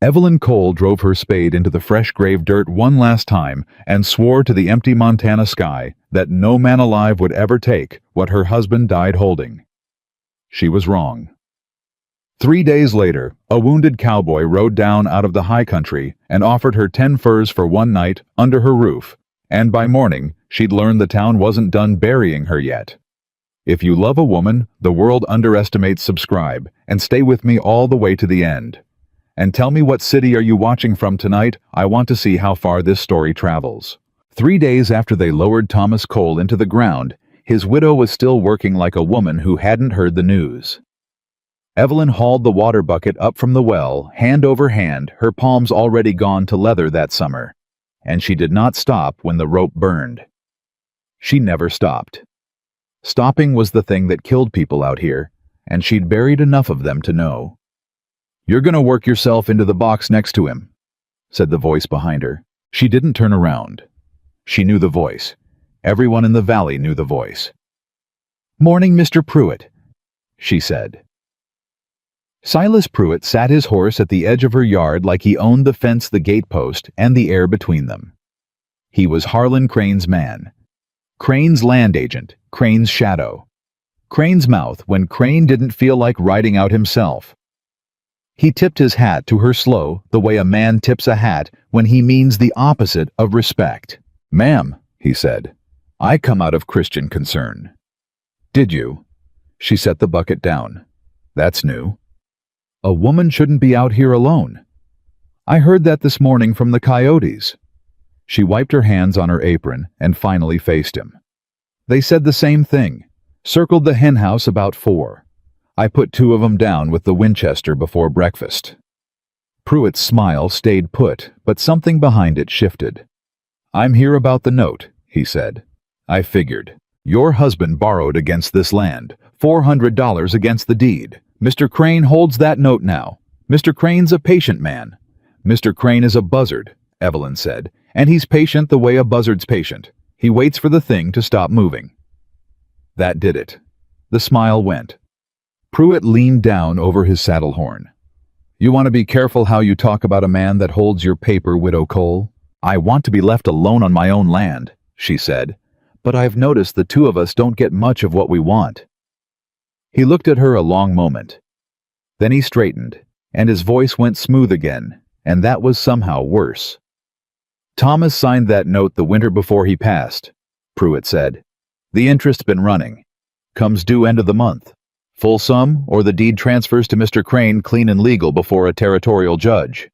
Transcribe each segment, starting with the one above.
Evelyn Cole drove her spade into the fresh grave dirt one last time and swore to the empty Montana sky that no man alive would ever take what her husband died holding. She was wrong. 3 days later, a wounded cowboy rode down out of the high country and offered her 10 furs for one night under her roof, and by morning she'd learned the town wasn't done burying her yet. If you love a woman, the world underestimates. Subscribe and stay with me all the way to the end. And tell me, what city are you watching from tonight? I want to see how far this story travels. 3 days after they lowered Thomas Cole into the ground, his widow was still working like a woman who hadn't heard the news. Evelyn hauled the water bucket up from the well, hand over hand, her palms already gone to leather that summer. And she did not stop when the rope burned. She never stopped. Stopping was the thing that killed people out here, and she'd buried enough of them to know. "You're gonna work yourself into the box next to him," said the voice behind her. She didn't turn around. She knew the voice. Everyone in the valley knew the voice. "Morning, Mr. Pruitt," she said. Silas Pruitt sat his horse at the edge of her yard like he owned the fence, the gatepost, and the air between them. He was Harlan Crane's man. Crane's land agent, Crane's shadow. Crane's mouth when Crane didn't feel like riding out himself. He tipped his hat to her slow, the way a man tips a hat when he means the opposite of respect. "Ma'am," he said, "I come out of Christian Concern." "Did you?" She set the bucket down. "That's new. A woman shouldn't be out here alone. I heard that this morning from the coyotes." She wiped her hands on her apron and finally faced him. "They said the same thing. Circled the hen house about 4. I put 2 of them down with the Winchester before breakfast." Pruitt's smile stayed put, but something behind it shifted. "I'm here about the note," he said. "I figured. Your husband borrowed against this land, $400 against the deed. Mr. Crane holds that note now. Mr. Crane's a patient man." "Mr. Crane is a buzzard," Evelyn said, "and he's patient the way a buzzard's patient. He waits for the thing to stop moving." That did it. The smile went. Pruitt leaned down over his saddle horn. "You want to be careful how you talk about a man that holds your paper, Widow Cole. I want to be left alone on my own land," she said, "but I've noticed the 2 of us don't get much of what we want." He looked at her a long moment. Then he straightened, and his voice went smooth again, and that was somehow worse. "Thomas signed that note the winter before he passed," Pruitt said. "The interest's been running. Comes due end of the month. Full sum, or the deed transfers to Mr. Crane clean and legal before a territorial judge.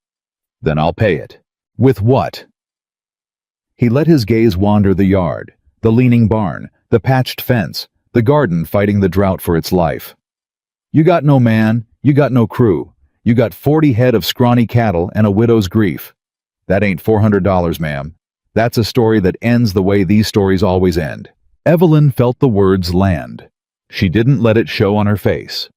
Then I'll pay it." "With what?" He let his gaze wander the yard, the leaning barn, the patched fence, the garden fighting the drought for its life. "You got no man, you got no crew. You got 40 head of scrawny cattle and a widow's grief. That ain't $400, ma'am. That's a story that ends the way these stories always end." Evelyn felt the words land. She didn't let it show on her face.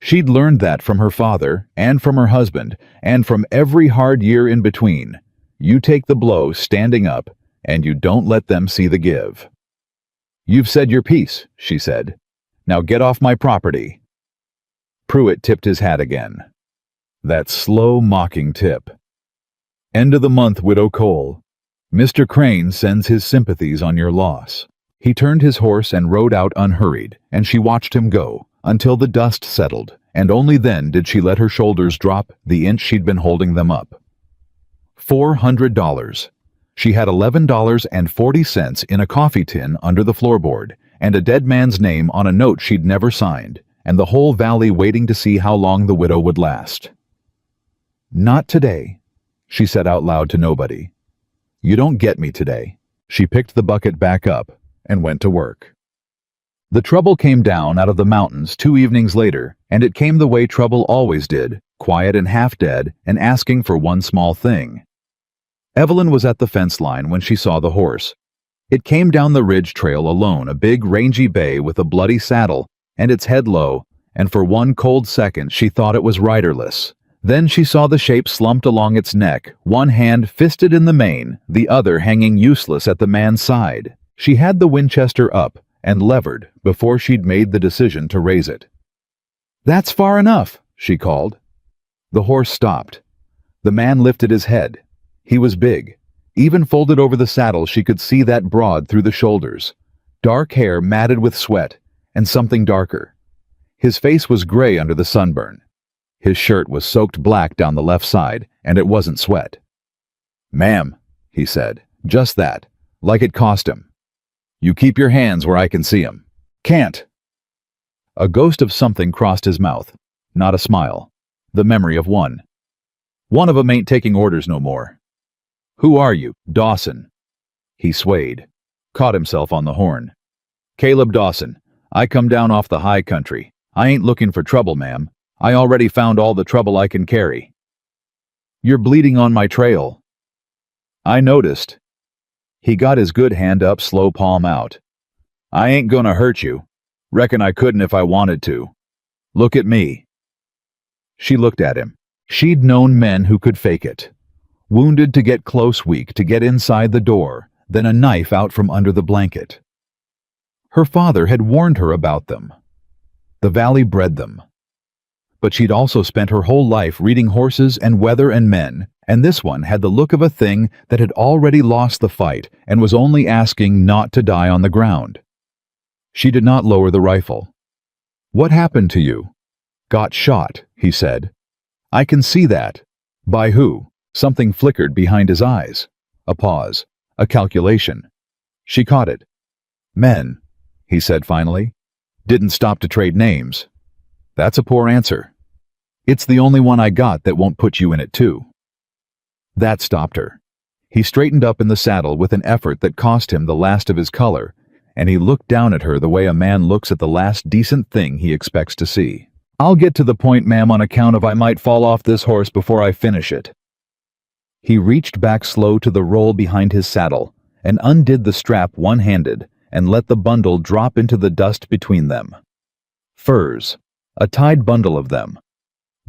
She'd learned that from her father, and from her husband, and from every hard year in between. You take the blow standing up, and you don't let them see the give. "You've said your piece," she said. "Now get off my property." Pruitt tipped his hat again. That slow, mocking tip. "End of the month, Widow Cole. Mr. Crane sends his sympathies on your loss." He turned his horse and rode out unhurried, and she watched him go, until the dust settled, and only then did she let her shoulders drop the inch she'd been holding them up. $400. She had $11.40 in a coffee tin under the floorboard, and a dead man's name on a note she'd never signed, and the whole valley waiting to see how long the widow would last. "Not today," she said out loud to nobody. "You don't get me today." She picked the bucket back up and went to work. The trouble came down out of the mountains 2 evenings later, and it came the way trouble always did, quiet and half dead, and asking for one small thing. Evelyn was at the fence line when she saw the horse. It came down the ridge trail alone, a big rangy bay with a bloody saddle, and its head low, and for one cold second she thought it was riderless. Then she saw the shape slumped along its neck, one hand fisted in the mane, the other hanging useless at the man's side. She had the Winchester up and levered before she'd made the decision to raise it. "That's far enough," she called. The horse stopped. The man lifted his head. He was big. Even folded over the saddle, she could see that broad through the shoulders. Dark hair matted with sweat, and something darker. His face was gray under the sunburn. His shirt was soaked black down the left side, and it wasn't sweat. "Ma'am," he said, just that, like it cost him. "You keep your hands where I can see 'em." "Can't." A ghost of something crossed his mouth. Not a smile. The memory of one. "One of 'em ain't taking orders no more." "Who are you?" "Dawson." He swayed, caught himself on the horn. "Caleb Dawson. I come down off the high country. I ain't looking for trouble, ma'am. I already found all the trouble I can carry." "You're bleeding on my trail." "I noticed." He got his good hand up, slow palm out. "I ain't gonna hurt you. Reckon I couldn't if I wanted to. Look at me." She looked at him. She'd known men who could fake it. Wounded to get close, weak to get inside the door, then a knife out from under the blanket. Her father had warned her about them. The valley bred them. But she'd also spent her whole life reading horses and weather and men, and this one had the look of a thing that had already lost the fight and was only asking not to die on the ground. She did not lower the rifle. "What happened to you?" "Got shot," he said. "I can see that." "By who?" Something flickered behind his eyes. A pause. A calculation. She caught it. "Men," he said finally. "Didn't stop to trade names." "That's a poor answer." "It's the only one I got that won't put you in it too." That stopped her. He straightened up in the saddle with an effort that cost him the last of his color, and he looked down at her the way a man looks at the last decent thing he expects to see. "I'll get to the point, ma'am, on account of I might fall off this horse before I finish it." He reached back slow to the roll behind his saddle and undid the strap one-handed and let the bundle drop into the dust between them. Furs. A tied bundle of them.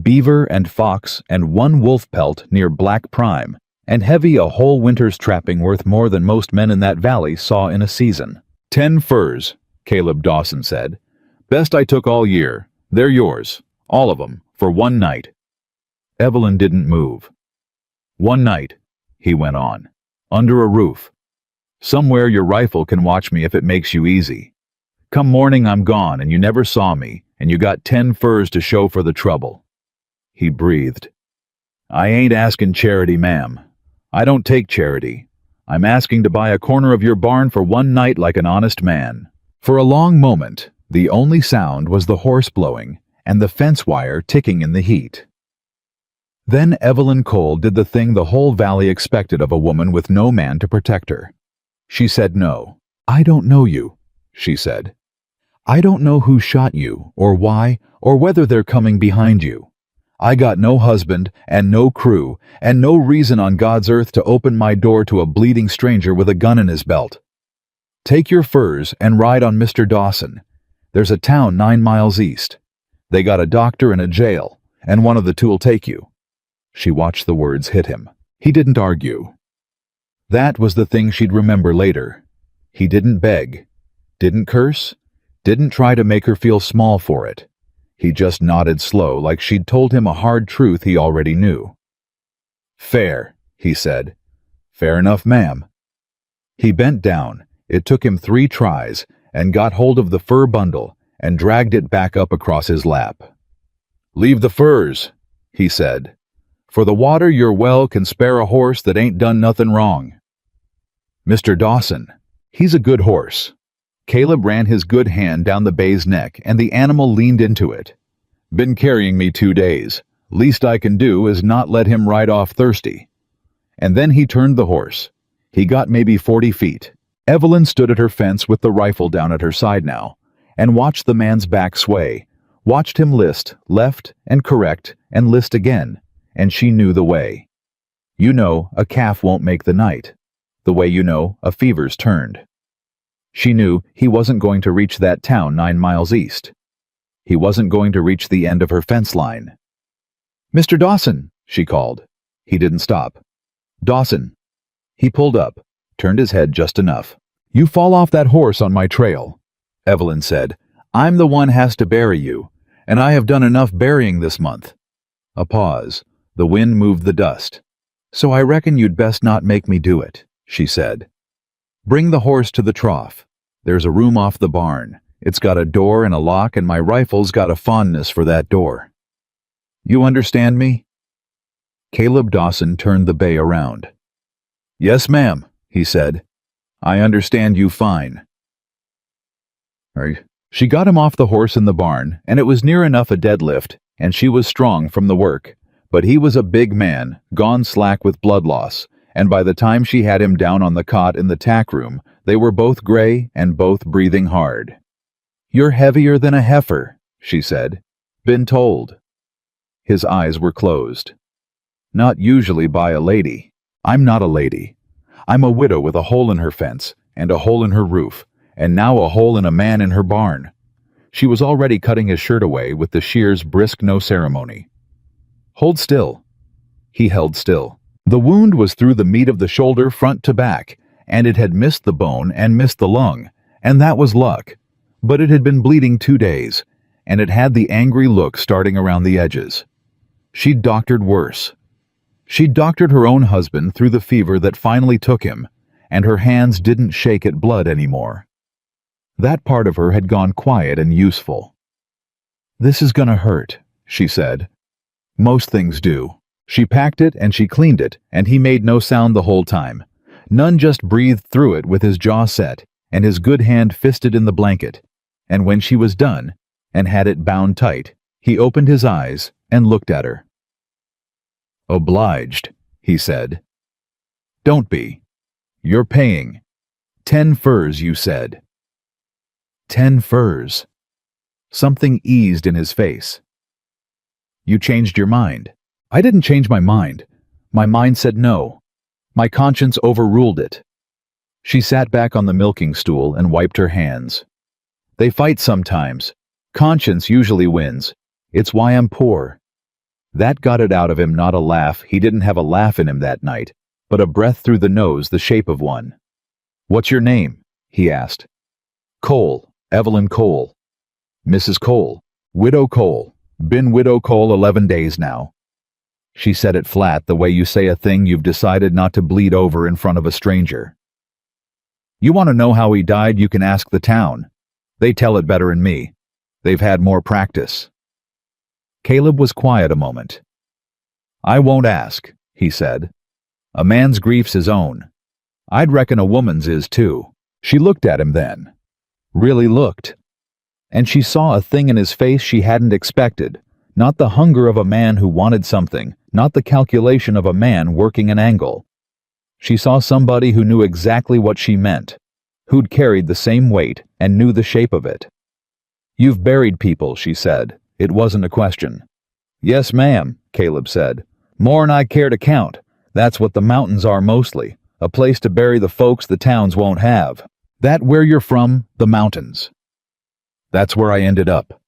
Beaver and fox and one wolf pelt near black prime, and heavy a whole winter's trapping worth more than most men in that valley saw in a season. 10 furs, Caleb Dawson said. "Best I took all year. They're yours. All of 'em, for one night." Evelyn didn't move. "One night," he went on, "under a roof. Somewhere your rifle can watch me if it makes you easy. Come morning I'm gone and you never saw me, and you got 10 furs to show for the trouble." He breathed. "I ain't asking charity, ma'am. I don't take charity. I'm asking to buy a corner of your barn for one night like an honest man." For a long moment, the only sound was the horse blowing and the fence wire ticking in the heat. Then Evelyn Cole did the thing the whole valley expected of a woman with no man to protect her. She said no. "I don't know you," she said. "I don't know who shot you, or why, or whether they're coming behind you. I got no husband, and no crew, and no reason on God's earth to open my door to a bleeding stranger with a gun in his belt. Take your furs and ride on Mr. Dawson. There's a town 9 miles east. They got a doctor and a jail, and one of the two'll take you." She watched the words hit him. He didn't argue. That was the thing she'd remember later. He didn't beg, didn't curse, didn't try to make her feel small for it. He just nodded slow, like she'd told him a hard truth he already knew. "Fair," he said. "Fair enough, ma'am." He bent down. It took him 3 tries, and got hold of the fur bundle and dragged it back up across his lap. "Leave the furs," he said. "For the water your well can spare a horse that ain't done nothing wrong." "Mr. Dawson, he's a good horse." Caleb ran his good hand down the bay's neck, and the animal leaned into it. "Been carrying me 2 days. Least I can do is not let him ride off thirsty." And then he turned the horse. He got maybe 40 feet. Evelyn stood at her fence with the rifle down at her side now, and watched the man's back sway, watched him list, left and correct, and list again, and she knew the way. You know, a calf won't make the night. The way you know, a fever's turned. She knew he wasn't going to reach that town 9 miles east. He wasn't going to reach the end of her fence line. "Mr. Dawson," she called. He didn't stop. "Dawson." He pulled up, turned his head just enough. "You fall off that horse on my trail," Evelyn said. "I'm the one has to bury you, and I have done enough burying this month." A pause. The wind moved the dust. "So I reckon you'd best not make me do it," she said. "Bring the horse to the trough. There's a room off the barn. It's got a door and a lock, and my rifle's got a fondness for that door. You understand me?" Caleb Dawson turned the bay around. "Yes, ma'am," he said. "I understand you fine." She got him off the horse in the barn, and it was near enough a deadlift, and she was strong from the work. But he was a big man, gone slack with blood loss, and by the time she had him down on the cot in the tack room, they were both gray and both breathing hard. "You're heavier than a heifer," she said. "Been told." His eyes were closed. "Not usually by a lady. I'm not a lady. I'm a widow with a hole in her fence, and a hole in her roof, and now a hole in a man in her barn." She was already cutting his shirt away with the shears brisk no ceremony. "Hold still." He held still. The wound was through the meat of the shoulder front to back, and it had missed the bone and missed the lung, and that was luck. But it had been bleeding 2 days, and it had the angry look starting around the edges. She'd doctored worse. She'd doctored her own husband through the fever that finally took him, and her hands didn't shake at blood anymore. That part of her had gone quiet and useful. "This is gonna hurt," she said. "Most things do." She packed it and she cleaned it, and he made no sound the whole time. None, just breathed through it with his jaw set, and his good hand fisted in the blanket. And when she was done, and had it bound tight, he opened his eyes and looked at her. "Obliged," he said. "Don't be. You're paying. 10 furs, you said." 10 furs. Something eased in his face. "You changed your mind." "I didn't change my mind. My mind said no. My conscience overruled it." She sat back on the milking stool and wiped her hands. "They fight sometimes. Conscience usually wins. It's why I'm poor." That got it out of him, not a laugh. He didn't have a laugh in him that night, but a breath through the nose the shape of one. "What's your name?" he asked. "Cole. Evelyn Cole." "Mrs. Cole. Widow Cole. Been Widow Cole 11 days now." She said it flat, the way you say a thing you've decided not to bleed over in front of a stranger. "You want to know how he died, you can ask the town. They tell it better'n me. They've had more practice." Caleb was quiet a moment. "I won't ask," he said. "A man's grief's his own. I'd reckon a woman's is too." She looked at him then. Really looked. And she saw a thing in his face she hadn't expected. Not the hunger of a man who wanted something, not the calculation of a man working an angle. She saw somebody who knew exactly what she meant, who'd carried the same weight and knew the shape of it. "You've buried people," she said. It wasn't a question. "Yes, ma'am," Caleb said. "More'n I care to count. That's what the mountains are mostly, a place to bury the folks the towns won't have. That where you're from, the mountains. That's where I ended up."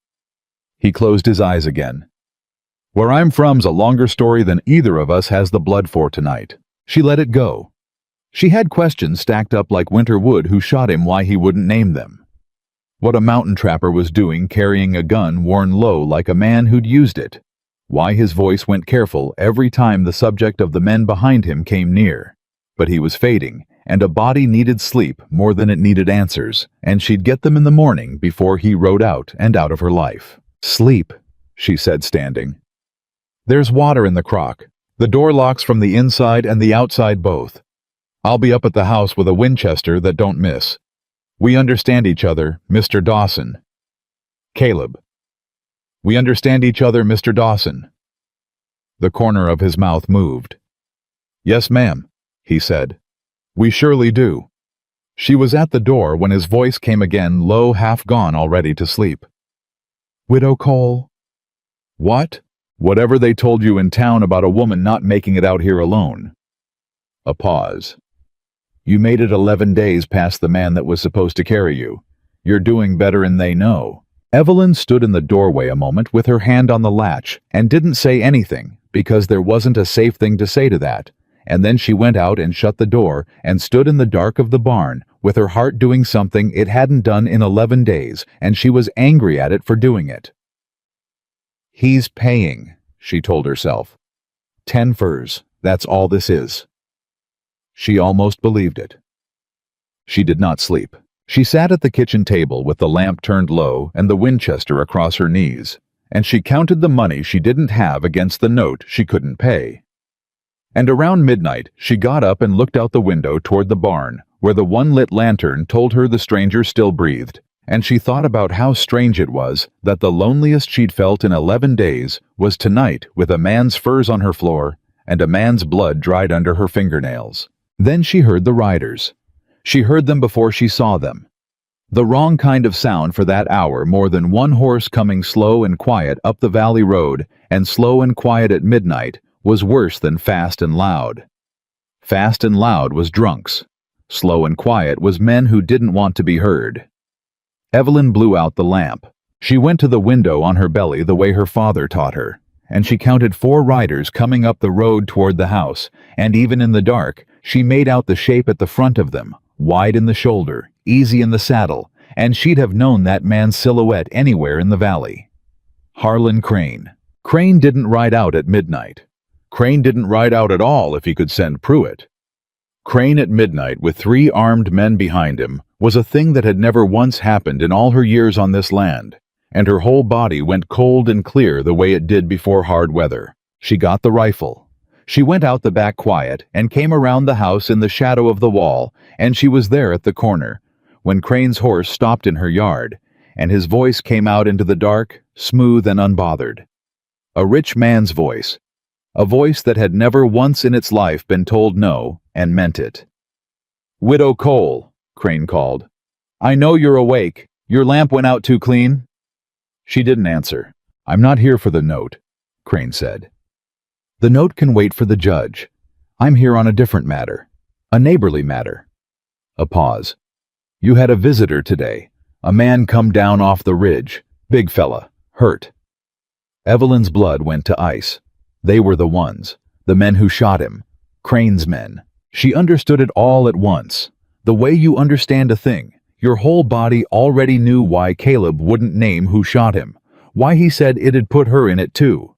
He closed his eyes again. "Where I'm from's a longer story than either of us has the blood for tonight." She let it go. She had questions stacked up like winter wood who shot him why he wouldn't name them. What a mountain trapper was doing carrying a gun worn low like a man who'd used it. Why his voice went careful every time the subject of the men behind him came near. But he was fading, and a body needed sleep more than it needed answers, and she'd get them in the morning before he rode out and out of her life. "Sleep," she said, standing. "There's water in the crock. The door locks from the inside and the outside both. I'll be up at the house with a Winchester that don't miss. We understand each other, Mr. Dawson." "Caleb." "We understand each other, Mr. Dawson." The corner of his mouth moved. "Yes, ma'am," he said. "We surely do." She was at the door when his voice came again, low, half gone already to sleep. "Widow Cole." "What?" "Whatever they told you in town about a woman not making it out here alone." A pause. "You made it 11 days past the man that was supposed to carry you. You're doing better'n they know." Evelyn stood in the doorway a moment with her hand on the latch and didn't say anything because there wasn't a safe thing to say to that. And then she went out and shut the door and stood in the dark of the barn with her heart doing something it hadn't done in 11 days, and she was angry at it for doing it. "He's paying," she told herself. 10 furs, that's all this is." She almost believed it. She did not sleep. She sat at the kitchen table with the lamp turned low and the Winchester across her knees, and she counted the money she didn't have against the note she couldn't pay. And around midnight, she got up and looked out the window toward the barn, where the one lit lantern told her the stranger still breathed, and she thought about how strange it was that the loneliest she'd felt in 11 days was tonight with a man's furs on her floor and a man's blood dried under her fingernails. Then she heard the riders. She heard them before she saw them. The wrong kind of sound for that hour, more than one horse coming slow and quiet up the valley road, and slow and quiet at midnight, was worse than fast and loud. Fast and loud was drunks. Slow and quiet was men who didn't want to be heard. Evelyn blew out the lamp. She went to the window on her belly the way her father taught her, and she counted 4 riders coming up the road toward the house, and even in the dark, she made out the shape at the front of them, wide in the shoulder, easy in the saddle, and she'd have known that man's silhouette anywhere in the valley. Harlan Crane. Crane didn't ride out at midnight. Crane didn't ride out at all if he could send Pruitt. Crane at midnight with 3 armed men behind him was a thing that had never once happened in all her years on this land, and her whole body went cold and clear the way it did before hard weather. She got the rifle. She went out the back quiet and came around the house in the shadow of the wall, and she was there at the corner, when Crane's horse stopped in her yard, and his voice came out into the dark, smooth and unbothered. A rich man's voice. A voice that had never once in its life been told no, and meant it. "Widow Cole," Crane called. "I know you're awake. Your lamp went out too clean?" She didn't answer. "I'm not here for the note," Crane said. "The note can wait for the judge. I'm here on a different matter. A neighborly matter." A pause. "You had a visitor today. A man come down off the ridge. Big fella. Hurt." Evelyn's blood went to ice. They were the ones. The men who shot him. Crane's men. She understood it all at once. The way you understand a thing. Your whole body already knew why Caleb wouldn't name who shot him. Why he said it'd put her in it too.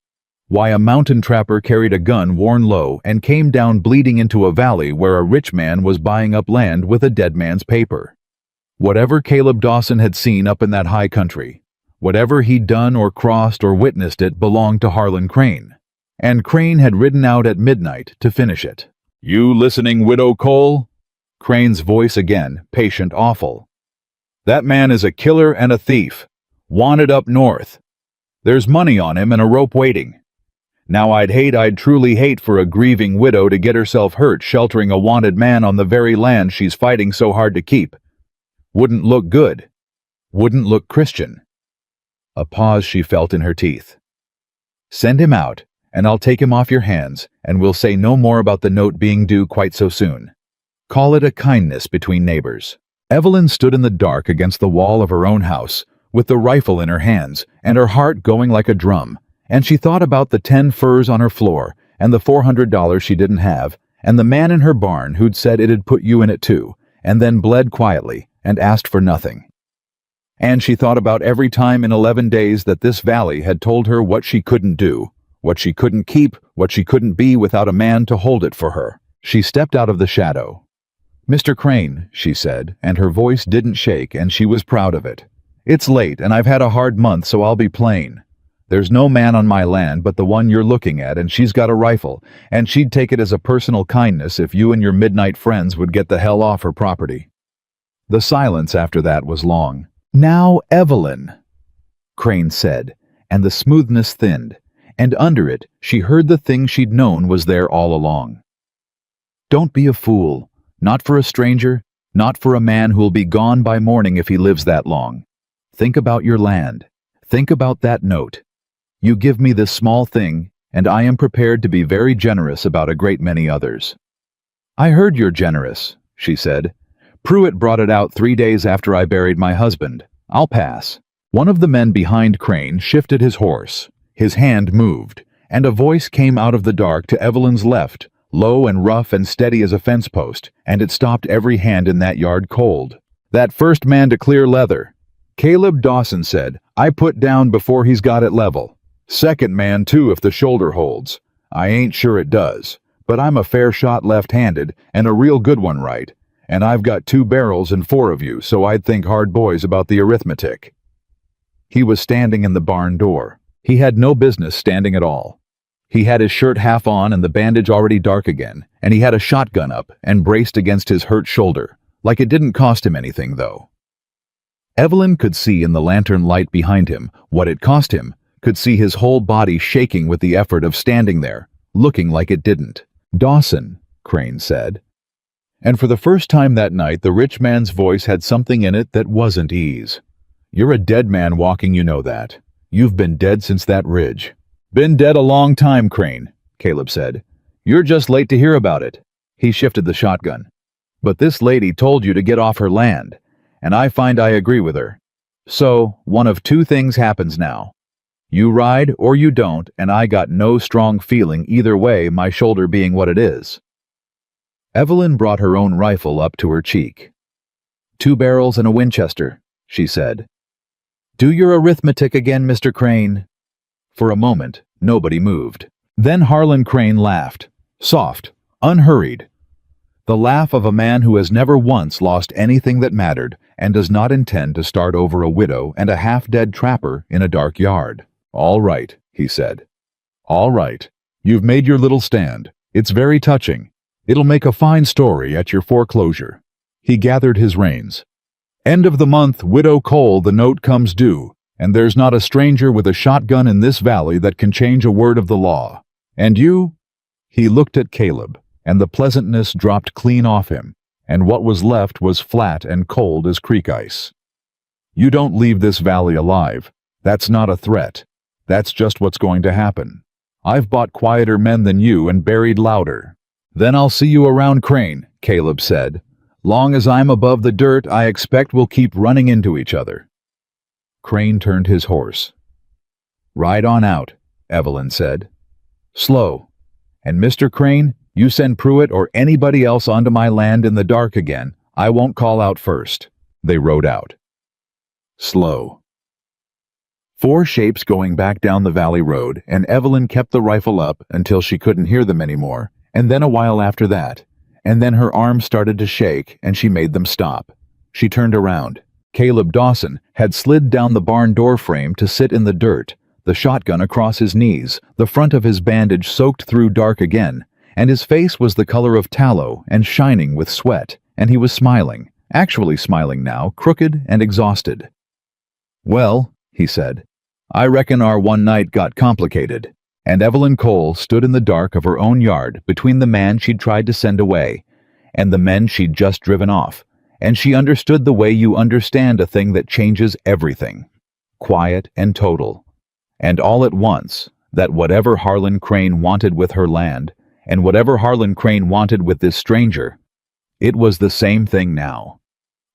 Why a mountain trapper carried a gun worn low and came down bleeding into a valley where a rich man was buying up land with a dead man's paper. Whatever Caleb Dawson had seen up in that high country, whatever he'd done or crossed or witnessed, it belonged to Harlan Crane. And Crane had ridden out at midnight to finish it. "You listening, Widow Cole?" Crane's voice again, patient, awful. "That man is a killer and a thief. Wanted up north. There's money on him and a rope waiting. Now I'd truly hate for a grieving widow to get herself hurt sheltering a wanted man on the very land she's fighting so hard to keep. Wouldn't look good. Wouldn't look Christian." A pause she felt in her teeth. "Send him out, and I'll take him off your hands, and we'll say no more about the note being due quite so soon. Call it a kindness between neighbors." Evelyn stood in the dark against the wall of her own house, with the rifle in her hands, and her heart going like a drum, and she thought about the 10 furs on her floor, and the $400 she didn't have, and the man in her barn who'd said it'd put you in it too, and then bled quietly, and asked for nothing. And she thought about every time in 11 days that this valley had told her what she couldn't do, what she couldn't keep, what she couldn't be without a man to hold it for her. She stepped out of the shadow. "Mr. Crane," she said, and her voice didn't shake, and she was proud of it. "It's late, and I've had a hard month, so I'll be plain. There's no man on my land but the one you're looking at, and she's got a rifle, and she'd take it as a personal kindness if you and your midnight friends would get the hell off her property." The silence after that was long. "Now, Evelyn," Crane said, and the smoothness thinned, and under it she heard the thing she'd known was there all along. "Don't be a fool. Not for a stranger, not for a man who'll be gone by morning if he lives that long. Think about your land. Think about that note. You give me this small thing, and I am prepared to be very generous about a great many others." "I heard you're generous," she said. "Pruitt brought it out 3 days after I buried my husband. I'll pass." One of the men behind Crane shifted his horse. His hand moved, and a voice came out of the dark to Evelyn's left, low and rough and steady as a fence post, and it stopped every hand in that yard cold. "That first man to clear leather. Caleb Dawson said, I put down before he's got it level. Second man too if the shoulder holds. I ain't sure it does, but I'm a fair shot left-handed and a real good one right, and I've got 2 barrels and 4 of you, so I'd think hard boys about the arithmetic. He was standing in the barn door. He had no business standing at all. He had his shirt half on and the bandage already dark again, and he had a shotgun up and braced against his hurt shoulder, like it didn't cost him anything, though. Evelyn could see in the lantern light behind him what it cost him, could see his whole body shaking with the effort of standing there, looking like it didn't. "Dawson," Crane said. And for the first time that night, the rich man's voice had something in it that wasn't ease. "You're a dead man walking, you know that. You've been dead since that ridge." "Been dead a long time, Crane," Caleb said. "You're just late to hear about it." He shifted the shotgun. "But this lady told you to get off her land, and I find I agree with her. So, one of 2 things happens now. You ride or you don't, and I got no strong feeling either way, my shoulder being what it is." Evelyn brought her own rifle up to her cheek. 2 barrels and a Winchester," she said. "Do your arithmetic again, Mr. Crane." For a moment, nobody moved. Then Harlan Crane laughed, soft, unhurried. The laugh of a man who has never once lost anything that mattered and does not intend to start over a widow and a half-dead trapper in a dark yard. "All right," he said. "All right. You've made your little stand. It's very touching. It'll make a fine story at your foreclosure." He gathered his reins. "End of the month, Widow Cole, the note comes due, and there's not a stranger with a shotgun in this valley that can change a word of the law. And you?" He looked at Caleb, and the pleasantness dropped clean off him, and what was left was flat and cold as creek ice. "You don't leave this valley alive. That's not a threat. That's just what's going to happen. I've bought quieter men than you and buried louder." "Then I'll see you around, Crane," Caleb said. "Long as I'm above the dirt, I expect we'll keep running into each other." Crane turned his horse. "Ride on out," Evelyn said. "Slow. And Mr. Crane, you send Pruitt or anybody else onto my land in the dark again. I won't call out first." They rode out. Slow. 4 shapes going back down the valley road, and Evelyn kept the rifle up until she couldn't hear them anymore, and then a while after that, and then her arms started to shake and she made them stop. She turned around. Caleb Dawson had slid down the barn door frame to sit in the dirt, the shotgun across his knees, the front of his bandage soaked through dark again, and his face was the color of tallow and shining with sweat, and he was smiling, actually smiling now, crooked and exhausted. "Well," he said, "I reckon our one night got complicated." And Evelyn Cole stood in the dark of her own yard between the man she'd tried to send away and the men she'd just driven off, and she understood the way you understand a thing that changes everything. Quiet and total. And all at once, that whatever Harlan Crane wanted with her land, and whatever Harlan Crane wanted with this stranger, it was the same thing now.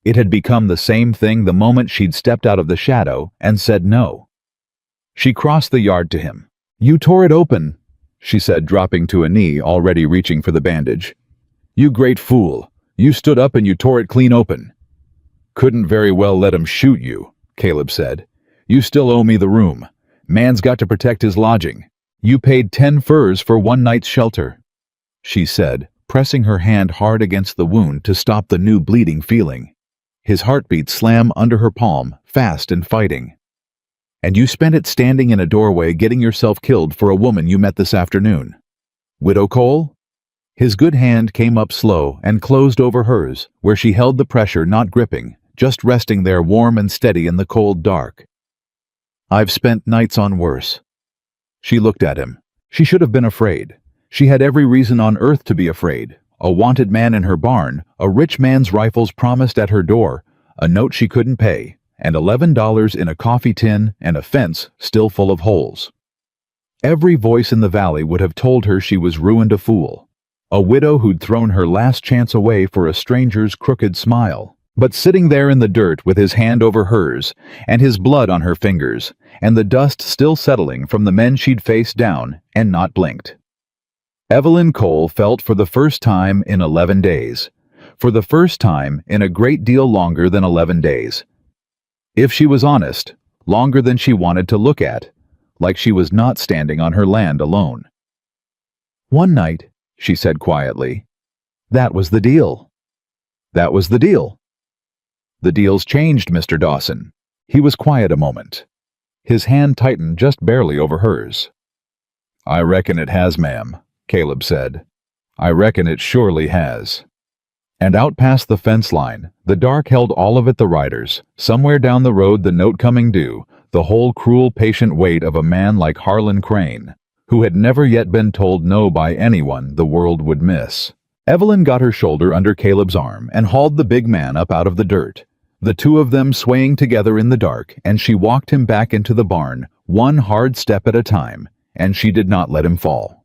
It had become the same thing the moment she'd stepped out of the shadow and said no. She crossed the yard to him. "You tore it open," she said, dropping to a knee, already reaching for the bandage. "You great fool. You stood up and you tore it clean open." "Couldn't very well let 'em shoot you," Caleb said. "You still owe me the room. Man's got to protect his lodging. You paid 10 furs for one night's shelter," she said, pressing her hand hard against the wound to stop the new bleeding feeling. His heartbeat slammed under her palm, fast and fighting. "And you spent it standing in a doorway getting yourself killed for a woman you met this afternoon. Widow Cole?" His good hand came up slow and closed over hers, where she held the pressure not gripping, just resting there warm and steady in the cold dark. "I've spent nights on worse." She looked at him. She should have been afraid. She had every reason on earth to be afraid. A wanted man in her barn, a rich man's rifles promised at her door, a note she couldn't pay, and $11 in a coffee tin and a fence still full of holes. Every voice in the valley would have told her she was ruined, a fool. A widow who'd thrown her last chance away for a stranger's crooked smile. But sitting there in the dirt with his hand over hers, and his blood on her fingers, and the dust still settling from the men she'd faced down and not blinked. Evelyn Cole felt for the first time in 11 days. For the first time in a great deal longer than 11 days. If she was honest, longer than she wanted to look at, like she was not standing on her land alone. One night, she said quietly. That was the deal. That was the deal. The deal's changed, Mr. Dawson. He was quiet a moment. His hand tightened just barely over hers. I reckon it has, ma'am, Caleb said. I reckon it surely has. And out past the fence line, the dark held all of it the riders. Somewhere down the road the note coming due, the whole cruel patient weight of a man like Harlan Crane, who had never yet been told no by anyone the world would miss. Evelyn got her shoulder under Caleb's arm and hauled the big man up out of the dirt, the two of them swaying together in the dark, and she walked him back into the barn, one hard step at a time, and she did not let him fall.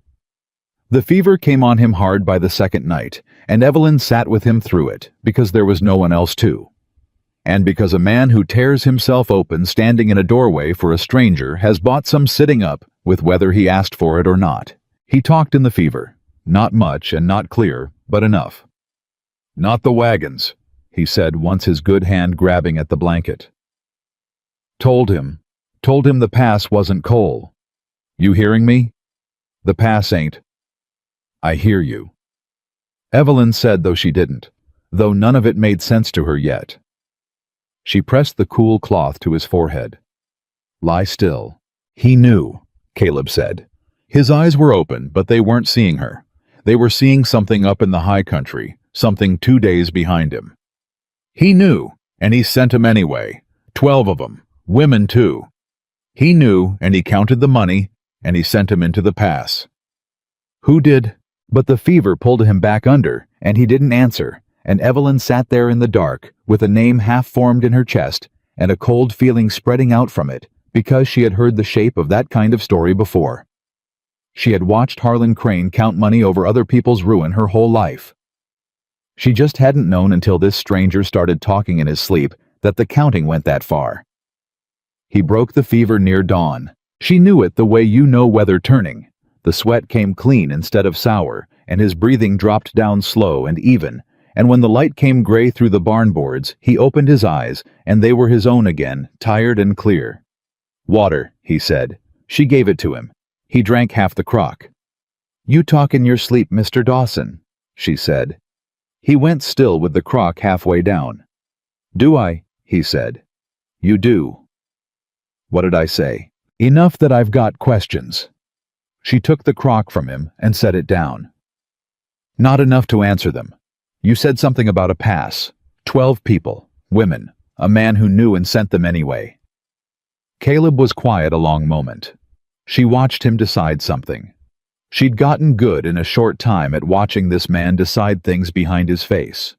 The fever came on him hard by the second night, and Evelyn sat with him through it, because there was no one else to. And because a man who tears himself open standing in a doorway for a stranger has bought some sitting up with whether he asked for it or not. He talked in the fever. Not much and not clear, but enough. Not the wagons, he said once, his good hand grabbing at the blanket. Told him the pass wasn't coal. You hearing me? The pass ain't. I hear you. Evelyn said, though she didn't, though none of it made sense to her yet. She pressed the cool cloth to his forehead. Lie still. He knew, Caleb said. His eyes were open, but they weren't seeing her. They were seeing something up in the high country, something 2 days behind him. He knew, and he sent 'em anyway. 12 of 'em, women too. He knew, and he counted the money, and he sent 'em into the pass. Who did? But the fever pulled him back under, and he didn't answer, and Evelyn sat there in the dark, with a name half formed in her chest, and a cold feeling spreading out from it, because she had heard the shape of that kind of story before. She had watched Harlan Crane count money over other people's ruin her whole life. She just hadn't known until this stranger started talking in his sleep that the counting went that far. He broke the fever near dawn. She knew it the way you know weather turning. The sweat came clean instead of sour, and his breathing dropped down slow and even, and when the light came gray through the barn boards, he opened his eyes, and they were his own again, tired and clear. Water, he said. She gave it to him. He drank half the crock. You talk in your sleep, Mr. Dawson, she said. He went still with the crock halfway down. Do I? He said. You do. What did I say? Enough that I've got questions. She took the crock from him and set it down. Not enough to answer them. You said something about a pass. 12 people, women, a man who knew and sent them anyway. Caleb was quiet a long moment. She watched him decide something. She'd gotten good in a short time at watching this man decide things behind his face.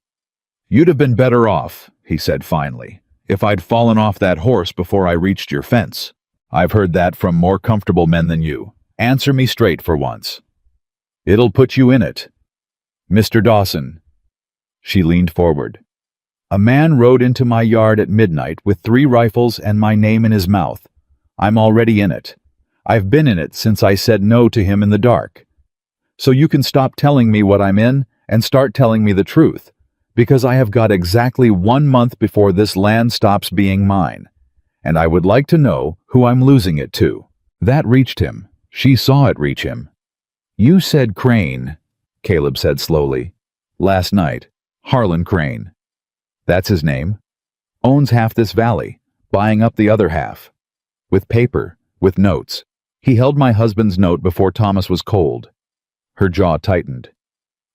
You'd have been better off, he said finally, if I'd fallen off that horse before I reached your fence. I've heard that from more comfortable men than you. Answer me straight for once. It'll put you in it. Mr. Dawson. She leaned forward. A man rode into my yard at midnight with 3 rifles and my name in his mouth. I'm already in it. I've been in it since I said no to him in the dark. So you can stop telling me what I'm in and start telling me the truth, because I have got exactly 1 month before this land stops being mine, and I would like to know who I'm losing it to. That reached him. She saw it reach him. You said Crane, Caleb said slowly. Last night. Harlan Crane. That's his name. Owns half this valley, buying up the other half. With paper, with notes. He held my husband's note before Thomas was cold. Her jaw tightened.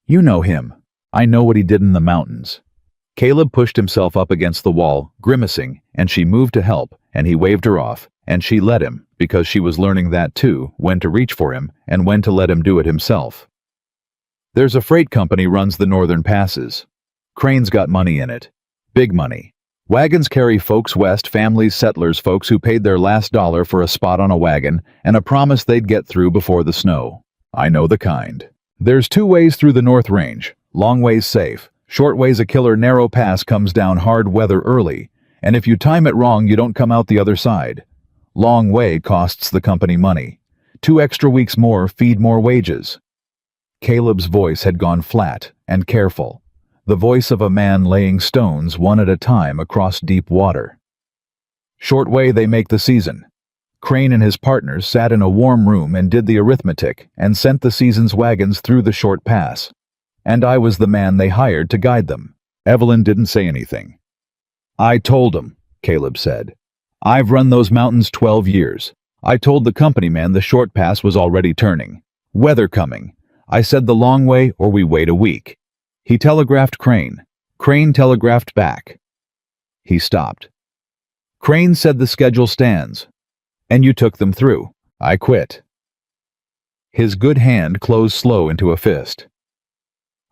You know him. I know what he did in the mountains. Caleb pushed himself up against the wall, grimacing, and she moved to help, and he waved her off, and she let him, because she was learning that too, when to reach for him, and when to let him do it himself. There's a freight company runs the northern passes. Crane's got money in it. Big money. Wagons carry folks west, families, settlers, folks who paid their last dollar for a spot on a wagon, and a promise they'd get through before the snow. I know the kind. There's 2 ways through the North Range. Long ways safe. Short ways a killer narrow pass comes down hard weather early, and if you time it wrong you don't come out the other side. Long way costs the company money. 2 extra weeks more feed more wages. Caleb's voice had gone flat and careful, the voice of a man laying stones one at a time across deep water. Short way they make the season. Crane and his partners sat in a warm room and did the arithmetic and sent the season's wagons through the short pass. And I was the man they hired to guide them. Evelyn didn't say anything. I told him, Caleb said. I've run those mountains 12 years. I told the company man the short pass was already turning. Weather coming. I said the long way or we wait a week. He telegraphed Crane. Crane telegraphed back. He stopped. Crane said the schedule stands. And you took them through. I quit. His good hand closed slow into a fist.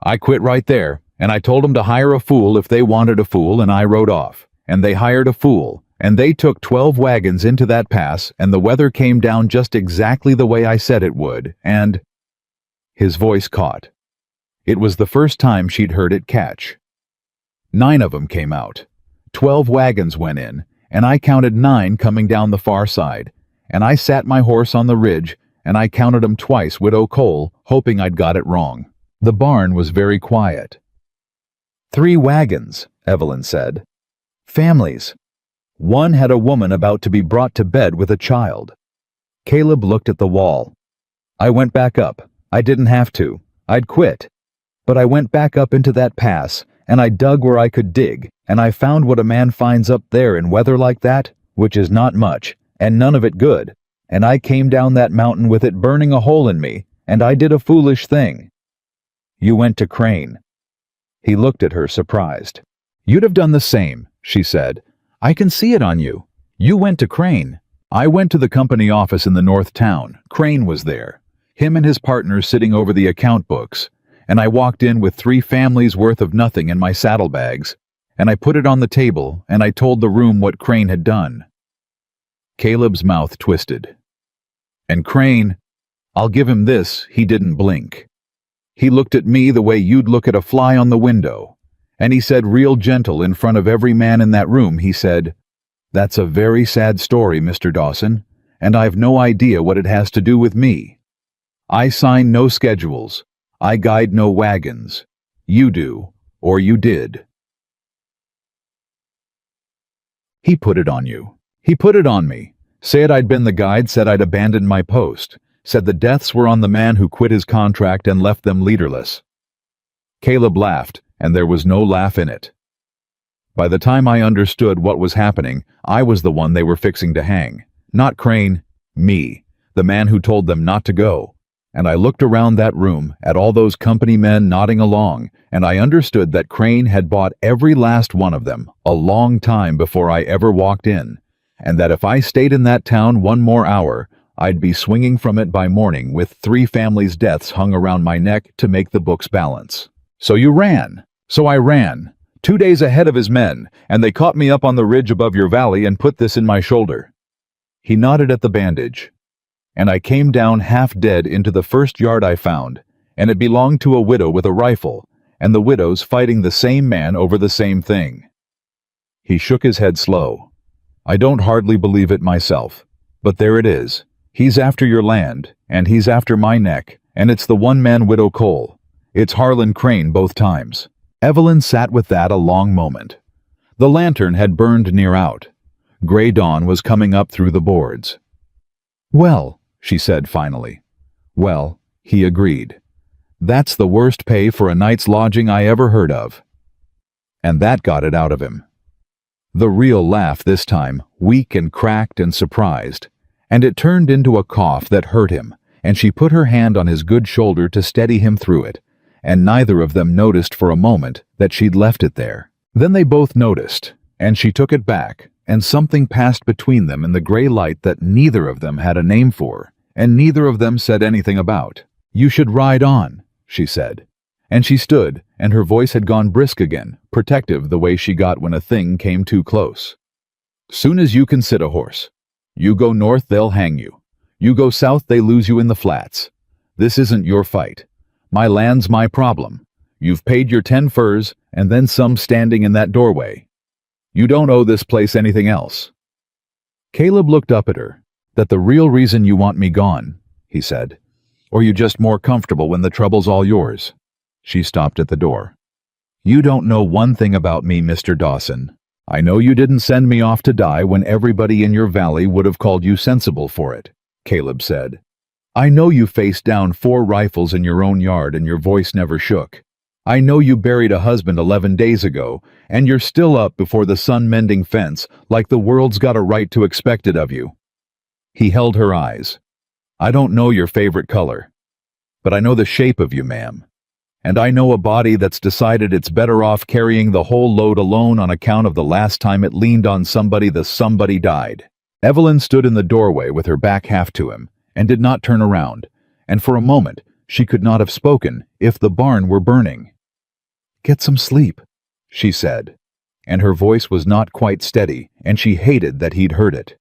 I quit right there, and I told them to hire a fool if they wanted a fool, and I rode off. And they hired a fool, and they took 12 wagons into that pass, and the weather came down just exactly the way I said it would, and... His voice caught. It was the first time she'd heard it catch. 9 of them came out. 12 wagons went in, and I counted 9 coming down the far side, and I sat my horse on the ridge, and I counted 'em twice, Widow Cole, hoping I'd got it wrong. The barn was very quiet. 3 wagons, Evelyn said. Families. One had a woman about to be brought to bed with a child. Caleb looked at the wall. I went back up. I didn't have to. I'd quit. But I went back up into that pass, and I dug where I could dig, and I found what a man finds up there in weather like that, which is not much, and none of it good, and I came down that mountain with it burning a hole in me, and I did a foolish thing. You went to Crane. He looked at her surprised. You'd have done the same, she said. I can see it on you. You went to Crane. I went to the company office in the north town. Crane was there. Him and his partner sitting over the account books, and I walked in with 3 families' worth of nothing in my saddlebags, and I put it on the table, and I told the room what Crane had done. Caleb's mouth twisted. And Crane, I'll give him this, he didn't blink. He looked at me the way you'd look at a fly on the window, and he said real gentle in front of every man in that room, he said, That's a very sad story, Mr. Dawson, and I've no idea what it has to do with me. I sign no schedules. I guide no wagons. You do, or you did. He put it on you. He put it on me. Said I'd been the guide, said I'd abandoned my post, said the deaths were on the man who quit his contract and left them leaderless. Caleb laughed, and there was no laugh in it. By the time I understood what was happening, I was the one they were fixing to hang. Not Crane, me, the man who told them not to go. And I looked around that room at all those company men nodding along, and I understood that Crane had bought every last one of them a long time before I ever walked in, and that if I stayed in that town one more hour, I'd be swinging from it by morning with 3 families' deaths hung around my neck to make the books balance. So you ran. So I ran, 2 days ahead of his men, and they caught me up on the ridge above your valley and put this in my shoulder. He nodded at the bandage. And I came down half dead into the first yard I found, and it belonged to a widow with a rifle, and the widow's fighting the same man over the same thing. He shook his head slow. I don't hardly believe it myself, but there it is. He's after your land, and he's after my neck, and it's the one-man Widow Cole. It's Harlan Crane both times. Evelyn sat with that a long moment. The lantern had burned near out. Gray dawn was coming up through the boards. Well, she said finally. Well, he agreed. That's the worst pay for a night's lodging I ever heard of. And that got it out of him. The real laugh this time, weak and cracked and surprised, and it turned into a cough that hurt him, and she put her hand on his good shoulder to steady him through it, and neither of them noticed for a moment that she'd left it there. Then they both noticed, and she took it back, and something passed between them in the gray light that neither of them had a name for, and neither of them said anything about. You should ride on, she said. And she stood, and her voice had gone brisk again, protective the way she got when a thing came too close. Soon as you can sit a horse. You go north, they'll hang you. You go south, they lose you in the flats. This isn't your fight. My land's my problem. You've paid your 10 furs, and then some standing in that doorway. You don't owe this place anything else. Caleb looked up at her. That the real reason you want me gone, he said. Or you just more comfortable when the trouble's all yours? She stopped at the door. You don't know one thing about me, Mr. Dawson. I know you didn't send me off to die when everybody in your valley would have called you sensible for it, Caleb said. I know you faced down 4 rifles in your own yard and your voice never shook. I know you buried a husband 11 days ago, and you're still up before the sun mending fence like the world's got a right to expect it of you. He held her eyes. I don't know your favorite color, but I know the shape of you, ma'am. And I know a body that's decided it's better off carrying the whole load alone on account of the last time it leaned on somebody the somebody died. Evelyn stood in the doorway with her back half to him and did not turn around, and for a moment she could not have spoken if the barn were burning. Get some sleep, she said, and her voice was not quite steady, and she hated that he'd heard it.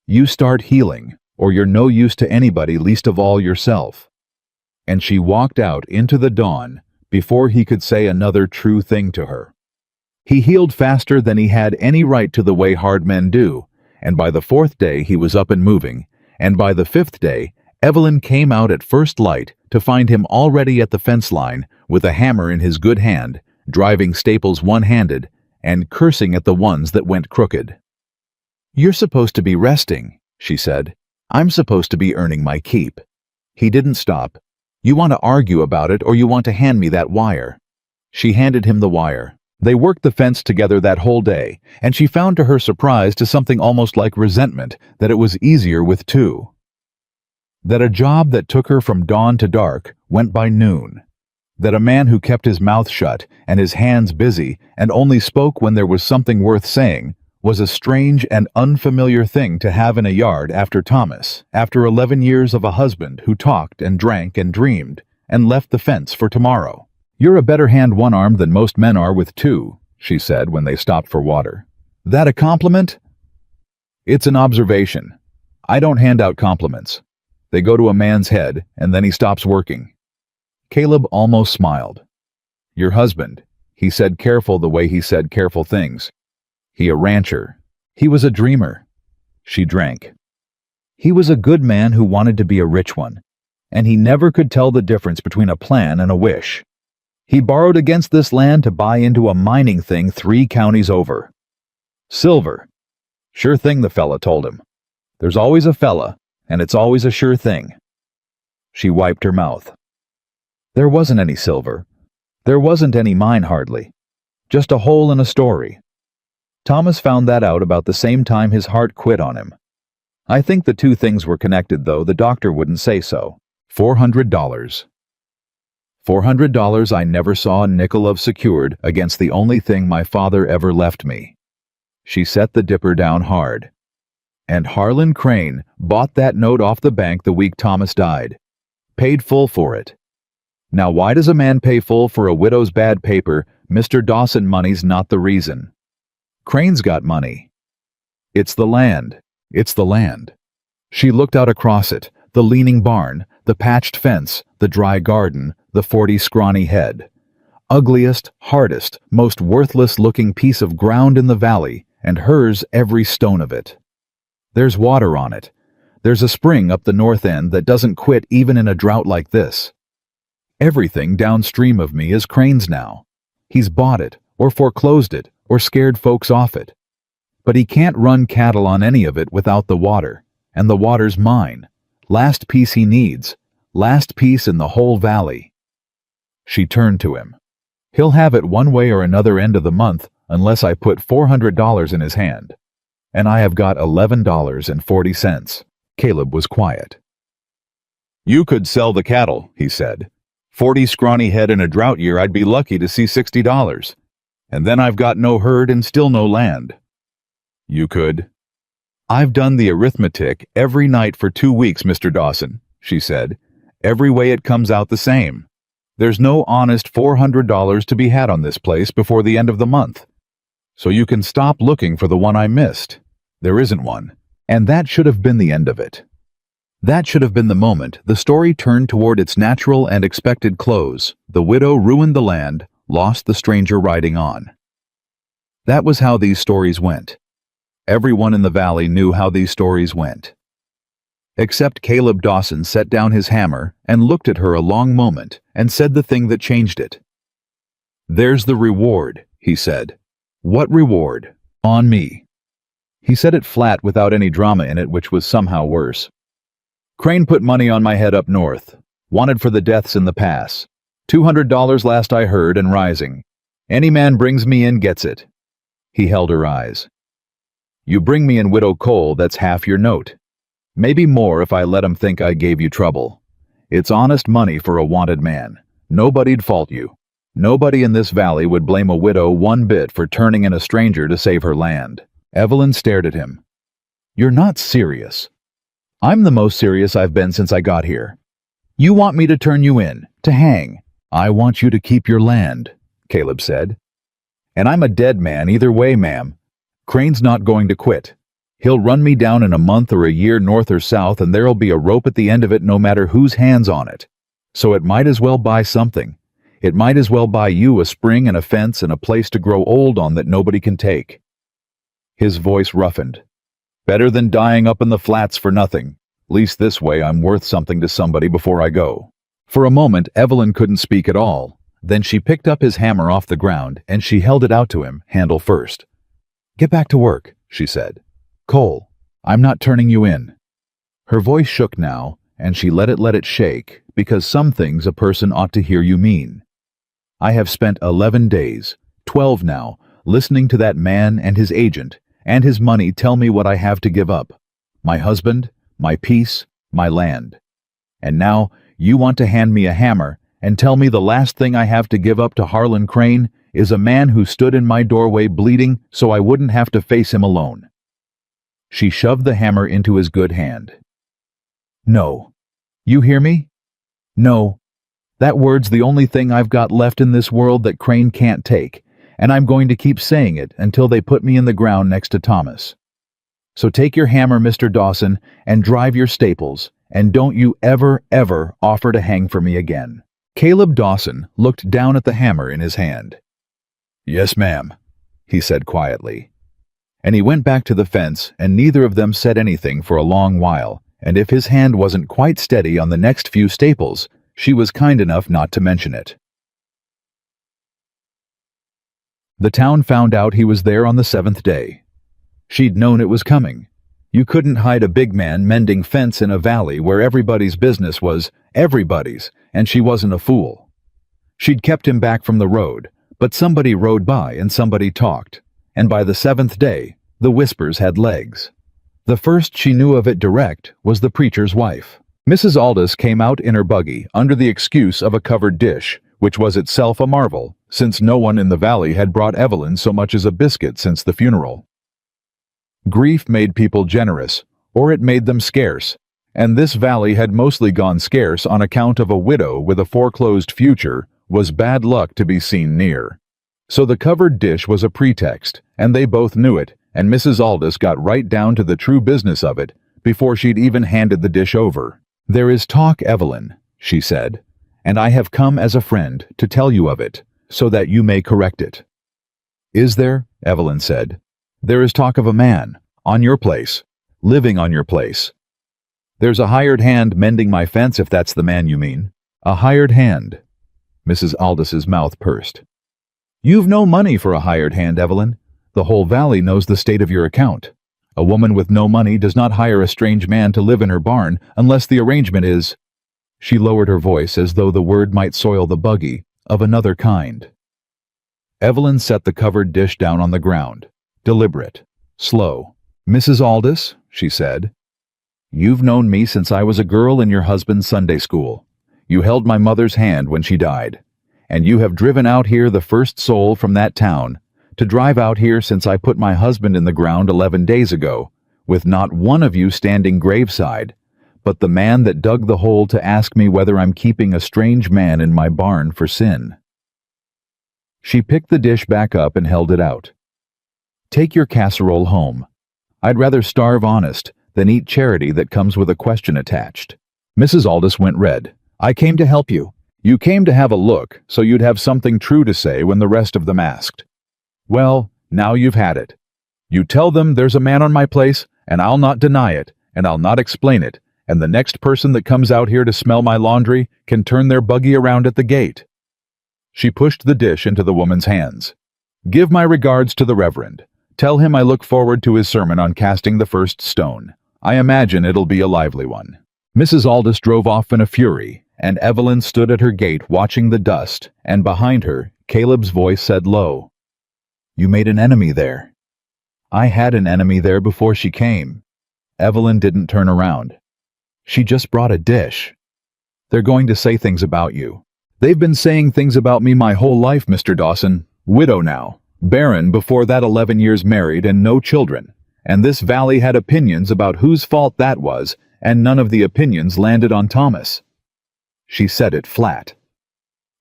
You start healing, or you're no use to anybody, least of all yourself. And she walked out into the dawn before he could say another true thing to her. He healed faster than he had any right to, the way hard men do, and by the 4th day he was up and moving, and by the 5th day Evelyn came out at first light to find him already at the fence line with a hammer in his good hand, driving staples one-handed, and cursing at the ones that went crooked. You're supposed to be resting, she said. I'm supposed to be earning my keep. He didn't stop. You want to argue about it, or you want to hand me that wire? She handed him the wire. They worked the fence together that whole day, and she found to her surprise, to something almost like resentment, that it was easier with 2. That a job that took her from dawn to dark went by noon. That a man who kept his mouth shut and his hands busy and only spoke when there was something worth saying was a strange and unfamiliar thing to have in a yard after Thomas, after 11 years of a husband who talked and drank and dreamed and left the fence for tomorrow. You're a better hand one-armed than most men are with 2, she said when they stopped for water. That a compliment? It's an observation. I don't hand out compliments. They go to a man's head, and then he stops working. Caleb almost smiled. Your husband, he said, careful the way he said careful things. He a rancher. He was a dreamer. She drank. He was a good man who wanted to be a rich one, and he never could tell the difference between a plan and a wish. He borrowed against this land to buy into a mining thing 3 counties over. Silver. Sure thing, the fella told him. There's always a fella, and it's always a sure thing. She wiped her mouth. There wasn't any silver. There wasn't any mine hardly. Just a hole in a story. Thomas found that out about the same time his heart quit on him. I think the 2 things were connected, though the doctor wouldn't say so. $400. $400 I never saw a nickel of secured against the only thing my father ever left me. She set the dipper down hard. And Harlan Crane bought that note off the bank the week Thomas died. Paid full for it. Now why does a man pay full for a widow's bad paper? Mr. Dawson, money's not the reason. Crane's got money. It's the land. It's the land. She looked out across it, the leaning barn, the patched fence, the dry garden, the 40 scrawny head. Ugliest, hardest, most worthless-looking piece of ground in the valley, and hers every stone of it. There's water on it. There's a spring up the north end that doesn't quit even in a drought like this. Everything downstream of me is Crane's now. He's bought it, or foreclosed it, or scared folks off it. But he can't run cattle on any of it without the water, and the water's mine. Last piece he needs, last piece in the whole valley. She turned to him. He'll have it one way or another end of the month unless I put $400 in his hand. And I have got $11.40. Caleb was quiet. You could sell the cattle, he said. 40 scrawny head in a drought year, I'd be lucky to see $60. And then I've got no herd and still no land. You could. I've done the arithmetic every night for 2 weeks, Mr. Dawson, she said. Every way it comes out the same. There's no honest $400 to be had on this place before the end of the month. So you can stop looking for the one I missed. There isn't one. And that should have been the end of it. That should have been the moment the story turned toward its natural and expected close. The widow ruined the land, lost the stranger riding on. That was how these stories went. Everyone in the valley knew how these stories went. Except Caleb Dawson set down his hammer and looked at her a long moment and said the thing that changed it. There's the reward, he said. What reward? On me. He said it flat without any drama in it, which was somehow worse. Crane put money on my head up north. Wanted for the deaths in the pass. $200 last I heard and rising. Any man brings me in gets it. He held her eyes. You bring me in Widow Cole, that's half your note. Maybe more if I let 'em think I gave you trouble. It's honest money for a wanted man. Nobody'd fault you. Nobody in this valley would blame a widow one bit for turning in a stranger to save her land. Evelyn stared at him. You're not serious. I'm the most serious I've been since I got here. You want me to turn you in, to hang. I want you to keep your land, Caleb said. And I'm a dead man either way, ma'am. Crane's not going to quit. He'll run me down in a month or a year north or south, and there'll be a rope at the end of it no matter whose hand's on it. So it might as well buy something. It might as well buy you a spring and a fence and a place to grow old on that nobody can take. His voice roughened. Better than dying up in the flats for nothing. Least this way I'm worth something to somebody before I go. For a moment Evelyn couldn't speak at all. Then she picked up his hammer off the ground and she held it out to him, handle first. Get back to work, she said. Cole, I'm not turning you in. Her voice shook now, and she let it shake, because some things a person ought to hear you mean. I have spent 11 days, 12 now, listening to that man and his agent, and his money tell me what I have to give up. My husband, my peace, my land. And now you want to hand me a hammer and tell me the last thing I have to give up to Harlan Crane is a man who stood in my doorway bleeding so I wouldn't have to face him alone. She shoved the hammer into his good hand. No. You hear me? No. That word's the only thing I've got left in this world that Crane can't take, and I'm going to keep saying it until they put me in the ground next to Thomas. So take your hammer, Mr. Dawson, and drive your staples, and don't you ever offer to hang for me again. Caleb Dawson looked down at the hammer in his hand. Yes, ma'am, he said quietly. And he went back to the fence, and neither of them said anything for a long while, and if his hand wasn't quite steady on the next few staples, she was kind enough not to mention it. The town found out he was there on the 7th day. She'd known it was coming. You couldn't hide a big man mending fence in a valley where everybody's business was everybody's, and she wasn't a fool. She'd kept him back from the road, but somebody rode by and somebody talked, and by the 7th day, the whispers had legs. The first she knew of it direct was the preacher's wife. Mrs. Aldous came out in her buggy under the excuse of a covered dish, which was itself a marvel, since no one in the valley had brought Evelyn so much as a biscuit since the funeral. Grief made people generous, or it made them scarce, and this valley had mostly gone scarce on account of a widow with a foreclosed future was bad luck to be seen near. So the covered dish was a pretext, and they both knew it, and Mrs. Aldous got right down to the true business of it before she'd even handed the dish over. There is talk, Evelyn, she said, and I have come as a friend to tell you of it, so that you may correct it. Is there? Evelyn said. There is talk of a man, on your place, living on your place. There's a hired hand mending my fence, if that's the man you mean. A hired hand. Mrs. Aldous's mouth pursed. You've no money for a hired hand, Evelyn. The whole valley knows the state of your account. A woman with no money does not hire a strange man to live in her barn unless the arrangement is— She lowered her voice as though the word might soil the buggy, of another kind. Evelyn set the covered dish down on the ground, deliberate, slow. Mrs. Aldous, she said, you've known me since I was a girl in your husband's Sunday school. You held my mother's hand when she died, and you have driven out here the first soul from that town, to drive out here since I put my husband in the ground 11 days ago, with not one of you standing graveside, but the man that dug the hole to ask me whether I'm keeping a strange man in my barn for sin. She picked the dish back up and held it out. Take your casserole home. I'd rather starve honest than eat charity that comes with a question attached. Mrs. Aldous went red. I came to help you. You came to have a look, so you'd have something true to say when the rest of them asked. Well, now you've had it. You tell them there's a man on my place, and I'll not deny it, and I'll not explain it, and the next person that comes out here to smell my laundry can turn their buggy around at the gate. She pushed the dish into the woman's hands. Give my regards to the Reverend. Tell him I look forward to his sermon on casting the first stone. I imagine it'll be a lively one." Mrs. Aldous drove off in a fury, and Evelyn stood at her gate watching the dust, and behind her, Caleb's voice said low, "You made an enemy there." "I had an enemy there before she came." Evelyn didn't turn around. "She just brought a dish." "They're going to say things about you." "They've been saying things about me my whole life, Mr. Dawson. Widow now. Barren before that, 11 years married and no children. And this valley had opinions about whose fault that was, and none of the opinions landed on Thomas." She said it flat.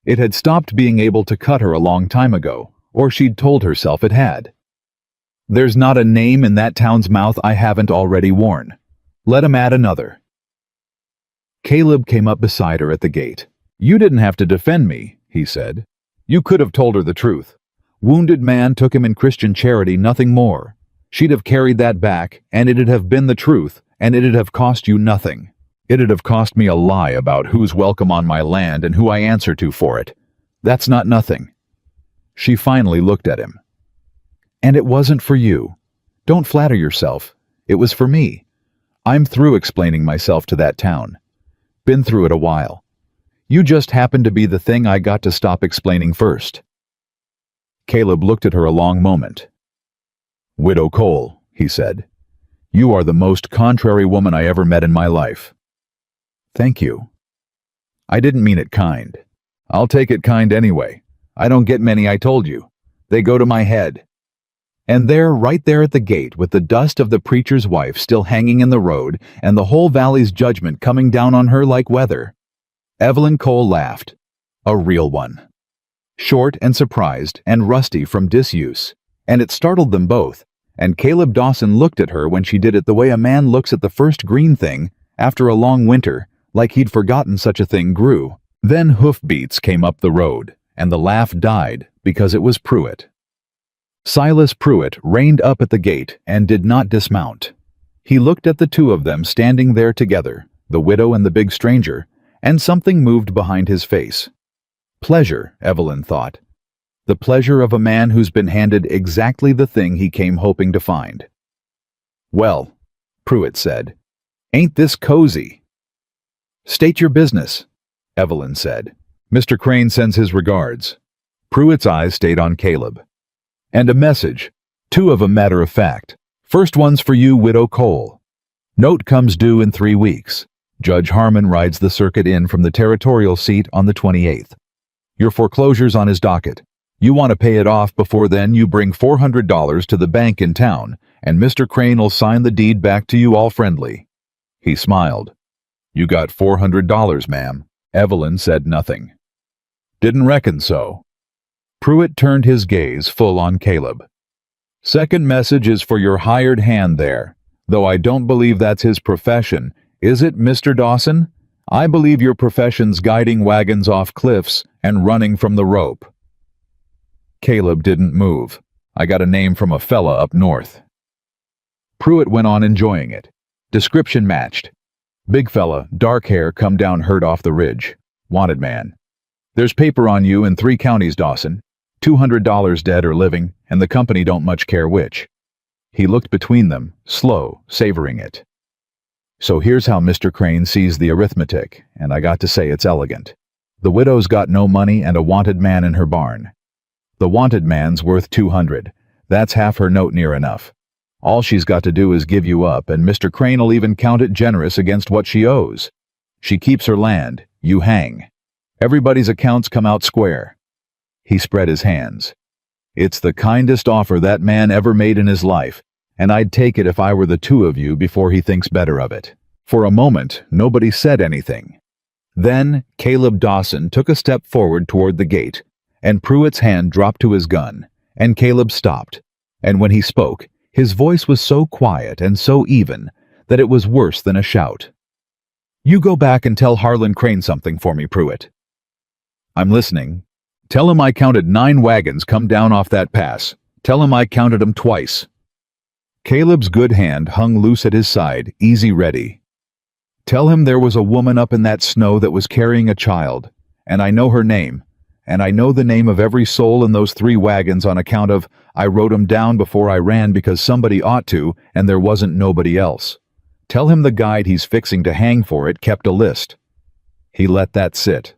It had stopped being able to cut her a long time ago, or she'd told herself it had. "There's not a name in that town's mouth I haven't already worn. Let 'em add another." Caleb came up beside her at the gate. "You didn't have to defend me," he said. "You could have told her the truth. Wounded man took him in Christian charity, nothing more. She'd have carried that back, and it'd have been the truth, and it'd have cost you nothing. It'd have cost me a lie about who's welcome on my land and who I answer to for it. That's not nothing." She finally looked at him. "And it wasn't for you. Don't flatter yourself. It was for me. I'm through explaining myself to that town. Been through it a while. You just happened to be the thing I got to stop explaining first." Caleb looked at her a long moment. "Widow Cole," he said, "you are the most contrary woman I ever met in my life." "Thank you." "I didn't mean it kind. I'll take it kind anyway. I don't get many, I told you. They go to my head." And there, right there at the gate, with the dust of the preacher's wife still hanging in the road, and the whole valley's judgment coming down on her like weather, Evelyn Cole laughed. A real one. Short and surprised and rusty from disuse, and it startled them both, and Caleb Dawson looked at her when she did it the way a man looks at the first green thing after a long winter, like he'd forgotten such a thing grew. Then hoofbeats came up the road, and the laugh died because it was Pruitt. Silas Pruitt reined up at the gate and did not dismount. He looked at the two of them standing there together, the widow and the big stranger, and something moved behind his face. Pleasure, Evelyn thought. The pleasure of a man who's been handed exactly the thing he came hoping to find. "Well," Pruitt said, "ain't this cozy?" "State your business," Evelyn said. "Mr. Crane sends his regards." Pruitt's eyes stayed on Caleb. "And a message, two of 'em matter of fact. First one's for you, Widow Cole. Note comes due in 3 weeks. Judge Harmon rides the circuit in from the territorial seat on the 28th. Your foreclosure's on his docket. You want to pay it off before then, you bring $400 to the bank in town, and Mr. Crane will sign the deed back to you all friendly." He smiled. "You got $400, ma'am." Evelyn said nothing. "Didn't reckon so." Pruitt turned his gaze full on Caleb. "Second message is for your hired hand there, though I don't believe that's his profession. Is it, Mr. Dawson? I believe your profession's guiding wagons off cliffs and running from the rope." Caleb didn't move. "I got a name from a fella up north." Pruitt went on enjoying it. Description matched. "Big fella, dark hair, come down hurt off the ridge. Wanted man. There's paper on you in 3 counties, Dawson. $200 dead or living, and the company don't much care which." He looked between them, slow, savoring it. "So here's how Mr. Crane sees the arithmetic, and I got to say it's elegant. The widow's got no money and a wanted man in her barn. The wanted man's worth 200. That's half her note near enough. All she's got to do is give you up, and Mr. Crane'll even count it generous against what she owes. She keeps her land, you hang. Everybody's accounts come out square." He spread his hands. "It's the kindest offer that man ever made in his life, and I'd take it if I were the two of you before he thinks better of it." For a moment, nobody said anything. Then Caleb Dawson took a step forward toward the gate, and Pruitt's hand dropped to his gun, and Caleb stopped, and when he spoke, his voice was so quiet and so even that it was worse than a shout. "You go back and tell Harlan Crane something for me, Pruitt." "I'm listening." "Tell him I counted 9 wagons come down off that pass. Tell him I counted 'em twice." Caleb's good hand hung loose at his side, easy ready. "Tell him there was a woman up in that snow that was carrying a child, and I know her name, and I know the name of every soul in those 3 wagons on account of I wrote 'em down before I ran because somebody ought to, and there wasn't nobody else. Tell him the guide he's fixing to hang for it kept a list." He let that sit.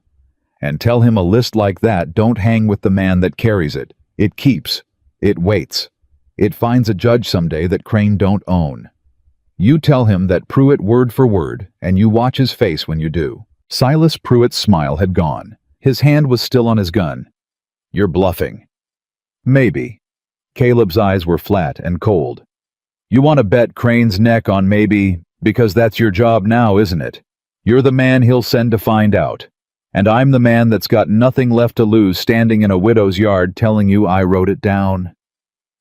"And tell him a list like that don't hang with the man that carries it. It keeps. It waits. It finds a judge someday that Crane don't own. You tell him that Pruitt word for word, and you watch his face when you do." Silas Pruitt's smile had gone. His hand was still on his gun. "You're bluffing." "Maybe." Caleb's eyes were flat and cold. "You want to bet Crane's neck on maybe, because that's your job now, isn't it? You're the man he'll send to find out. And I'm the man that's got nothing left to lose standing in a widow's yard telling you I wrote it down."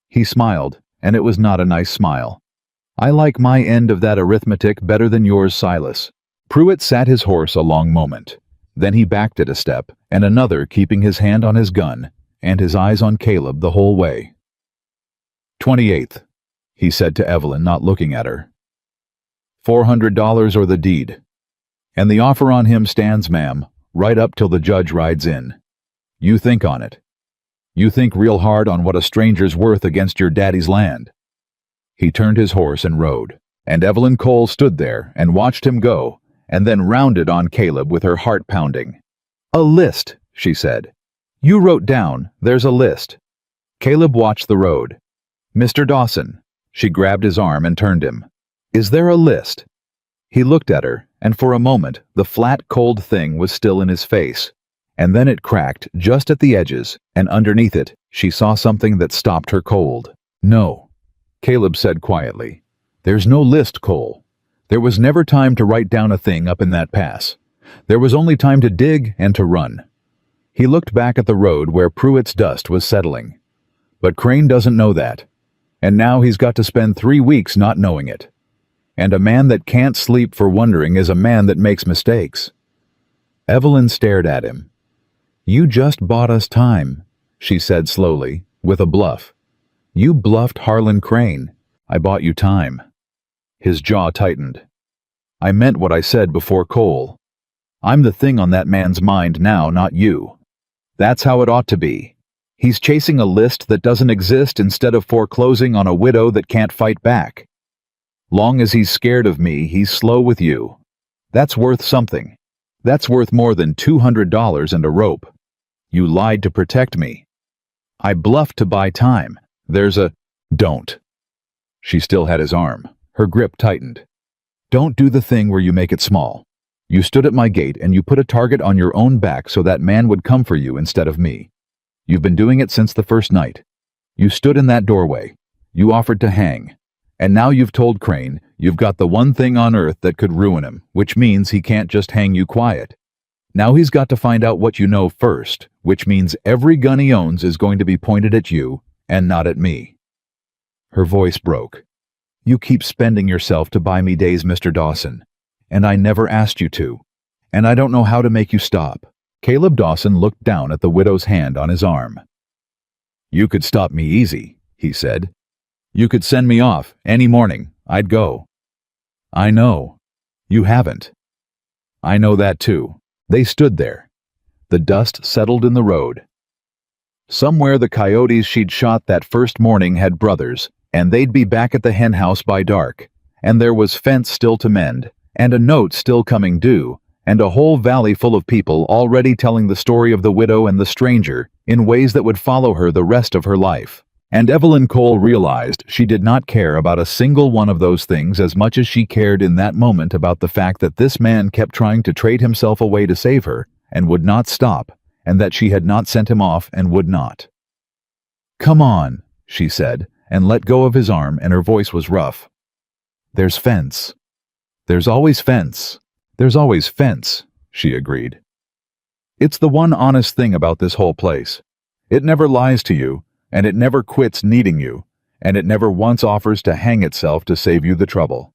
He smiled, and it was not a nice smile. "I like my end of that arithmetic better than yours, Silas." Pruitt sat his horse a long moment. Then he backed it a step, and another, keeping his hand on his gun, and his eyes on Caleb the whole way. 28th, he said to Evelyn, not looking at her. $400 or the deed. And the offer on him stands, ma'am, right up till the judge rides in. You think on it. You think real hard on what a stranger's worth against your daddy's land." He turned his horse and rode, and Evelyn Cole stood there and watched him go, and then rounded on Caleb with her heart pounding. "A list," she said. "You wrote down, there's a list." Caleb watched the road. "Mr. Dawson," she grabbed his arm and turned him. "Is there a list?" He looked at her, and for a moment the flat, cold thing was still in his face, and then it cracked just at the edges, and underneath it she saw something that stopped her cold. "No," Caleb said quietly. "There's no list, Cole. There was never time to write down a thing up in that pass. There was only time to dig and to run." He looked back at the road where Pruitt's dust was settling. "But Crane doesn't know that. And now he's got to spend 3 weeks not knowing it. And a man that can't sleep for wondering is a man that makes mistakes." Evelyn stared at him. "You just bought us time," she said slowly, with a bluff. "You bluffed Harlan Crane. I bought you time." His jaw tightened. "I meant what I said before, Cole. I'm the thing on that man's mind now, not you. That's how it ought to be. He's chasing a list that doesn't exist instead of foreclosing on a widow that can't fight back. Long as he's scared of me, he's slow with you. That's worth something. That's worth more than $200 and a rope. You lied to protect me. I bluffed to buy time. There's a—" "Don't." She still had his arm. Her grip tightened. "Don't do the thing where you make it small. You stood at my gate and you put a target on your own back so that man would come for you instead of me. You've been doing it since the first night. You stood in that doorway. You offered to hang. And now you've told Crane you've got the one thing on earth that could ruin him, which means he can't just hang you quiet. Now he's got to find out what you know first, which means every gun he owns is going to be pointed at you and not at me." Her voice broke. "You keep spending yourself to buy me days, Mr. Dawson, and I never asked you to, and I don't know how to make you stop." Caleb Dawson looked down at the widow's hand on his arm. "You could stop me easy," he said. "You could send me off any morning. I'd go." "I know. You haven't." "I know that too." They stood there. The dust settled in the road. Somewhere the coyotes she'd shot that first morning had brothers, and they'd be back at the hen house by dark, and there was fence still to mend, and a note still coming due, and a whole valley full of people already telling the story of the widow and the stranger in ways that would follow her the rest of her life. And Evelyn Cole realized she did not care about a single one of those things as much as she cared in that moment about the fact that this man kept trying to trade himself away to save her and would not stop, and that she had not sent him off and would not. "Come on," she said, and let go of his arm, and her voice was rough. "There's fence. There's always fence. There's always fence," she agreed. "It's the one honest thing about this whole place. It never lies to you, and it never quits needing you, and it never once offers to hang itself to save you the trouble."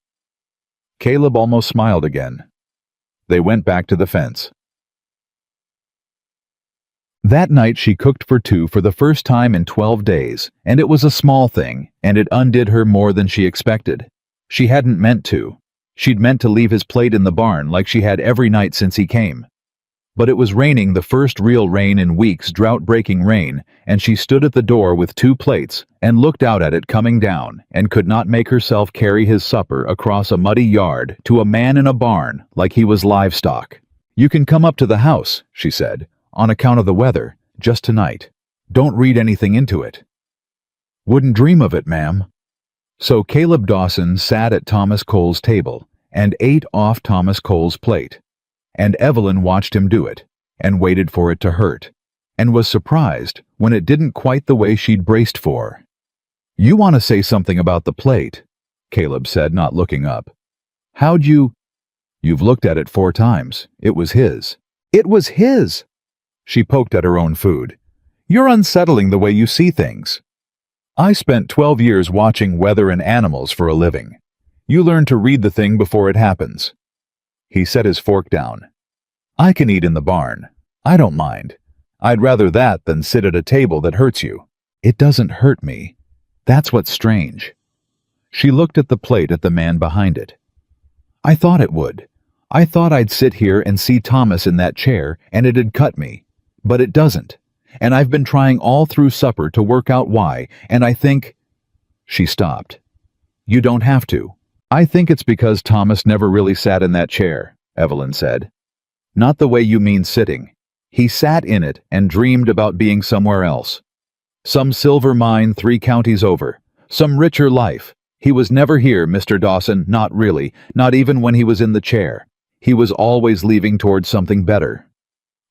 Caleb almost smiled again. They went back to the fence. That night she cooked for 2 for the first time in 12 days, and it was a small thing, and it undid her more than she expected. She hadn't meant to. She'd meant to leave his plate in the barn like she had every night since he came. But it was raining, the first real rain in weeks, drought-breaking rain, and she stood at the door with 2 plates and looked out at it coming down and could not make herself carry his supper across a muddy yard to a man in a barn like he was livestock. "You can come up to the house," she said, "on account of the weather, just tonight. Don't read anything into it." "Wouldn't dream of it, ma'am." So Caleb Dawson sat at Thomas Cole's table and ate off Thomas Cole's plate. And Evelyn watched him do it, and waited for it to hurt, and was surprised when it didn't quite the way she'd braced for. "You want to say something about the plate," Caleb said, not looking up. "How'd you—" "You've looked at it 4 times. It was his." "It was his!" She poked at her own food. "You're unsettling the way you see things. I spent 12 years watching weather and animals for a living. You learn to read the thing before it happens." He set his fork down. "I can eat in the barn. I don't mind. I'd rather that than sit at a table that hurts you." "It doesn't hurt me. That's what's strange." She looked at the plate at the man behind it. "I thought it would. I thought I'd sit here and see Thomas in that chair and it'd cut me. But it doesn't. And I've been trying all through supper to work out why, and I think—" She stopped. "You don't have to. I think it's because Thomas never really sat in that chair," Evelyn said. "Not the way you mean sitting. He sat in it and dreamed about being somewhere else. Some silver mine 3 counties over. Some richer life. He was never here, Mr. Dawson, not really, not even when he was in the chair. He was always leaving towards something better."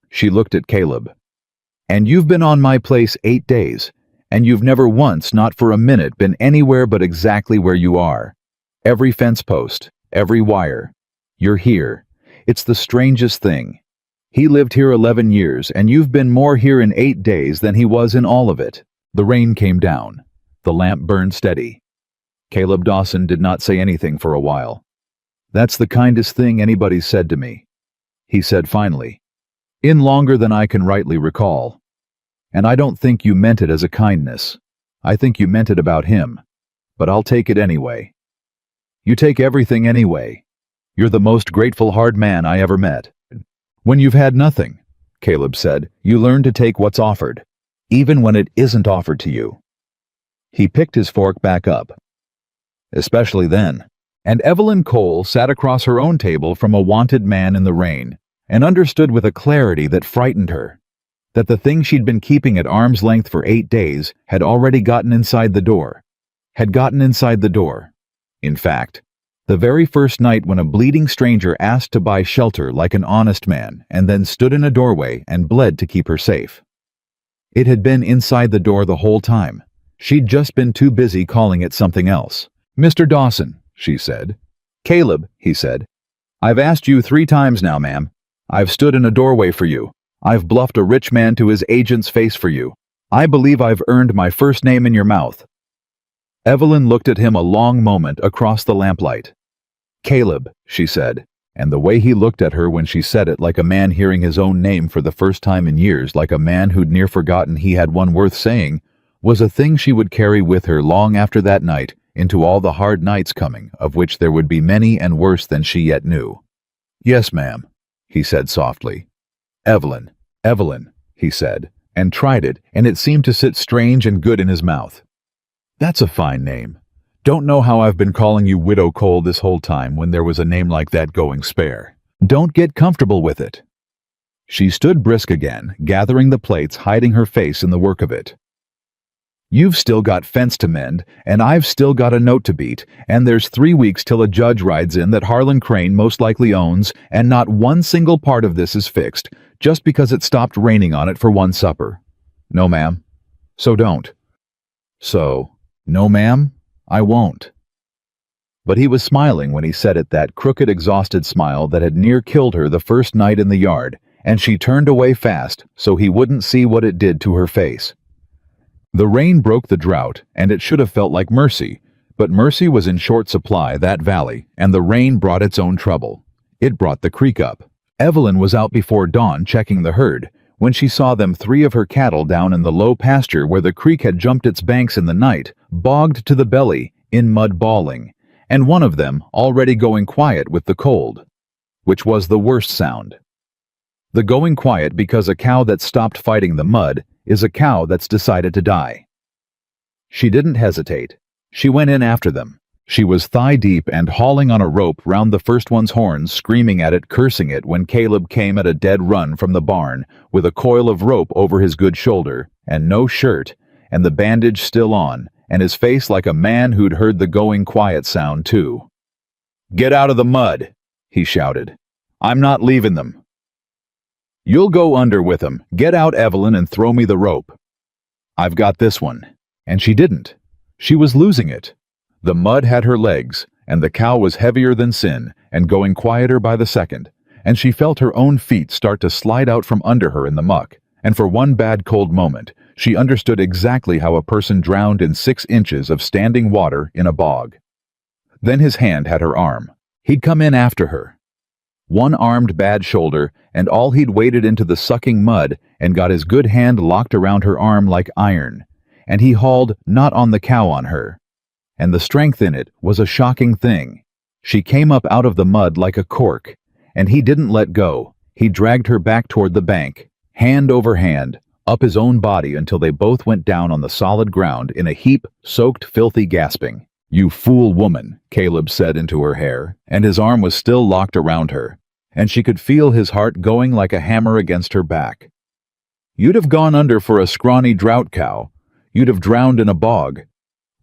She looked at Caleb. "And you've been on my place 8 days, and you've never once, not for a minute, been anywhere but exactly where you are. Every fence post, every wire. You're here. It's the strangest thing. He lived here 11 years, and you've been more here in 8 days than he was in all of it." The rain came down. The lamp burned steady. Caleb Dawson did not say anything for a while. "That's the kindest thing anybody's said to me," he said finally. "In longer than I can rightly recall. And I don't think you meant it as a kindness. I think you meant it about him. But I'll take it anyway." "You take everything anyway. You're the most grateful hard man I ever met." "When you've had nothing," Caleb said, "you learn to take what's offered, even when it isn't offered to you." He picked his fork back up. "Especially then." And Evelyn Cole sat across her own table from a wanted man in the rain, and understood with a clarity that frightened her, that the thing she'd been keeping at arm's length for 8 days had already gotten inside the door. In fact, the very first night when a bleeding stranger asked to buy shelter like an honest man and then stood in a doorway and bled to keep her safe. It had been inside the door the whole time. She'd just been too busy calling it something else. "Mr. Dawson," she said. "Caleb," he said. "I've asked you 3 times now, ma'am. I've stood in a doorway for you. I've bluffed a rich man to his agent's face for you. I believe I've earned my first name in your mouth." Evelyn looked at him a long moment across the lamplight. "Caleb," she said, and the way he looked at her when she said it, like a man hearing his own name for the first time in years, like a man who'd near forgotten he had one worth saying, was a thing she would carry with her long after that night into all the hard nights coming, of which there would be many and worse than she yet knew. "Yes, ma'am," he said softly. "Evelyn, Evelyn," he said, and tried it, and it seemed to sit strange and good in his mouth. "That's a fine name. Don't know how I've been calling you Widow Cole this whole time when there was a name like that going spare. Don't get comfortable with it." She stood brisk again, gathering the plates, hiding her face in the work of it. "You've still got fence to mend, and I've still got a note to beat, and there's 3 weeks till a judge rides in that Harlan Crane most likely owns, and not one single part of this is fixed, just because it stopped raining on it for one supper. No, ma'am. So don't." "So, no, ma'am, I won't." But he was smiling when he said it, that crooked, exhausted smile that had near killed her the first night in the yard, and she turned away fast so he wouldn't see what it did to her face. The rain broke the drought, and it should have felt like mercy, but mercy was in short supply that valley, and the rain brought its own trouble. It brought the creek up. Evelyn was out before dawn checking the herd, when she saw them 3 of her cattle down in the low pasture where the creek had jumped its banks in the night, bogged to the belly, in mud bawling, and one of them already going quiet with the cold, which was the worst sound. The going quiet because a cow that stopped fighting the mud is a cow that's decided to die. She didn't hesitate. She went in after them. She was thigh-deep and hauling on a rope round the first one's horns, screaming at it, cursing it, when Caleb came at a dead run from the barn, with a coil of rope over his good shoulder, and no shirt, and the bandage still on, and his face like a man who'd heard the going quiet sound too. "Get out of the mud," he shouted. "I'm not leaving them." "You'll go under with them. Get out, Evelyn, and throw me the rope." "I've got this one." And she didn't. She was losing it. The mud had her legs, and the cow was heavier than sin, and going quieter by the second, and she felt her own feet start to slide out from under her in the muck, and for one bad cold moment, she understood exactly how a person drowned in 6 inches of standing water in a bog. Then his hand had her arm. He'd come in after her. One-armed bad shoulder, and all he'd waded into the sucking mud and got his good hand locked around her arm like iron, and he hauled not on the cow on her. And the strength in it was a shocking thing. She came up out of the mud like a cork, and he didn't let go. He dragged her back toward the bank, hand over hand, up his own body until they both went down on the solid ground in a heap, soaked, filthy gasping. "You fool woman," Caleb said into her hair, and his arm was still locked around her, and she could feel his heart going like a hammer against her back. "You'd have gone under for a scrawny drought cow. You'd have drowned in a bog.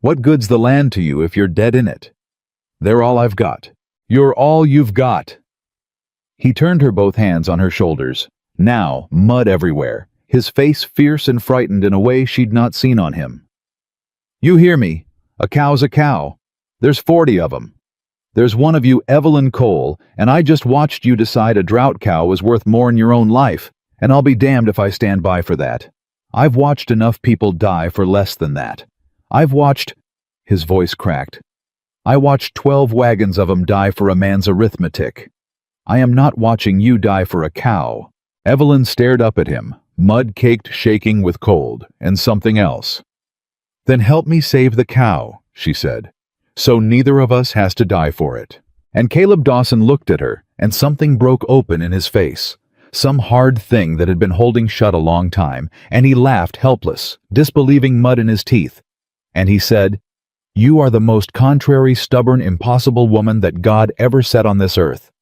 What good's the land to you if you're dead in it? They're all I've got. You're all you've got." He turned her both hands on her shoulders. Now, mud everywhere, his face fierce and frightened in a way she'd not seen on him. "You hear me? A cow's a cow. There's 40 of 'em. There's one of you, Evelyn Cole, and I just watched you decide a drought cow was worth more'n your own life, and I'll be damned if I stand by for that. I've watched enough people die for less than that. I've watched—" his voice cracked. "I watched 12 wagons of 'em die for a man's arithmetic. I am not watching you die for a cow." Evelyn stared up at him, mud-caked, shaking with cold, and something else. "Then help me save the cow," she said, "so neither of us has to die for it." And Caleb Dawson looked at her, and something broke open in his face. Some hard thing that had been holding shut a long time, and he laughed helpless, disbelieving mud in his teeth. And he said, "You are the most contrary, stubborn, impossible woman that God ever set on this earth."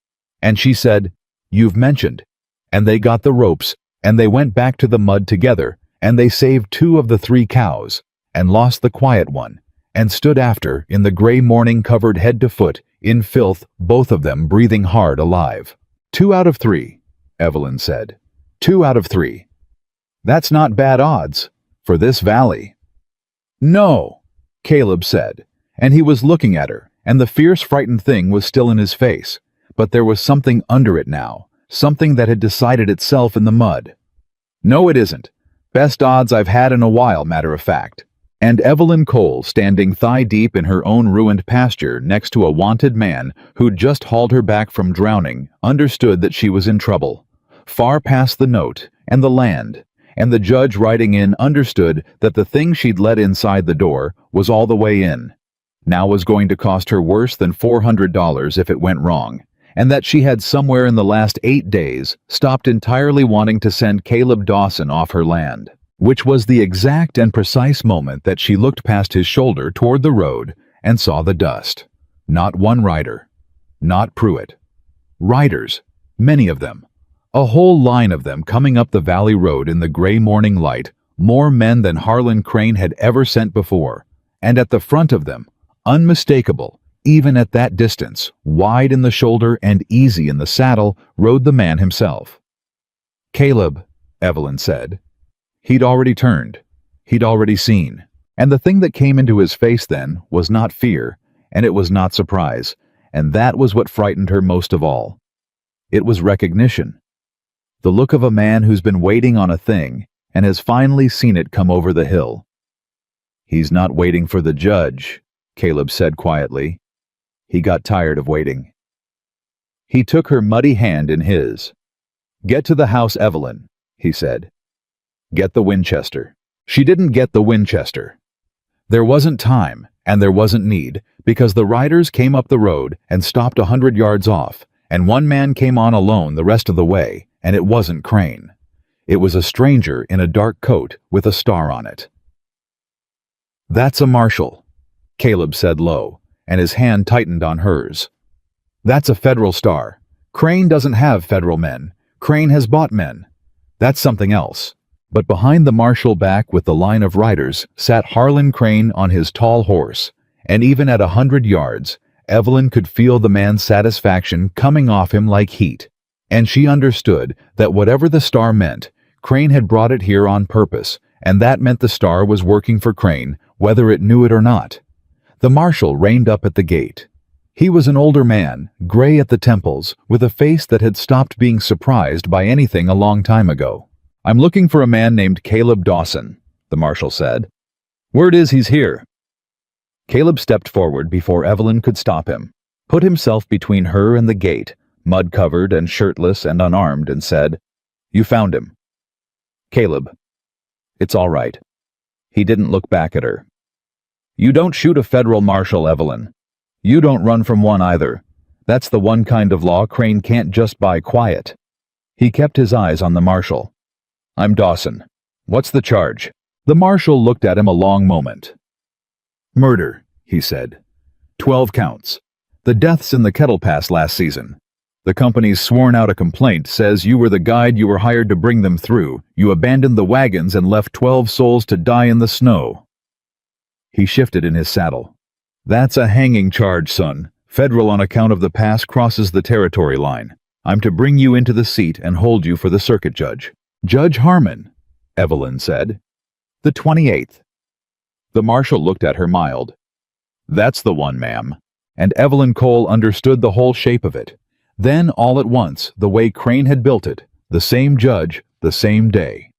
And she said, "You've mentioned." And they got the ropes, and they went back to the mud together, and they saved 2 of the 3 cows, and lost the quiet one, and stood after, in the gray morning covered head to foot, in filth, both of them breathing hard alive. 2 out of 3, Evelyn said. 2 out of 3. That's not bad odds, for this valley. "No," Caleb said, and he was looking at her, and the fierce, frightened thing was still in his face, but there was something under it now, something that had decided itself in the mud. "No, it isn't. Best odds I've had in a while, matter of fact." And Evelyn Cole, standing thigh-deep in her own ruined pasture next to a wanted man who'd just hauled her back from drowning, understood that she was in trouble, far past the note and the land, and the judge riding in understood that the thing she'd let inside the door was all the way in. Now was going to cost her worse than $400 if it went wrong, and that she had somewhere in the last 8 days stopped entirely wanting to send Caleb Dawson off her land, which was the exact and precise moment that she looked past his shoulder toward the road and saw the dust. Not one rider. Not Pruitt. Riders. Many of them. A whole line of them coming up the valley road in the gray morning light, more men than Harlan Crane had ever sent before, and at the front of them, unmistakable, even at that distance, wide in the shoulder and easy in the saddle, rode the man himself. "Caleb," Evelyn said. He'd already turned. He'd already seen. And the thing that came into his face then was not fear, and it was not surprise, and that was what frightened her most of all. It was recognition. The look of a man who's been waiting on a thing and has finally seen it come over the hill. "He's not waiting for the judge," Caleb said quietly. He got tired of waiting. He took her muddy hand in his. "Get to the house, Evelyn," he said. "Get the Winchester." She didn't get the Winchester. There wasn't time, and there wasn't need, because the riders came up the road and stopped 100 yards off, and one man came on alone the rest of the way, and it wasn't Crane. It was a stranger in a dark coat with a star on it. "That's a marshal," Caleb said low, and his hand tightened on hers. "That's a federal star. Crane doesn't have federal men. Crane has bought men. That's something else." But behind the marshal back with the line of riders sat Harlan Crane on his tall horse, and even at 100 yards, Evelyn could feel the man's satisfaction coming off him like heat, and she understood that whatever the star meant, Crane had brought it here on purpose, and that meant the star was working for Crane, whether it knew it or not. The marshal reined up at the gate. He was an older man, gray at the temples, with a face that had stopped being surprised by anything a long time ago. "I'm looking for a man named Caleb Dawson," the marshal said. "Word is he's here." Caleb stepped forward before Evelyn could stop him, put himself between her and the gate, mud-covered and shirtless and unarmed, and said, "You found him." "Caleb, it's all right." He didn't look back at her. "You don't shoot a federal marshal, Evelyn. You don't run from one either. That's the one kind of law Crane can't just buy quiet." He kept his eyes on the marshal. "I'm Dawson. What's the charge?" The marshal looked at him a long moment. "Murder," he said. 12 counts. The deaths in the Kettle Pass last season. The company's sworn out a complaint says you were the guide you were hired to bring them through. You abandoned the wagons and left 12 souls to die in the snow. He shifted in his saddle. "That's a hanging charge, son. Federal on account of the pass crosses the territory line. I'm to bring you into the seat and hold you for the circuit judge." "Judge Harmon," Evelyn said. "The 28th. The marshal looked at her mild. "That's the one, ma'am." And Evelyn Cole understood the whole shape of it. Then, all at once, the way Crane had built it, the same judge, the same day.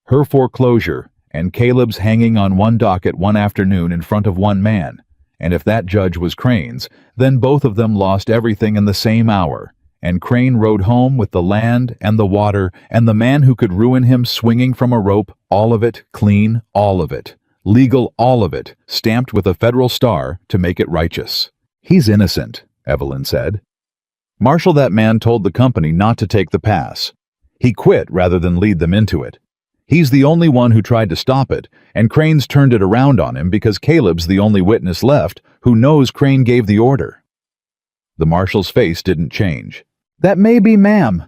Her foreclosure, and Caleb's hanging on one docket one afternoon in front of one man, and if that judge was Crane's, then both of them lost everything in the same hour, and Crane rode home with the land and the water and the man who could ruin him swinging from a rope, all of it, clean, all of it, legal, all of it, stamped with a federal star to make it righteous. "He's innocent," Evelyn said. "Marshal, that man told the company not to take the pass. He quit rather than lead them into it. He's the only one who tried to stop it, and Crane's turned it around on him because Caleb's the only witness left who knows Crane gave the order." The marshal's face didn't change. "That may be, ma'am.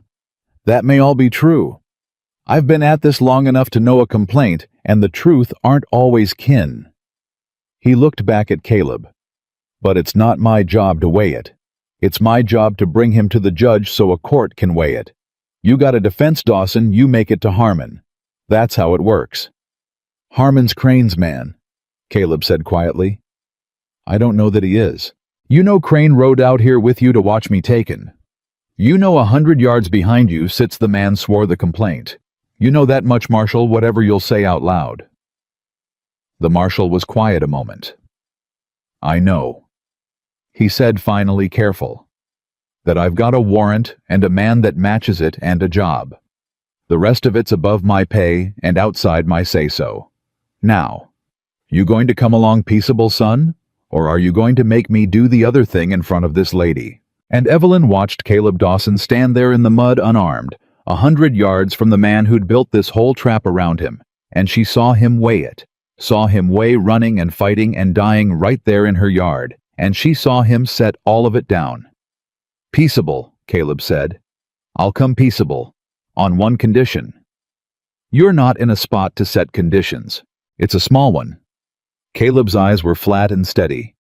That may all be true. I've been at this long enough to know a complaint and the truth aren't always kin." He looked back at Caleb. "But it's not my job to weigh it. It's my job to bring him to the judge so a court can weigh it. You got a defense, Dawson, you make it to Harmon. That's how it works." "Harmon's Crane's man," Caleb said quietly. "I don't know that he is. You know Crane rode out here with you to watch me taken. You know 100 yards behind you sits the man swore the complaint. You know that much, Marshal, whatever you'll say out loud." The marshal was quiet a moment. "I know," he said finally, careful, "that I've got a warrant and a man that matches it and a job. The rest of it's above my pay and outside my say-so. Now, you going to come along peaceable, son? Or are you going to make me do the other thing in front of this lady?" And Evelyn watched Caleb Dawson stand there in the mud unarmed, 100 yards from the man who'd built this whole trap around him, and she saw him weigh it, saw him weigh running and fighting and dying right there in her yard, and she saw him set all of it down. "Peaceable," Caleb said. "I'll come peaceable, on one condition." "You're not in a spot to set conditions. It's a small one." Caleb's eyes were flat and steady.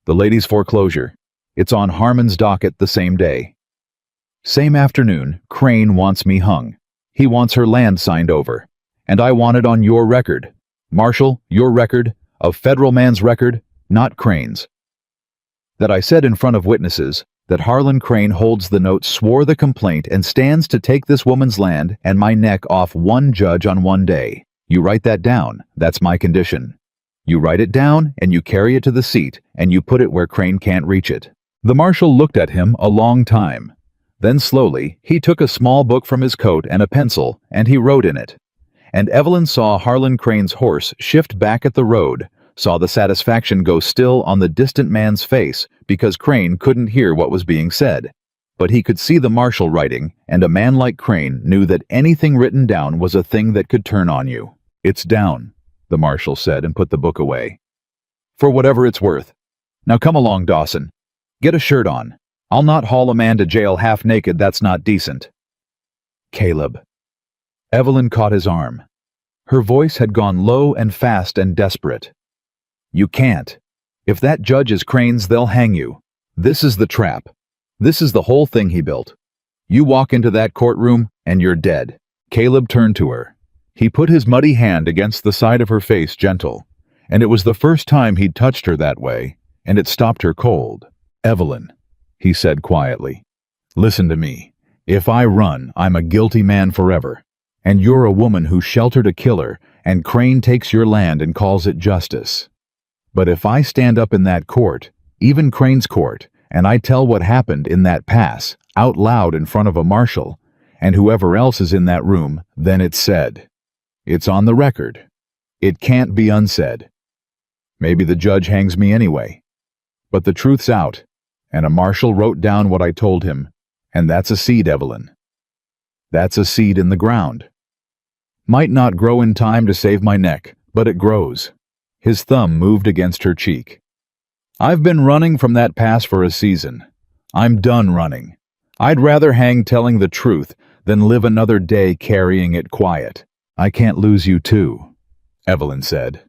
"The lady's foreclosure. It's on Harmon's docket the same day. Same afternoon, Crane wants me hung. He wants her land signed over. And I want it on your record. Marshal, your record, a federal man's record, not Crane's. That I said in front of witnesses that Harlan Crane holds the note, swore the complaint, and stands to take this woman's land and my neck off one judge on one day. You write that down. That's my condition. You write it down, and you carry it to the seat, and you put it where Crane can't reach it." The marshal looked at him a long time. Then slowly, he took a small book from his coat and a pencil, and he wrote in it. And Evelyn saw Harlan Crane's horse shift back at the road, saw the satisfaction go still on the distant man's face because Crane couldn't hear what was being said. But he could see the marshal writing, and a man like Crane knew that anything written down was a thing that could turn on you. "It's down," the marshal said and put the book away. "For whatever it's worth. Now come along, Dawson. Get a shirt on. I'll not haul a man to jail half naked, that's not decent." "Caleb." Evelyn caught his arm. Her voice had gone low and fast and desperate. "You can't. If that judge is Crane's, they'll hang you. This is the trap. This is the whole thing he built. You walk into that courtroom, and you're dead." Caleb turned to her. He put his muddy hand against the side of her face, gentle, and it was the first time he'd touched her that way, and it stopped her cold. "Evelyn," he said quietly, "listen to me. If I run, I'm a guilty man forever. And you're a woman who sheltered a killer, and Crane takes your land and calls it justice. But if I stand up in that court, even Crane's court, and I tell what happened in that pass, out loud in front of a marshal, and whoever else is in that room, then it's said. It's on the record. It can't be unsaid. Maybe the judge hangs me anyway. But the truth's out, and a marshal wrote down what I told him, and that's a seed, Evelyn. That's a seed in the ground. Might not grow in time to save my neck, but it grows." His thumb moved against her cheek. "I've been running from that pass for a season. I'm done running. I'd rather hang telling the truth than live another day carrying it quiet." "I can't lose you too," Evelyn said.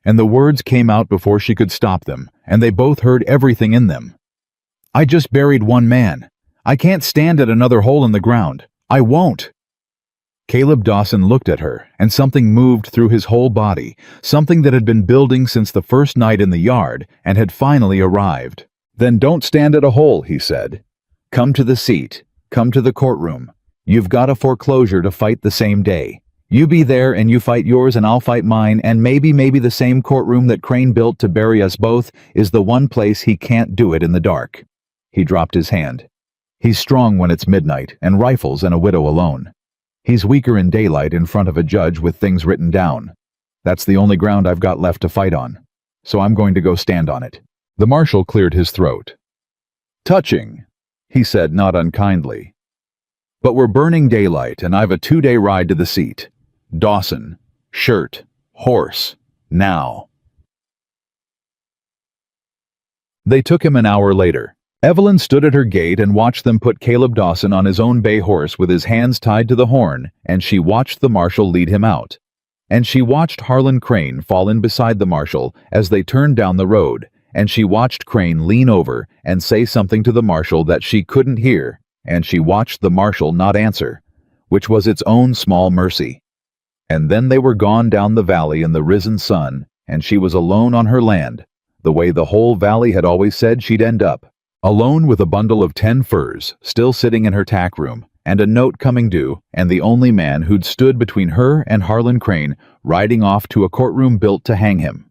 And the words came out before she could stop them, and they both heard everything in them. "I just buried one man. I can't stand at another hole in the ground. I won't." Caleb Dawson looked at her, and something moved through his whole body, something that had been building since the first night in the yard and had finally arrived. "Then don't stand at a hole," he said. "Come to the seat. Come to the courtroom. You've got a foreclosure to fight the same day. You be there and you fight yours and I'll fight mine, and maybe the same courtroom that Crane built to bury us both is the one place he can't do it in the dark." He dropped his hand. "He's strong when it's midnight and rifles and a widow alone. He's weaker in daylight in front of a judge with things written down. That's the only ground I've got left to fight on. So I'm going to go stand on it." The marshal cleared his throat. "Touching," he said, not unkindly. "But we're burning daylight, and I've a 2-day ride to the seat. Dawson, shirt, horse, now." They took him an hour later. Evelyn stood at her gate and watched them put Caleb Dawson on his own bay horse with his hands tied to the horn, and she watched the marshal lead him out. And she watched Harlan Crane fall in beside the marshal as they turned down the road, and she watched Crane lean over and say something to the marshal that she couldn't hear, and she watched the marshal not answer, which was its own small mercy. And then they were gone down the valley in the risen sun, and she was alone on her land, the way the whole valley had always said she'd end up. Alone with a bundle of 10 furs still sitting in her tack room, and a note coming due, and the only man who'd stood between her and Harlan Crane riding off to a courtroom built to hang him.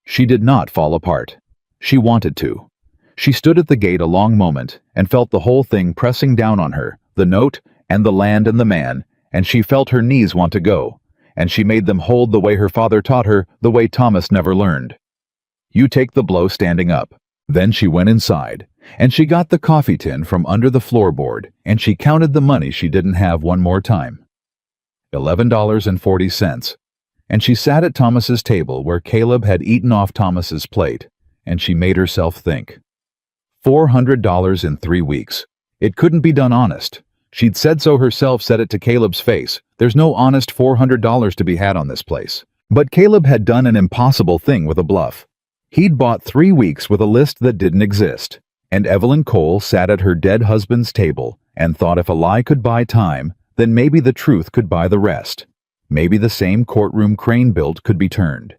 She did not fall apart. She wanted to. She stood at the gate a long moment and felt the whole thing pressing down on her, the note and the land and the man, and she felt her knees want to go, and she made them hold the way her father taught her, the way Thomas never learned. You take the blow standing up. Then she went inside, and she got the coffee tin from under the floorboard, and she counted the money she didn't have one more time. $11.40. And she sat at Thomas's table where Caleb had eaten off Thomas's plate, and she made herself think. $400 in 3 weeks. It couldn't be done honest. She'd said so herself, said it to Caleb's face. There's no honest $400 to be had on this place. But Caleb had done an impossible thing with a bluff. He'd bought 3 weeks with a list that didn't exist, and Evelyn Cole sat at her dead husband's table and thought if a lie could buy time, then maybe the truth could buy the rest. Maybe the same courtroom Crane built could be turned.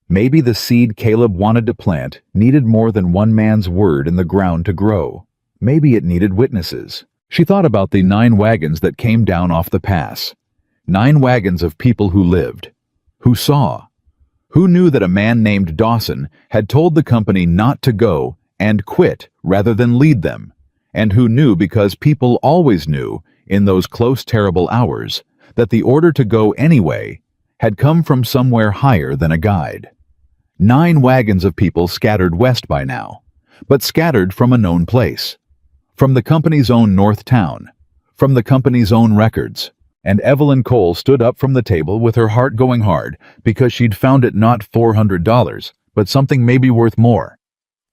Maybe the seed Caleb wanted to plant needed more than one man's word in the ground to grow. Maybe it needed witnesses. She thought about the 9 wagons that came down off the pass. 9 wagons of people who lived, who saw, who knew that a man named Dawson had told the company not to go and quit rather than lead them, and who knew because people always knew, in those close terrible hours, that the order to go anyway had come from somewhere higher than a guide. 9 wagons of people scattered west by now, but scattered from a known place. from the company's own North Town, from the company's own records. And Evelyn Cole stood up from the table with her heart going hard because she'd found it not $400, but something maybe worth more.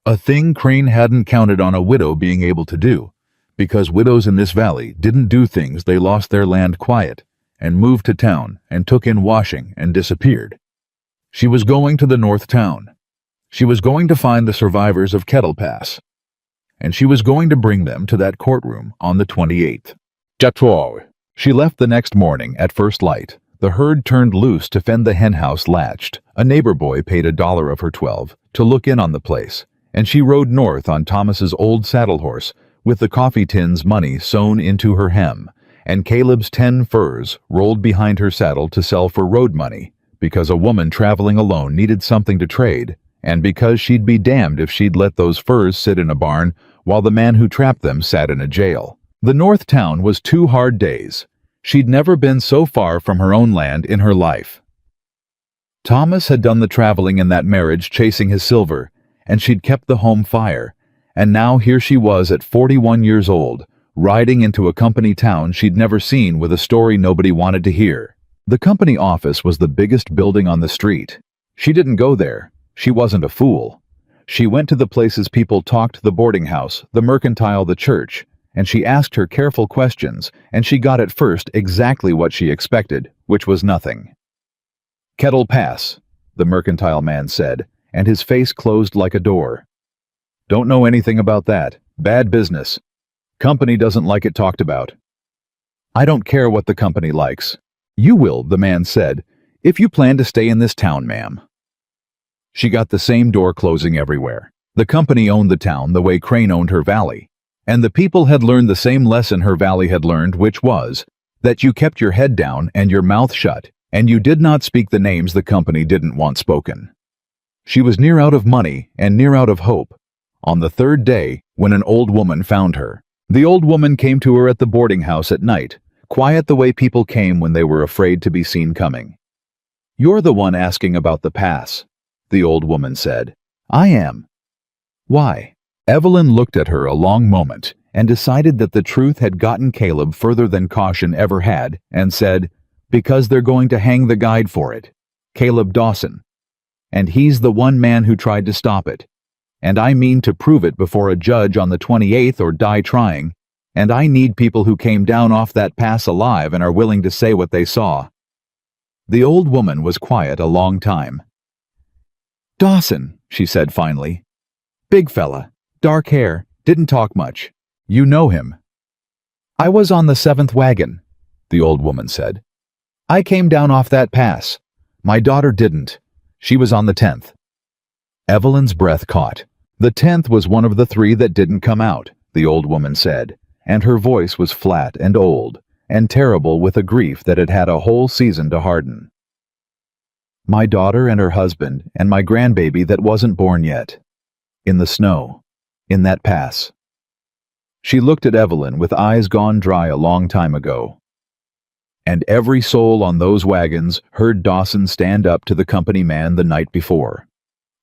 A thing Crane hadn't counted on a widow being able to do, because widows in this valley didn't do things. They lost their land quiet and moved to town and took in washing and disappeared. She was going to the North Town. She was going to find the survivors of Kettle Pass. And she was going to bring them to that courtroom on the 28th. She left the next morning at first light. The herd turned loose to fend the henhouse latched. A neighbor boy paid $1 of her 12 to look in on the place, and she rode north on Thomas's old saddle horse with the coffee tin's money sewn into her hem, and Caleb's 10 furs rolled behind her saddle to sell for road money, because a woman traveling alone needed something to trade, and because she'd be damned if she'd let those furs sit in a barn while the man who trapped them sat in a jail. The North Town was 2 hard days. She'd never been so far from her own land in her life. Thomas had done the traveling in that marriage chasing his silver, and she'd kept the home fire, and now here she was at 41 years old, riding into a company town she'd never seen with a story nobody wanted to hear. The company office was the biggest building on the street. She didn't go there. She wasn't a fool. She went to the places people talked: the boarding house, the mercantile, the church, and she asked her careful questions, and she got at first exactly what she expected, which was nothing. "Kettle Pass," the mercantile man said, and his face closed like a door. "Don't know anything about that. Bad business. Company doesn't like it talked about." "I don't care what the company likes." "You will," the man said, "if you plan to stay in this town, ma'am." She got the same door closing everywhere. The company owned the town the way Crane owned her valley. And the people had learned the same lesson her valley had learned, which was that you kept your head down and your mouth shut, and you did not speak the names the company didn't want spoken. She was near out of money and near out of hope on the 3rd day when an old woman found her. The old woman came to her at the boarding house at night, quiet the way people came when they were afraid to be seen coming. "You're the one asking about the pass," the old woman said. "I am." "Why?" Evelyn looked at her a long moment and decided that the truth had gotten Caleb further than caution ever had, and said, "Because they're going to hang the guide for it, Caleb Dawson. And he's the one man who tried to stop it. And I mean to prove it before a judge on the 28th or die trying, and I need people who came down off that pass alive and are willing to say what they saw." The old woman was quiet a long time. "Dawson," she said finally. "Big fella. Dark hair, didn't talk much. You know him." "I was on the 7th wagon," the old woman said. "I came down off that pass. My daughter didn't. She was on the 10th. Evelyn's breath caught. The 10th was one of the 3 that didn't come out, the old woman said, and her voice was flat and old, and terrible with a grief that had had a whole season to harden. "My daughter and her husband and my grandbaby that wasn't born yet. In the snow. In that pass." She looked at Evelyn with eyes gone dry a long time ago. And every soul on those wagons heard Dawson stand up to the company man the night before.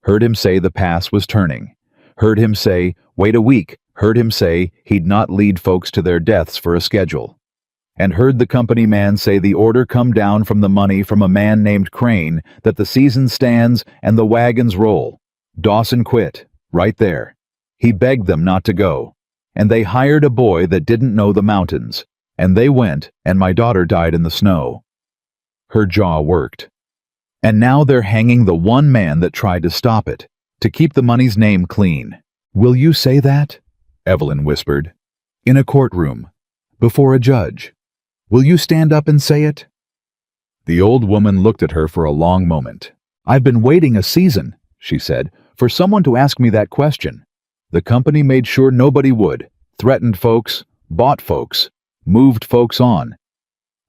Heard him say the pass was turning. Heard him say, wait a week. Heard him say he'd not lead folks to their deaths for a schedule. And heard the company man say the order come down from the money from a man named Crane that the season stands and the wagons roll. Dawson quit, right there. He begged them not to go, and they hired a boy that didn't know the mountains, and they went, and my daughter died in the snow. Her jaw worked. And now they're hanging the one man that tried to stop it, to keep the money's name clean. Will you say that? Evelyn whispered. In a courtroom, before a judge. Will you stand up and say it? The old woman looked at her for a long moment. I've been waiting a season, she said, for someone to ask me that question. The company made sure nobody would, threatened folks, bought folks, moved folks on.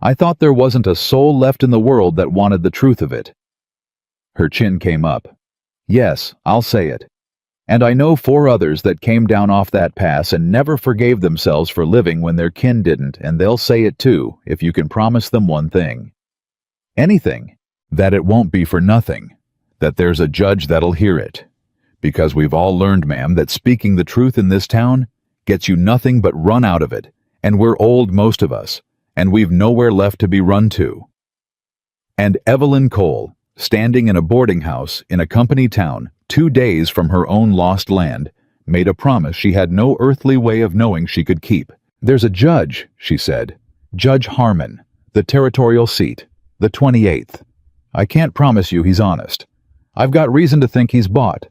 I thought there wasn't a soul left in the world that wanted the truth of it. Her chin came up. Yes, I'll say it. And I know 4 others that came down off that pass and never forgave themselves for living when their kin didn't, and they'll say it too, if you can promise them one thing. Anything. That it won't be for nothing. That there's a judge that'll hear it. Because we've all learned, ma'am, that speaking the truth in this town gets you nothing but run out of it, and we're old, most of us, and we've nowhere left to be run to. And Evelyn Cole, standing in a boarding house in a company town 2 days from her own lost land, made a promise she had no earthly way of knowing she could keep. "There's a judge," she said. "Judge Harmon, the territorial seat, the 28th. I can't promise you he's honest. I've got reason to think he's bought.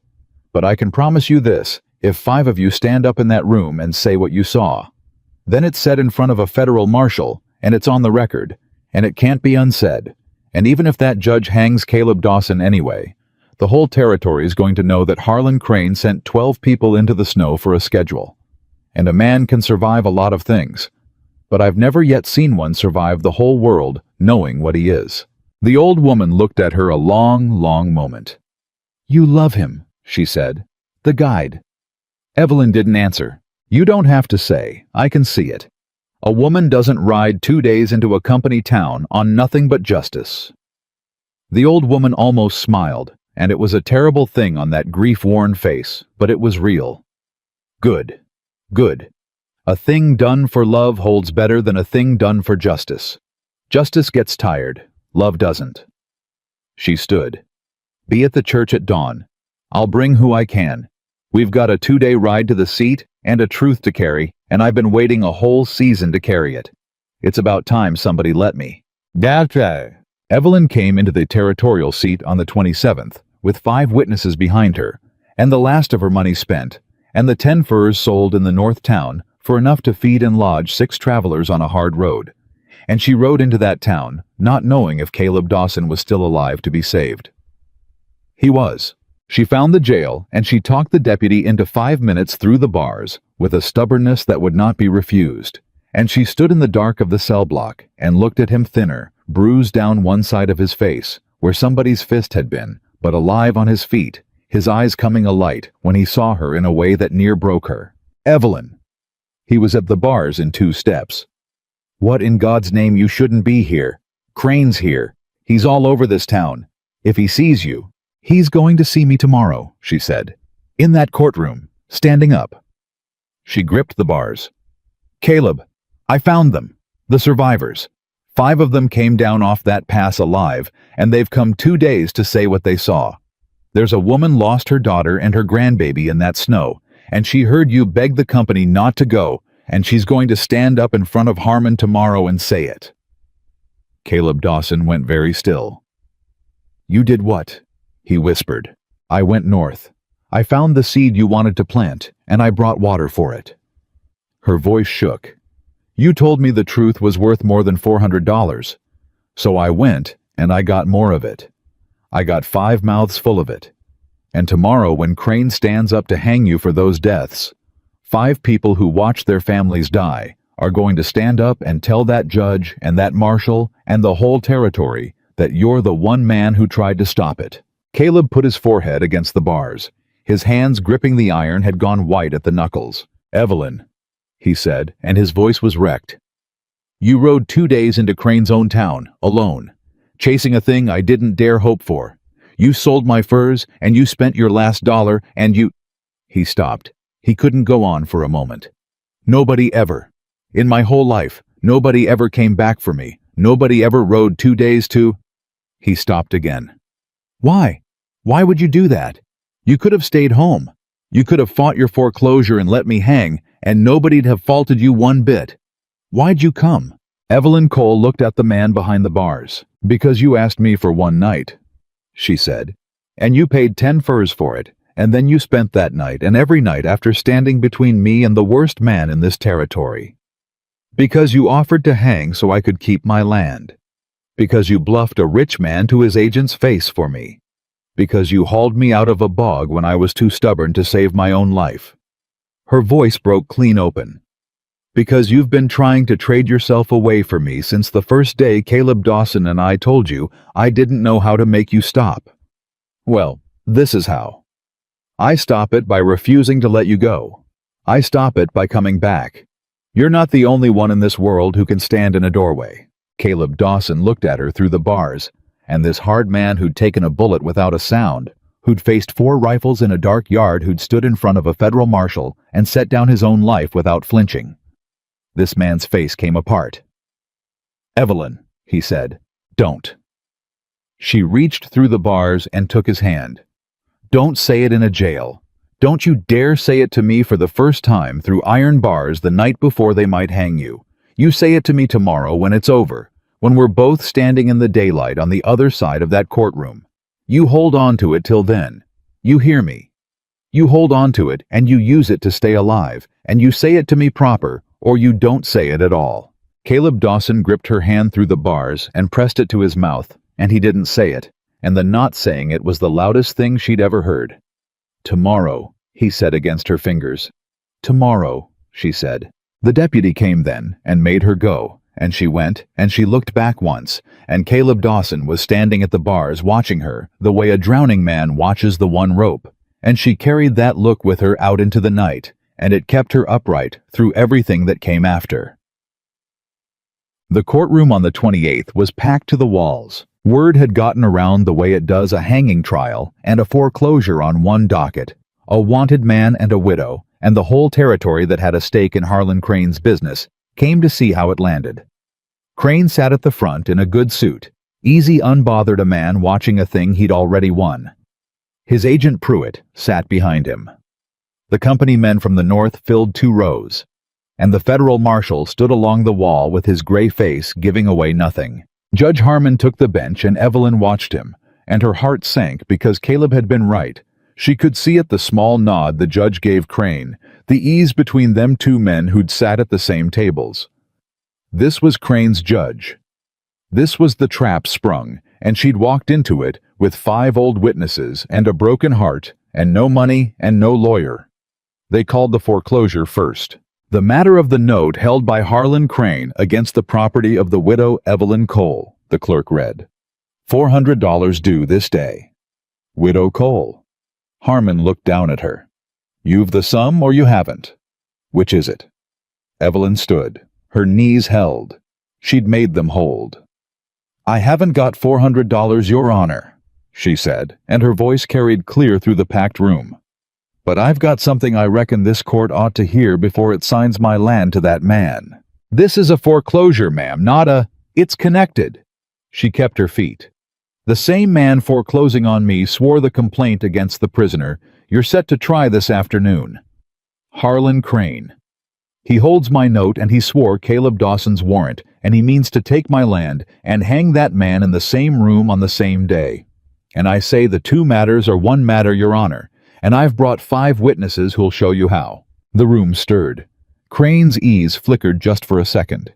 But I can promise you this, if 5 of you stand up in that room and say what you saw. Then it's said in front of a federal marshal, and it's on the record, and it can't be unsaid. And even if that judge hangs Caleb Dawson anyway, the whole territory is going to know that Harlan Crane sent 12 people into the snow for a schedule. And a man can survive a lot of things, but I've never yet seen one survive the whole world knowing what he is." The old woman looked at her a long, long moment. "You love him," she said. "The guide." Evelyn didn't answer. "You don't have to say. I can see it. A woman doesn't ride 2 days into a company town on nothing but justice." The old woman almost smiled, and it was a terrible thing on that grief-worn face, but it was real. "Good. Good. A thing done for love holds better than a thing done for justice. Justice gets tired. Love doesn't." She stood. "Be at the church at dawn. I'll bring who I can. We've got a 2-day ride to the seat and a truth to carry, and I've been waiting a whole season to carry it. It's about time somebody let me." "Doctor." Evelyn came into the territorial seat on the 27th, with 5 witnesses behind her, and the last of her money spent, and the 10 furs sold in the north town for enough to feed and lodge 6 travelers on a hard road. And she rode into that town, not knowing if Caleb Dawson was still alive to be saved. He was. She found the jail, and she talked the deputy into 5 minutes through the bars, with a stubbornness that would not be refused. And she stood in the dark of the cell block, and looked at him thinner, bruised down one side of his face, where somebody's fist had been, but alive on his feet, his eyes coming alight when he saw her in a way that near broke her. "Evelyn!" He was at the bars in 2 steps. "What in God's name, you shouldn't be here. Crane's here. He's all over this town. If he sees you—" "He's going to see me tomorrow," she said. "In that courtroom, standing up." She gripped the bars. "Caleb, I found them. The survivors. 5 of them came down off that pass alive, and they've come 2 days to say what they saw. There's a woman lost her daughter and her grandbaby in that snow, and she heard you beg the company not to go, and she's going to stand up in front of Harmon tomorrow and say it." Caleb Dawson went very still. "You did what?" he whispered. "I went north. I found the seed you wanted to plant, and I brought water for it." Her voice shook. "You told me the truth was worth more than $400. So I went, and I got more of it. I got 5 mouths full of it. And tomorrow, when Crane stands up to hang you for those deaths, 5 people who watched their families die are going to stand up and tell that judge and that marshal and the whole territory that you're the one man who tried to stop it." Caleb put his forehead against the bars. His hands gripping the iron had gone white at the knuckles. "Evelyn," he said, and his voice was wrecked. "You rode 2 days into Crane's own town, alone, chasing a thing I didn't dare hope for. You sold my furs, and you spent your last dollar, and you—" He stopped. He couldn't go on for a moment. "Nobody ever. In my whole life, nobody ever came back for me. Nobody ever rode 2 days to—" He stopped again. "Why? Why would you do that? You could have stayed home. You could have fought your foreclosure and let me hang, and nobody'd have faulted you one bit. Why'd you come?" Evelyn Cole looked at the man behind the bars. "Because you asked me for one night," she said. "And you paid 10 furs for it, and then you spent that night and every night after standing between me and the worst man in this territory. Because you offered to hang so I could keep my land. Because you bluffed a rich man to his agent's face for me. Because you hauled me out of a bog when I was too stubborn to save my own life." Her voice broke clean open. "Because you've been trying to trade yourself away from me since the first day Caleb Dawson and I told you I didn't know how to make you stop. Well, this is how. I stop it by refusing to let you go. I stop it by coming back. You're not the only one in this world who can stand in a doorway." Caleb Dawson looked at her through the bars, and this hard man who'd taken a bullet without a sound who'd faced 4 rifles in a dark yard, who'd stood in front of a federal marshal and set down his own life without flinching. This man's face came apart. "Evelyn," he said, "don't." She reached through the bars and took his hand. "Don't say it in a jail. Don't you dare say it to me for the first time through iron bars the night before they might hang you. You say it to me tomorrow when it's over, when we're both standing in the daylight on the other side of that courtroom. You hold on to it till then. You hear me? You hold on to it and you use it to stay alive, and you say it to me proper, or you don't say it at all." Caleb Dawson gripped her hand through the bars and pressed it to his mouth, and he didn't say it, and the not saying it was the loudest thing she'd ever heard. "Tomorrow," he said against her fingers. "Tomorrow," she said. The deputy came then and made her go, and she went, and she looked back once, and Caleb Dawson was standing at the bars watching her the way a drowning man watches the one rope, and she carried that look with her out into the night, and it kept her upright through everything that came after. The courtroom on the 28th was packed to the walls. Word had gotten around the way it does a hanging trial and a foreclosure on one docket, a wanted man and a widow, and the whole territory that had a stake in Harlan Crane's business came to see how it landed. Crane sat at the front in a good suit, easy, unbothered, a man watching a thing he'd already won. His agent Pruitt sat behind him. The company men from the north filled 2 rows, and the federal marshal stood along the wall with his gray face giving away nothing. Judge Harmon took the bench and Evelyn watched him, and her heart sank because Caleb had been right. She could see at the small nod the judge gave Crane, the ease between them 2 men who'd sat at the same tables. This was Crane's judge. This was the trap sprung, and she'd walked into it with 5 old witnesses and a broken heart and no money and no lawyer. They called the foreclosure first. The matter of the note held by Harlan Crane against the property of the widow Evelyn Cole, the clerk read. $400 due this day. Widow Cole. Harmon looked down at her. "You've the sum or you haven't? Which is it?" Evelyn stood, her knees held. She'd made them hold. "I haven't got $400, Your Honor," she said, and her voice carried clear through the packed room. "But I've got something I reckon this court ought to hear before it signs my land to that man. This is a foreclosure, ma'am, not a... It's connected." She kept her feet. "The same man foreclosing on me swore the complaint against the prisoner you're set to try this afternoon. Harlan Crane. He holds my note, and he swore Caleb Dawson's warrant, and he means to take my land and hang that man in the same room on the same day. And I say the 2 matters are one matter, Your Honor, and I've brought 5 witnesses who'll show you how." The room stirred. Crane's ease flickered just for a second.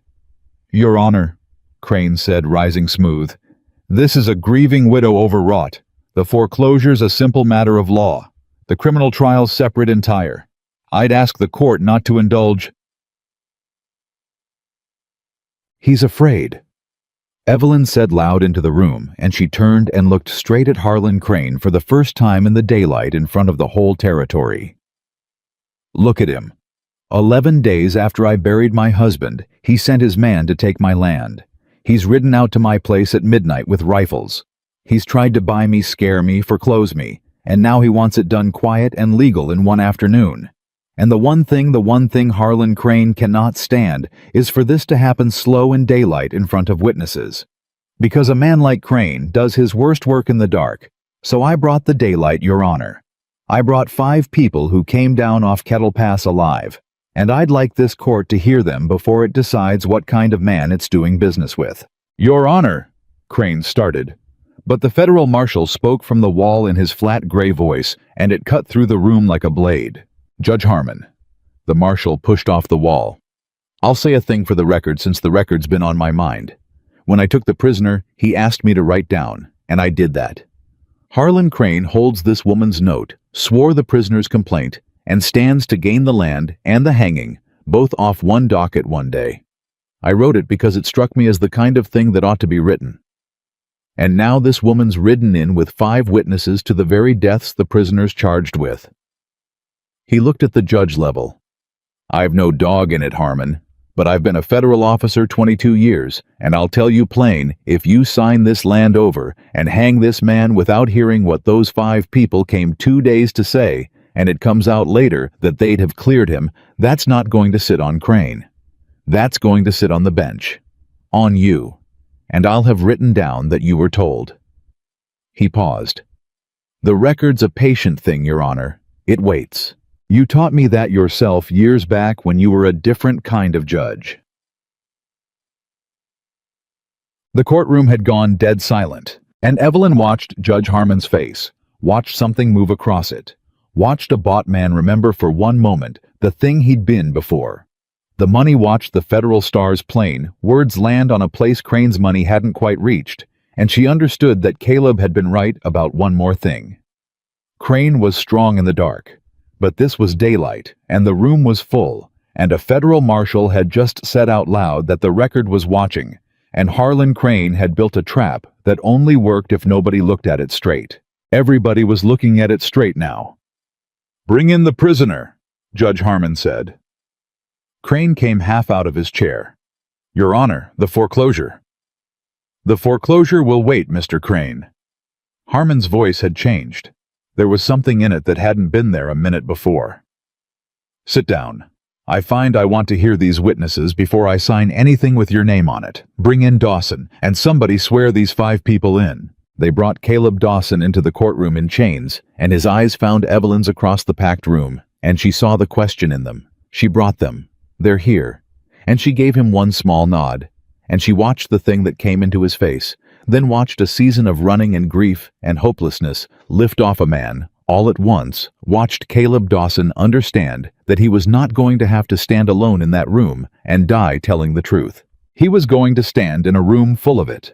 "Your Honor," Crane said, rising smooth, "this is a grieving widow overwrought. The foreclosure's a simple matter of law. The criminal trial's separate entire. I'd ask the court not to indulge—" "He's afraid," Evelyn said loud into the room, and she turned and looked straight at Harlan Crane for the first time in the daylight in front of the whole territory. "Look at him. 11 days after I buried my husband, he sent his man to take my land. He's ridden out to my place at midnight with rifles. He's tried to buy me, scare me, foreclose me, and now he wants it done quiet and legal in one afternoon. And the one thing Harlan Crane cannot stand is for this to happen slow in daylight in front of witnesses. Because a man like Crane does his worst work in the dark. So I brought the daylight, Your Honor. I brought 5 people who came down off Kettle Pass alive, and I'd like this court to hear them before it decides what kind of man it's doing business with." "Your Honor," Crane started, but the federal marshal spoke from the wall in his flat gray voice, and it cut through the room like a blade. "Judge Harmon." The marshal pushed off the wall. "I'll say a thing for the record, since the record's been on my mind. When I took the prisoner, he asked me to write down, and I did that. Harlan Crane holds this woman's note, swore the prisoner's complaint, and stands to gain the land and the hanging, both off one docket one day. I wrote it because it struck me as the kind of thing that ought to be written. And now this woman's ridden in with 5 witnesses to the very deaths the prisoner's charged with." He looked at the judge level. "I've no dog in it, Harmon, But I've been a federal officer 22 years, and I'll tell you plain, if you sign this land over and hang this man without hearing what those 5 people came 2 days to say, and it comes out later that they'd have cleared him, that's not going to sit on Crane. That's going to sit on the bench. On you. And I'll have written down that you were told." He paused. "The record's a patient thing, Your Honor. It waits. You taught me that yourself years back when you were a different kind of judge." The courtroom had gone dead silent, and Evelyn watched Judge Harmon's face, watched something move across it, watched a bought man remember for one moment the thing he'd been before. The money watched the Federal Star's plane, words land on a place Crane's money hadn't quite reached, and she understood that Caleb had been right about one more thing. Crane was strong in the dark, but this was daylight, and the room was full, and a federal marshal had just said out loud that the record was watching, and Harlan Crane had built a trap that only worked if nobody looked at it straight. Everybody was looking at it straight now. "Bring in the prisoner," Judge Harmon said. Crane came half out of his chair. "Your Honor, the foreclosure." "The foreclosure will wait, Mr. Crane." Harmon's voice had changed. There was something in it that hadn't been there a minute before. "Sit down. I find I want to hear these witnesses before I sign anything with your name on it. Bring in Dawson, and somebody swear these 5 people in." They brought Caleb Dawson into the courtroom in chains, and his eyes found Evelyn's across the packed room, and she saw the question in them. She brought them. "They're here." And she gave him one small nod, and she watched the thing that came into his face, then watched a season of running and grief and hopelessness lift off a man, all at once, watched Caleb Dawson understand that he was not going to have to stand alone in that room and die telling the truth. He was going to stand in a room full of it.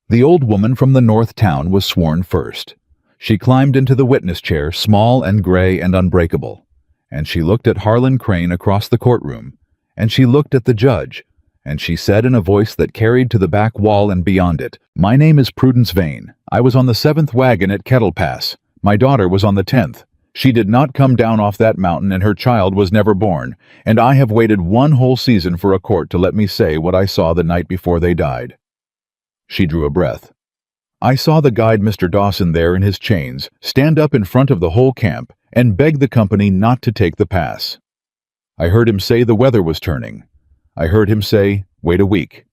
The old woman from the north town was sworn first. She climbed into the witness chair, small and gray and unbreakable, and she looked at Harlan Crane across the courtroom, and she looked at the judge, and she said in a voice that carried to the back wall and beyond it, "My name is Prudence Vane. I was on the 7th wagon at Kettle Pass. My daughter was on the 10th. She did not come down off that mountain, and her child was never born, and I have waited 1 whole season for a court to let me say what I saw the night before they died." She drew a breath. "I saw the guide Mr. Dawson there in his chains stand up in front of the whole camp and beg the company not to take the pass. I heard him say the weather was turning. I heard him say, wait a week.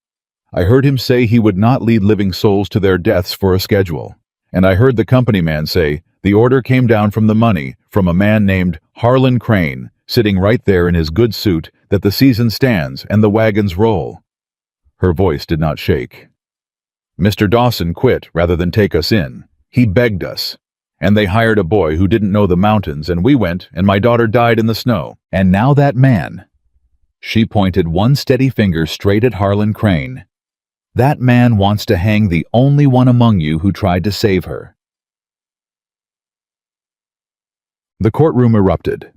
I heard him say he would not lead living souls to their deaths for a schedule. And I heard the company man say, the order came down from the money, from a man named Harlan Crane, sitting right there in his good suit, that the season stands and the wagons roll." Her voice did not shake. "Mr. Dawson quit rather than take us in. He begged us. And they hired a boy who didn't know the mountains, and we went, and my daughter died in the snow. And now that man—" She pointed one steady finger straight at Harlan Crane. "That man wants to hang the only one among you who tried to save her." The courtroom erupted.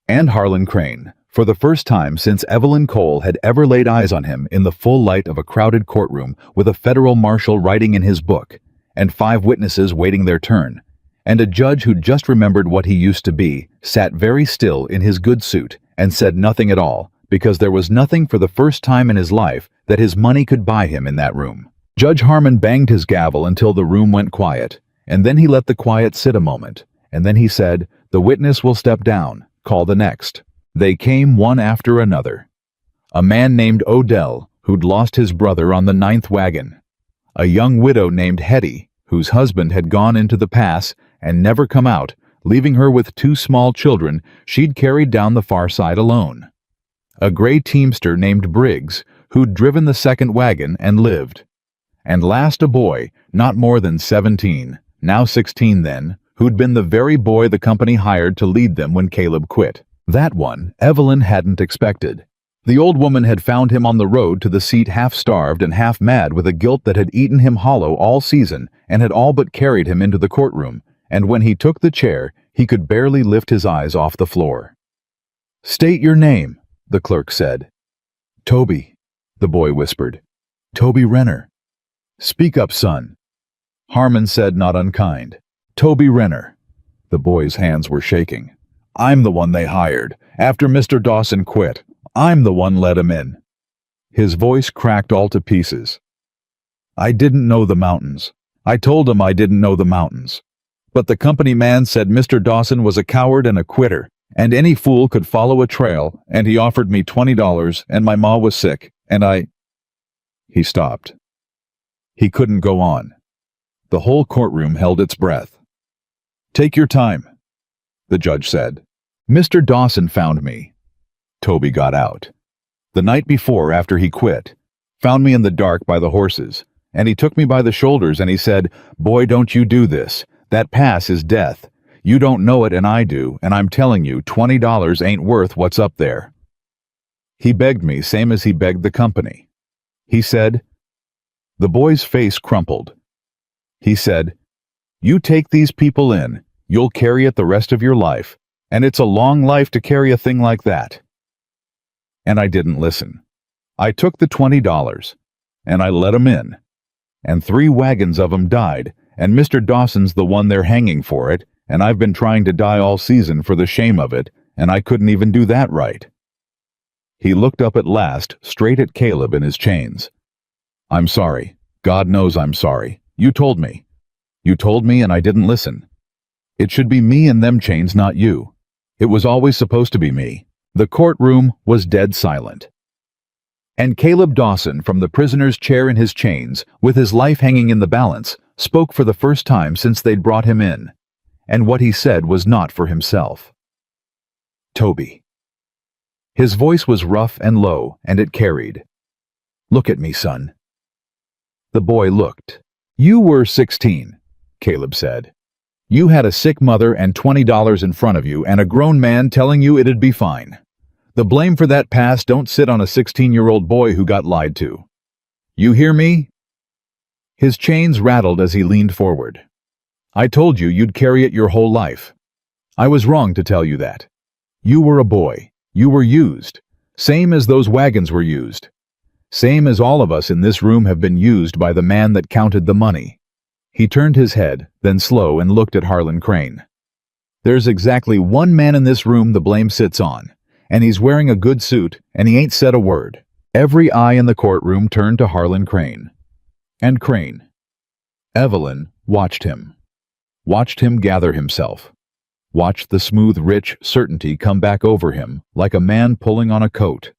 And Harlan Crane, for the first time since Evelyn Cole had ever laid eyes on him in the full light of a crowded courtroom with a federal marshal writing in his book, and 5 witnesses waiting their turn, and a judge who just remembered what he used to be, sat very still in his good suit and said nothing at all, because there was nothing for the first time in his life that his money could buy him in that room. Judge Harmon banged his gavel until the room went quiet, and then he let the quiet sit a moment, and then he said, "The witness will step down. Call the next." They came one after another. A man named Odell, who'd lost his brother on the 9th wagon. A young widow named Hetty, whose husband had gone into the pass and never come out, leaving her with 2 small children she'd carried down the far side alone. A gray teamster named Briggs, who'd driven the 2nd wagon and lived. And last a boy, not more than 17, now 16 then, who'd been the very boy the company hired to lead them when Caleb quit. That one Evelyn hadn't expected. The old woman had found him on the road to the seat half-starved and half-mad with a guilt that had eaten him hollow all season and had all but carried him into the courtroom, and when he took the chair, he could barely lift his eyes off the floor. "State your name," the clerk said. "Toby," the boy whispered. "Toby Renner." "Speak up, son." Harmon said, not unkind. "Toby Renner." The boy's hands were shaking. "I'm the one they hired, after Mr. Dawson quit. I'm the one let him in." His voice cracked all to pieces. "I didn't know the mountains. I told him I didn't know the mountains. But the company man said Mr. Dawson was a coward and a quitter, and any fool could follow a trail, and he offered me $20, and my ma was sick, and I—" He stopped. He couldn't go on. The whole courtroom held its breath. "Take your time," the judge said. "Mr. Dawson found me." Toby got out. "The night before, after he quit, found me in the dark by the horses, and he took me by the shoulders and he said, 'Boy, don't you do this. That pass is death. You don't know it and I do, and I'm telling you, $20 ain't worth what's up there.' He begged me, same as he begged the company. He said—" The boy's face crumpled. He said, "You take these people in, you'll carry it the rest of your life, and it's a long life to carry a thing like that." And I didn't listen. I took the $20, and I let 'em in. And 3 wagons of 'em died, and Mr. Dawson's the one they're hanging for it, and I've been trying to die all season for the shame of it, and I couldn't even do that right." He looked up at last, straight at Caleb in his chains. "I'm sorry. God knows I'm sorry. You told me. You told me and I didn't listen. It should be me in them chains, not you. It was always supposed to be me." The courtroom was dead silent. And Caleb Dawson, from the prisoner's chair in his chains, with his life hanging in the balance, spoke for the first time since they'd brought him in. And what he said was not for himself. "Toby." His voice was rough and low, and it carried. "Look at me, son." The boy looked. "You were 16, Caleb said. You had a sick mother and $20 in front of you and a grown man telling you it'd be fine. The blame for that past don't sit on a 16-year-old boy who got lied to. You hear me?" His chains rattled as he leaned forward. "I told you you'd carry it your whole life. I was wrong to tell you that. You were a boy. You were used. Same as those wagons were used. Same as all of us in this room have been used by the man that counted the money." He turned his head, then slow, and looked at Harlan Crane. "There's exactly one man in this room the blame sits on, and he's wearing a good suit, and he ain't said a word." Every eye in the courtroom turned to Harlan Crane. And Crane. Evelyn watched him gather himself, watched the smooth, rich certainty come back over him like a man pulling on a coat.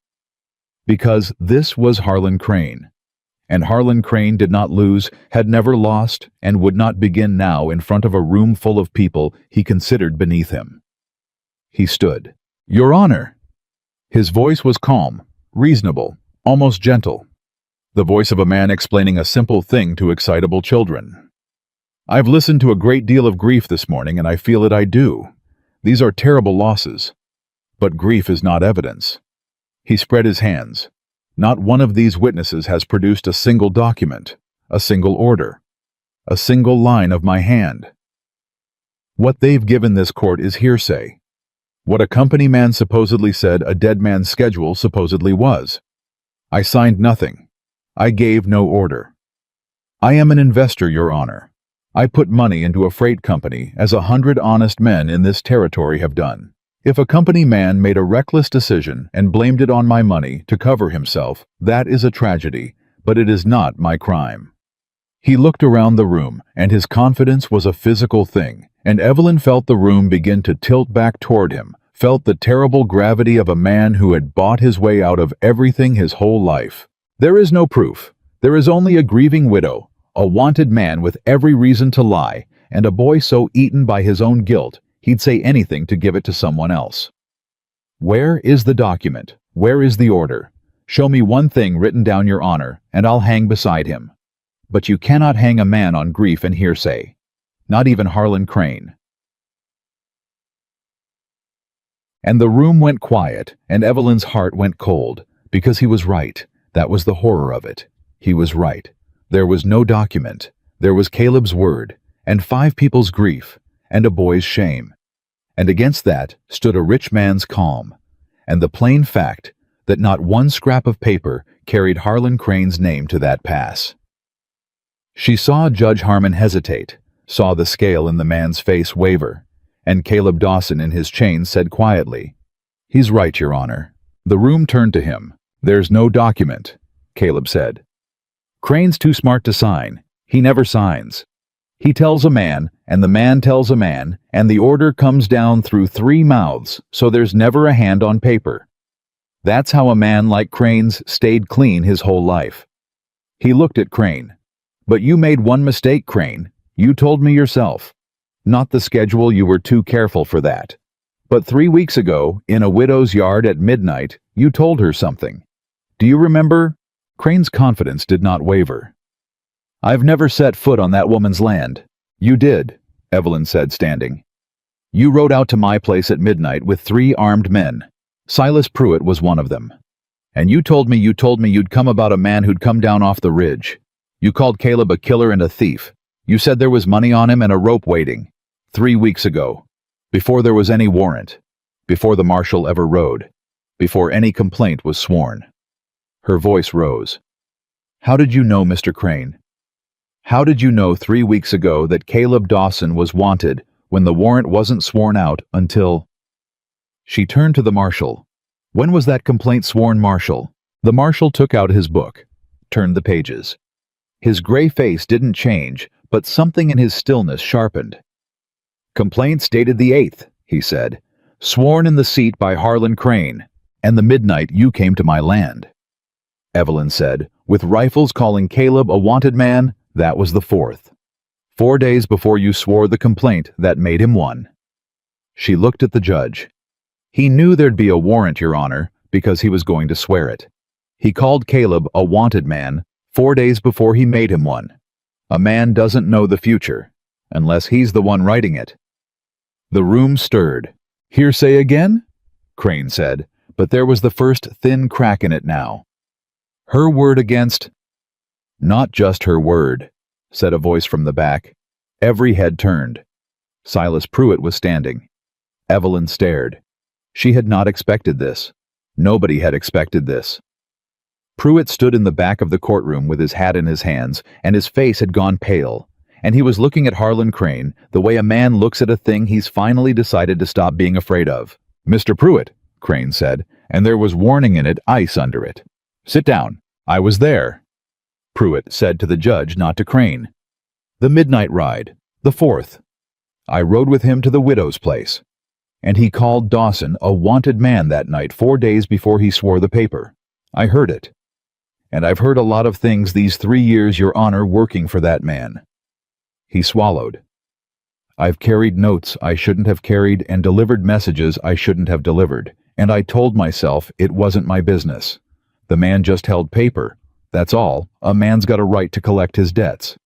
Because this was Harlan Crane. And Harlan Crane did not lose, had never lost, and would not begin now in front of a room full of people he considered beneath him. He stood. "Your Honor!" His voice was calm, reasonable, almost gentle. The voice of a man explaining a simple thing to excitable children. "I've listened to a great deal of grief this morning, and I feel it I do. These are terrible losses. But grief is not evidence." He spread his hands. "Not one of these witnesses has produced a single document, a single order, a single line of my hand. What they've given this court is hearsay. What a company man supposedly said a dead man's schedule supposedly was. I signed nothing. I gave no order. I am an investor, Your Honor. I put money into a freight company, as 100 honest men in this territory have done. If a company man made a reckless decision and blamed it on my money to cover himself, that is a tragedy, but it is not my crime." He looked around the room, and his confidence was a physical thing, and Evelyn felt the room begin to tilt back toward him, felt the terrible gravity of a man who had bought his way out of everything his whole life. There is no proof. There is only a grieving widow, a wanted man with every reason to lie, and a boy so eaten by his own guilt he'd say anything to give it to someone else. Where is the document? Where is the order? Show me one thing written down, Your Honor, and I'll hang beside him. But you cannot hang a man on grief and hearsay. Not even Harlan Crane. And the room went quiet, and Evelyn's heart went cold, because he was right. That was the horror of it. He was right. There was no document. There was Caleb's word, and 5 people's grief, and a boy's shame. And against that stood a rich man's calm, and the plain fact that not one scrap of paper carried Harlan Crane's name to that pass. She saw Judge Harmon hesitate, saw the scale in the man's face waver, and Caleb Dawson in his chains said quietly, "He's right, Your Honor. The room turned to him. "There's no document," Caleb said. "Crane's too smart to sign. He never signs. He tells a man, and the man tells a man, and the order comes down through 3 mouths, so there's never a hand on paper. That's how a man like Crane's stayed clean his whole life." He looked at Crane. "But you made one mistake, Crane. You told me yourself. Not the schedule, you were too careful for that. But 3 weeks ago, in a widow's yard at midnight, you told her something. Do you remember?" Crane's confidence did not waver. "I've never set foot on that woman's land." "You did," Evelyn said, standing. "You rode out to my place at midnight with 3 armed men. Silas Pruitt was one of them. And you told me you'd come about a man who'd come down off the ridge. You called Caleb a killer and a thief. You said there was money on him and a rope waiting. 3 weeks ago. Before there was any warrant. Before the marshal ever rode. Before any complaint was sworn." Her voice rose. "How did you know, Mr. Crane? How did you know 3 weeks ago that Caleb Dawson was wanted when the warrant wasn't sworn out until—" She turned to the marshal. "When was that complaint sworn, Marshal?" The marshal took out his book, turned the pages. His gray face didn't change, but something in his stillness sharpened. "Complaint dated the 8th, he said. "Sworn in the seat by Harlan Crane, and the midnight you came to my land." Evelyn said, "With rifles calling Caleb a wanted man, that was the 4th. 4 days before you swore the complaint that made him one." She looked at the judge. "He knew there'd be a warrant, Your Honor, because he was going to swear it. He called Caleb a wanted man 4 days before he made him one. A man doesn't know the future, unless he's the one writing it." The room stirred. "Hearsay again?" Crane said, but there was the first thin crack in it now. "Her word against—" "Not just her word," said a voice from the back. Every head turned. Silas Pruitt was standing. Evelyn stared. She had not expected this. Nobody had expected this. Pruitt stood in the back of the courtroom with his hat in his hands, and his face had gone pale, and he was looking at Harlan Crane the way a man looks at a thing he's finally decided to stop being afraid of. "Mr. Pruitt," Crane said, and there was warning in it, ice under it. "Sit down. I was there." Pruitt said to the judge, not to Crane. "The midnight ride, the 4th. I rode with him to the widow's place. And he called Dawson a wanted man that night 4 days before he swore the paper. I heard it. And I've heard a lot of things these 3 years, Your Honor, working for that man." He swallowed. "I've carried notes I shouldn't have carried and delivered messages I shouldn't have delivered, and I told myself it wasn't my business. The man just held paper. That's all. A man's got a right to collect his debts.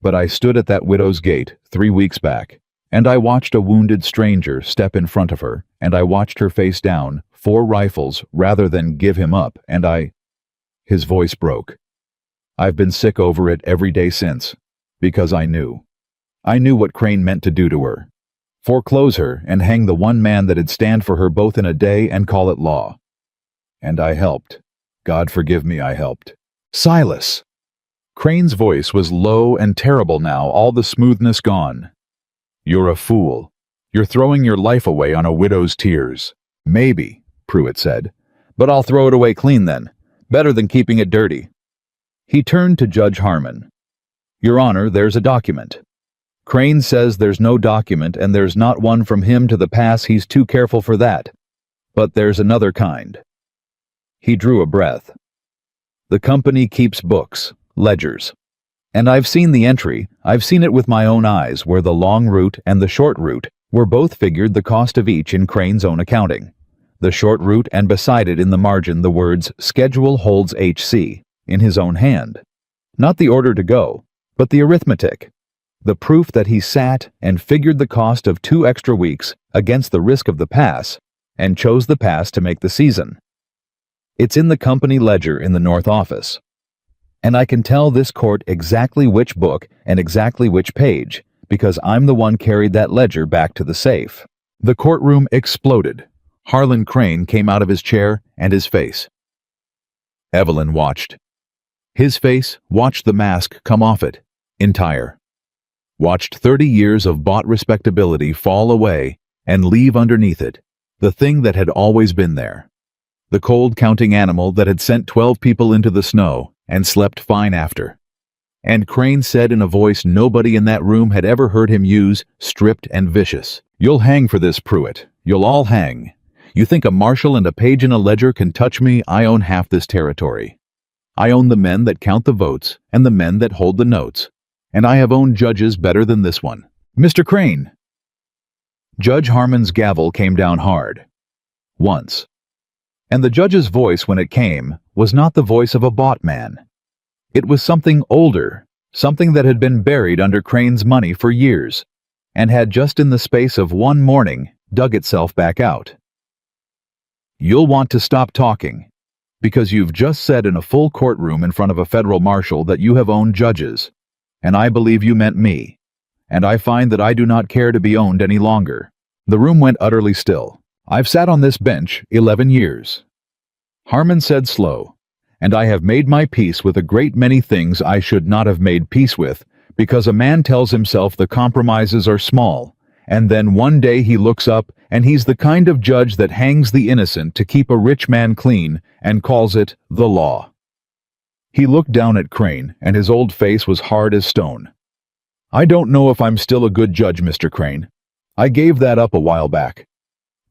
But I stood at that widow's gate 3 weeks back, and I watched a wounded stranger step in front of her, and I watched her face down, 4 rifles, rather than give him up, and I—" His voice broke. "I've been sick over it every day since, because I knew. I knew what Crane meant to do to her. Foreclose her and hang the one man that'd stand for her both in a day and call it law. And I helped. God forgive me, I helped." "Silas!" Crane's voice was low and terrible now, all the smoothness gone. "You're a fool. You're throwing your life away on a widow's tears." "Maybe," Pruitt said. "But I'll throw it away clean then. Better than keeping it dirty." He turned to Judge Harmon. "Your Honor, there's a document. Crane says there's no document, and there's not one from him to the pass. He's too careful for that. But there's another kind." He drew a breath. "The company keeps books, ledgers. And I've seen the entry, I've seen it with my own eyes, where the long route and the short route were both figured the cost of each in Crane's own accounting. The short route, and beside it in the margin the words, 'Schedule holds HC,' in his own hand. Not the order to go, but the arithmetic. The proof that he sat and figured the cost of 2 extra weeks against the risk of the pass, and chose the pass to make the season. It's in the company ledger in the North Office. And I can tell this court exactly which book and exactly which page, because I'm the one carried that ledger back to the safe." The courtroom exploded. Harlan Crane came out of his chair, and his face. Evelyn watched. His face watched the mask come off it, entire. Watched 30 years of bought respectability fall away and leave underneath it the thing that had always been there. the cold counting animal that had sent 12 people into the snow and slept fine after. And Crane said in a voice nobody in that room had ever heard him use, stripped and vicious, "You'll hang for this, Pruitt. You'll all hang. You think a marshal and a page in a ledger can touch me? I own half this territory. I own the men that count the votes and the men that hold the notes. And I have owned judges better than this one. Mr. Crane!" Judge Harmon's gavel came down hard. Once. And the judge's voice, when it came, was not the voice of a bought man. It was something older, something that had been buried under Crane's money for years, and had just in the space of one morning dug itself back out. "You'll want to stop talking, because you've just said in a full courtroom in front of a federal marshal that you have owned judges, and I believe you meant me, and I find that I do not care to be owned any longer." The room went utterly still. "I've sat on this bench 11 years. Harmon said slow, "and I have made my peace with a great many things I should not have made peace with, because a man tells himself the compromises are small, and then one day he looks up and he's the kind of judge that hangs the innocent to keep a rich man clean and calls it the law." He looked down at Crane, and his old face was hard as stone. "I don't know if I'm still a good judge, Mr. Crane. I gave that up a while back.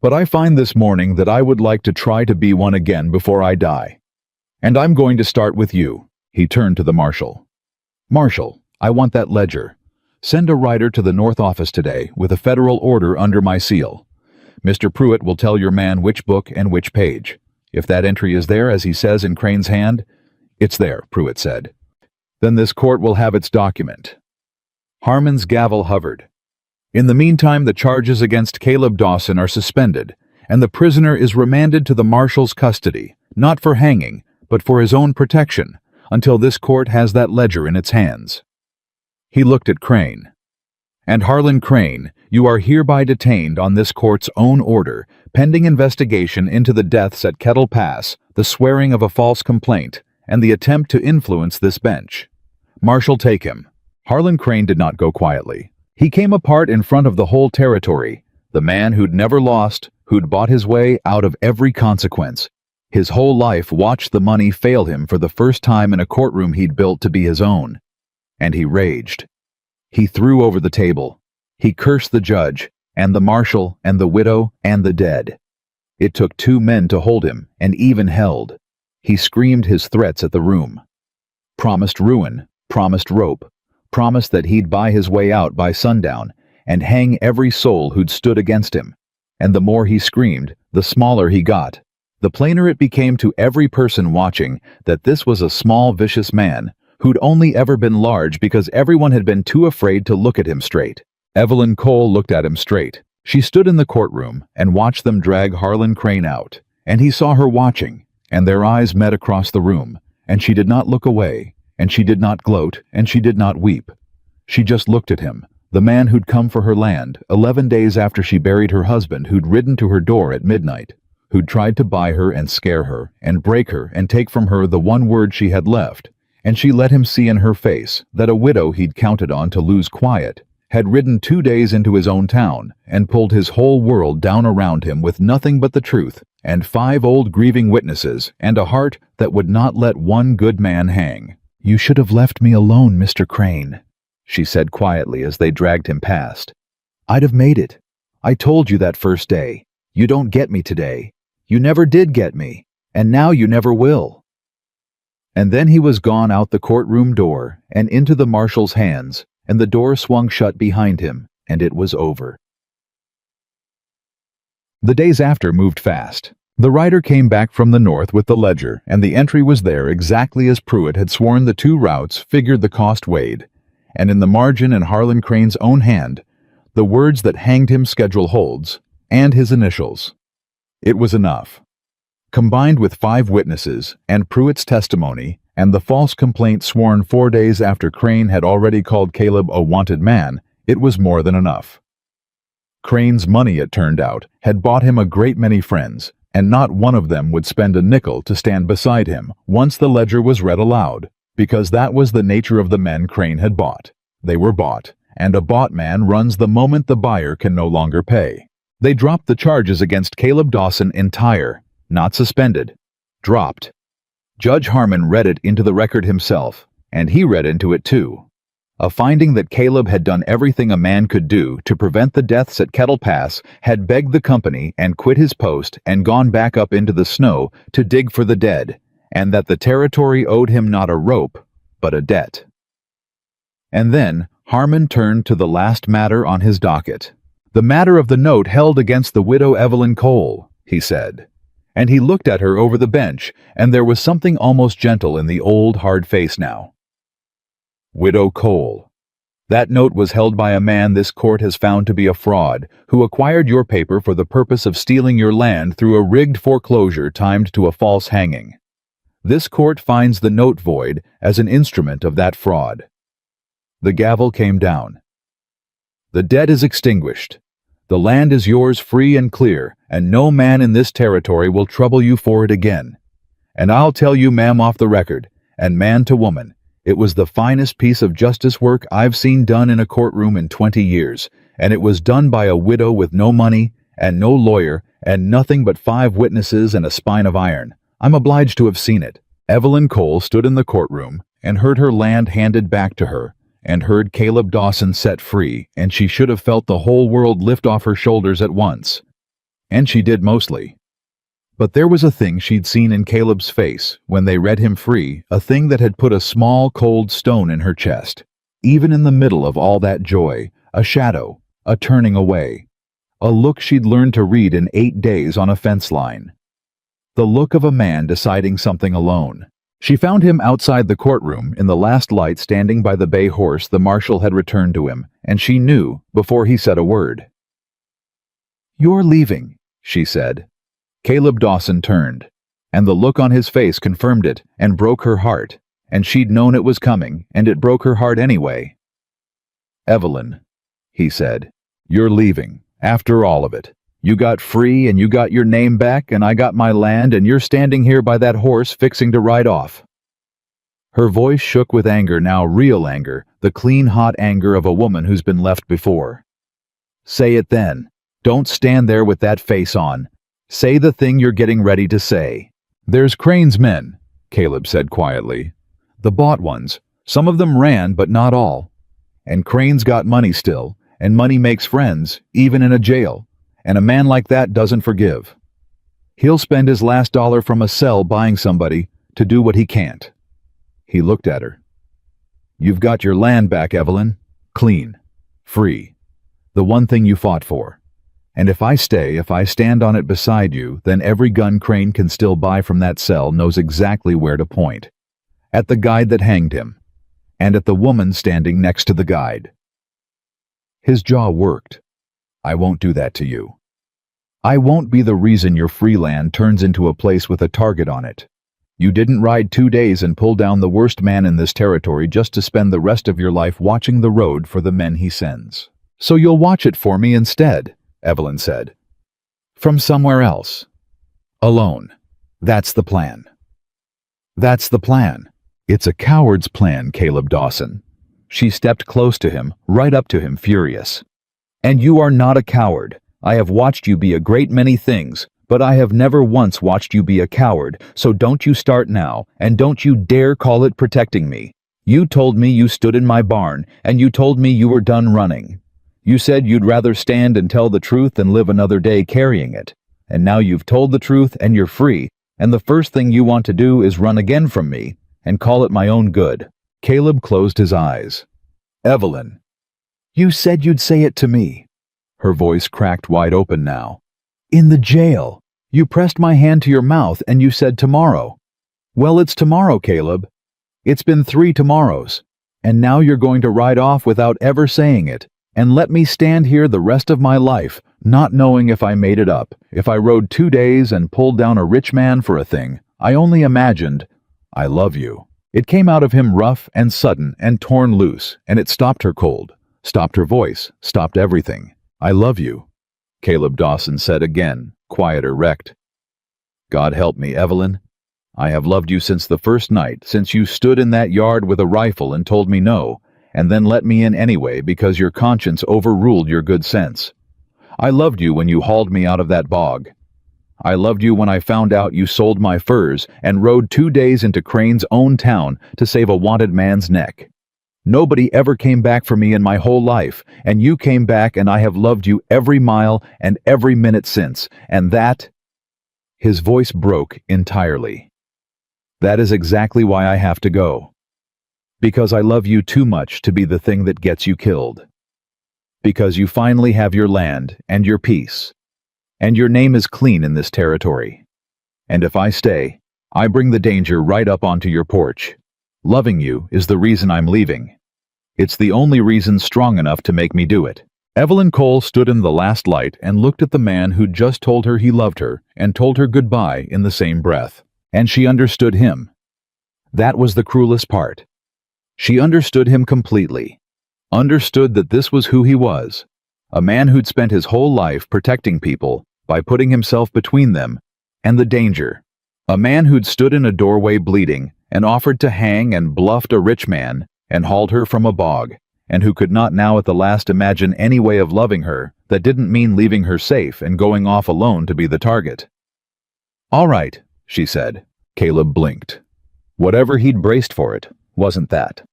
But I find this morning that I would like to try to be one again before I die. And I'm going to start with you." He turned to the marshal. "Marshal, I want that ledger. Send a writer to the North office today with a federal order under my seal. Mr. Pruitt will tell your man which book and which page. If that entry is there, as he says in Crane's hand—" "It's there," Pruitt said. "Then this court will have its document." Harmon's gavel hovered. "In the meantime, the charges against Caleb Dawson are suspended, and the prisoner is remanded to the marshal's custody, not for hanging, but for his own protection, until this court has that ledger in its hands." He looked at Crane. "And Harlan Crane, you are hereby detained on this court's own order, pending investigation into the deaths at Kettle Pass, the swearing of a false complaint, and the attempt to influence this bench. Marshal, take him." Harlan Crane did not go quietly. He came apart in front of the whole territory, the man who'd never lost, who'd bought his way out of every consequence. His whole life watched the money fail him for the first time in a courtroom he'd built to be his own. And he raged. He threw over the table. He cursed the judge, and the marshal, and the widow, and the dead. It took 2 men to hold him, and even held. He screamed his threats at the room. Promised ruin, promised rope, promised that he'd buy his way out by sundown, and hang every soul who'd stood against him. And the more he screamed, the smaller he got. The plainer it became to every person watching that this was a small, vicious man, who'd only ever been large because everyone had been too afraid to look at him straight. Evelyn Cole looked at him straight. She stood in the courtroom and watched them drag Harlan Crane out, and he saw her watching, and their eyes met across the room, and she did not look away, and she did not gloat, and she did not weep. She just looked at him, the man who'd come for her land 11 days after she buried her husband, who'd ridden to her door at midnight, who'd tried to buy her and scare her and break her and take from her the one word she had left, and she let him see in her face that a widow he'd counted on to lose quiet had ridden 2 days into his own town and pulled his whole world down around him with nothing but the truth and 5 old grieving witnesses and a heart that would not let one good man hang. "You should have left me alone, Mr. Crane," she said quietly as they dragged him past. "I'd have made it. I told you that first day. You don't get me today. You never did get me, and now you never will." And then he was gone out the courtroom door and into the marshal's hands, and the door swung shut behind him, and it was over. The days after moved fast. The writer came back from the north with the ledger, and the entry was there exactly as Pruitt had sworn. The 2 routes figured the cost weighed, and in the margin in Harlan Crane's own hand, the words that hanged him schedule holds, and his initials. It was enough. Combined with 5 witnesses, and Pruitt's testimony, and the false complaint sworn 4 days after Crane had already called Caleb a wanted man, it was more than enough. Crane's money, it turned out, had bought him a great many friends, and not one of them would spend a nickel to stand beside him once the ledger was read aloud, because that was the nature of the men Crane had bought. They were bought, and a bought man runs the moment the buyer can no longer pay. They dropped the charges against Caleb Dawson entire. Not suspended. Dropped. Judge Harmon read it into the record himself, and he read into it too. A finding that Caleb had done everything a man could do to prevent the deaths at Kettle Pass, had begged the company and quit his post and gone back up into the snow to dig for the dead, and that the territory owed him not a rope, but a debt. And then Harmon turned to the last matter on his docket. The matter of the note held against the widow Evelyn Cole, he said. And he looked at her over the bench, and there was something almost gentle in the old, hard face now. Widow Cole. That note was held by a man this court has found to be a fraud, who acquired your paper for the purpose of stealing your land through a rigged foreclosure timed to a false hanging. This court finds the note void as an instrument of that fraud. The gavel came down. The debt is extinguished. The land is yours free and clear, and no man in this territory will trouble you for it again. And I'll tell you, ma'am, off the record, and man to woman, it was the finest piece of justice work I've seen done in a courtroom in 20 years, and it was done by a widow with no money, and no lawyer, and nothing but 5 witnesses and a spine of iron. I'm obliged to have seen it. Evelyn Cole stood in the courtroom and heard her land handed back to her, and heard Caleb Dawson set free, and she should have felt the whole world lift off her shoulders at once. And she did mostly. But there was a thing she'd seen in Caleb's face when they read him free, a thing that had put a small, cold stone in her chest. Even in the middle of all that joy, a shadow, a turning away. A look she'd learned to read in 8 days on a fence line. The look of a man deciding something alone. She found him outside the courtroom in the last light, standing by the bay horse the marshal had returned to him, and she knew before he said a word. "You're leaving," she said. Caleb Dawson turned, and the look on his face confirmed it and broke her heart, and she'd known it was coming, and it broke her heart anyway. "Evelyn," he said, "you're leaving, after all of it. You got free and you got your name back, and I got my land, and you're standing here by that horse fixing to ride off." Her voice shook with anger, now real anger, the clean, hot anger of a woman who's been left before. "Say it then. Don't stand there with that face on. Say the thing you're getting ready to say." "There's Crane's men," Caleb said quietly. "The bought ones. Some of them ran, but not all. And Crane's got money still, and money makes friends, even in a jail. And a man like that doesn't forgive. He'll spend his last dollar from a cell buying somebody to do what he can't." He looked at her. "You've got your land back, Evelyn. Clean. Free. The one thing you fought for. And if I stand on it beside you, then every gun Crane can still buy from that cell knows exactly where to point. At the guide that hanged him. And at the woman standing next to the guide." His jaw worked. "I won't do that to you. I won't be the reason your free land turns into a place with a target on it. You didn't ride 2 days and pull down the worst man in this territory just to spend the rest of your life watching the road for the men he sends. So you'll watch it for me instead," Evelyn said. "From somewhere else. Alone. That's the plan." "That's the plan. It's a coward's plan, Caleb Dawson." She stepped close to him, right up to him, furious. "And you are not a coward. I have watched you be a great many things, but I have never once watched you be a coward, so don't you start now, and don't you dare call it protecting me. You told me you stood in my barn, and you told me you were done running. You said you'd rather stand and tell the truth than live another day carrying it. And now you've told the truth and you're free, and the first thing you want to do is run again from me, and call it my own good." Caleb closed his eyes. "Evelyn, you said you'd say it to me." Her voice cracked wide open now. "In the jail. You pressed my hand to your mouth and you said tomorrow. Well, it's tomorrow, Caleb. It's been 3 tomorrows. And now you're going to ride off without ever saying it, and let me stand here the rest of my life, not knowing if I made it up, if I rode 2 days and pulled down a rich man for a thing I only imagined. I love you." It came out of him rough and sudden and torn loose, and it stopped her cold, stopped her voice, stopped everything. "I love you," Caleb Dawson said again, quieter, wrecked. "God help me, Evelyn. I have loved you since the first night, since you stood in that yard with a rifle and told me no, and then let me in anyway because your conscience overruled your good sense. I loved you when you hauled me out of that bog. I loved you when I found out you sold my furs and rode 2 days into Crane's own town to save a wanted man's neck. Nobody ever came back for me in my whole life, and you came back, and I have loved you every mile and every minute since, and that—" His voice broke entirely. "That is exactly why I have to go. Because I love you too much to be the thing that gets you killed. Because you finally have your land and your peace. And your name is clean in this territory. And if I stay, I bring the danger right up onto your porch. Loving you is the reason I'm leaving. It's the only reason strong enough to make me do it." Evelyn Cole stood in the last light and looked at the man who'd just told her he loved her and told her goodbye in the same breath. And she understood him. That was the cruelest part. She understood him completely. Understood that this was who he was. A man who'd spent his whole life protecting people by putting himself between them and the danger. A man who'd stood in a doorway bleeding and offered to hang and bluffed a rich man and hauled her from a bog, and who could not now at the last imagine any way of loving her that didn't mean leaving her safe and going off alone to be the target. "All right," she said. Caleb blinked. Whatever he'd braced for it wasn't that.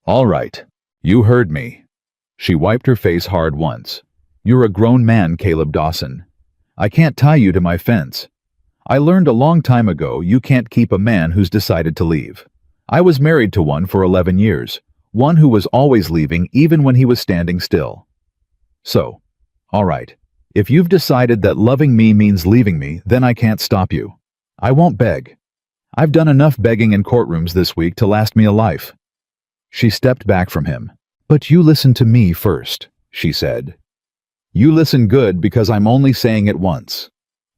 "All right. You heard me." She wiped her face hard once. "You're a grown man, Caleb Dawson. I can't tie you to my fence. I learned a long time ago you can't keep a man who's decided to leave. I was married to one for 11 years, one who was always leaving even when he was standing still. So, all right, if you've decided that loving me means leaving me, then I can't stop you. I won't beg. I've done enough begging in courtrooms this week to last me a life." She stepped back from him. "But you listen to me first," she said. "You listen good because I'm only saying it once.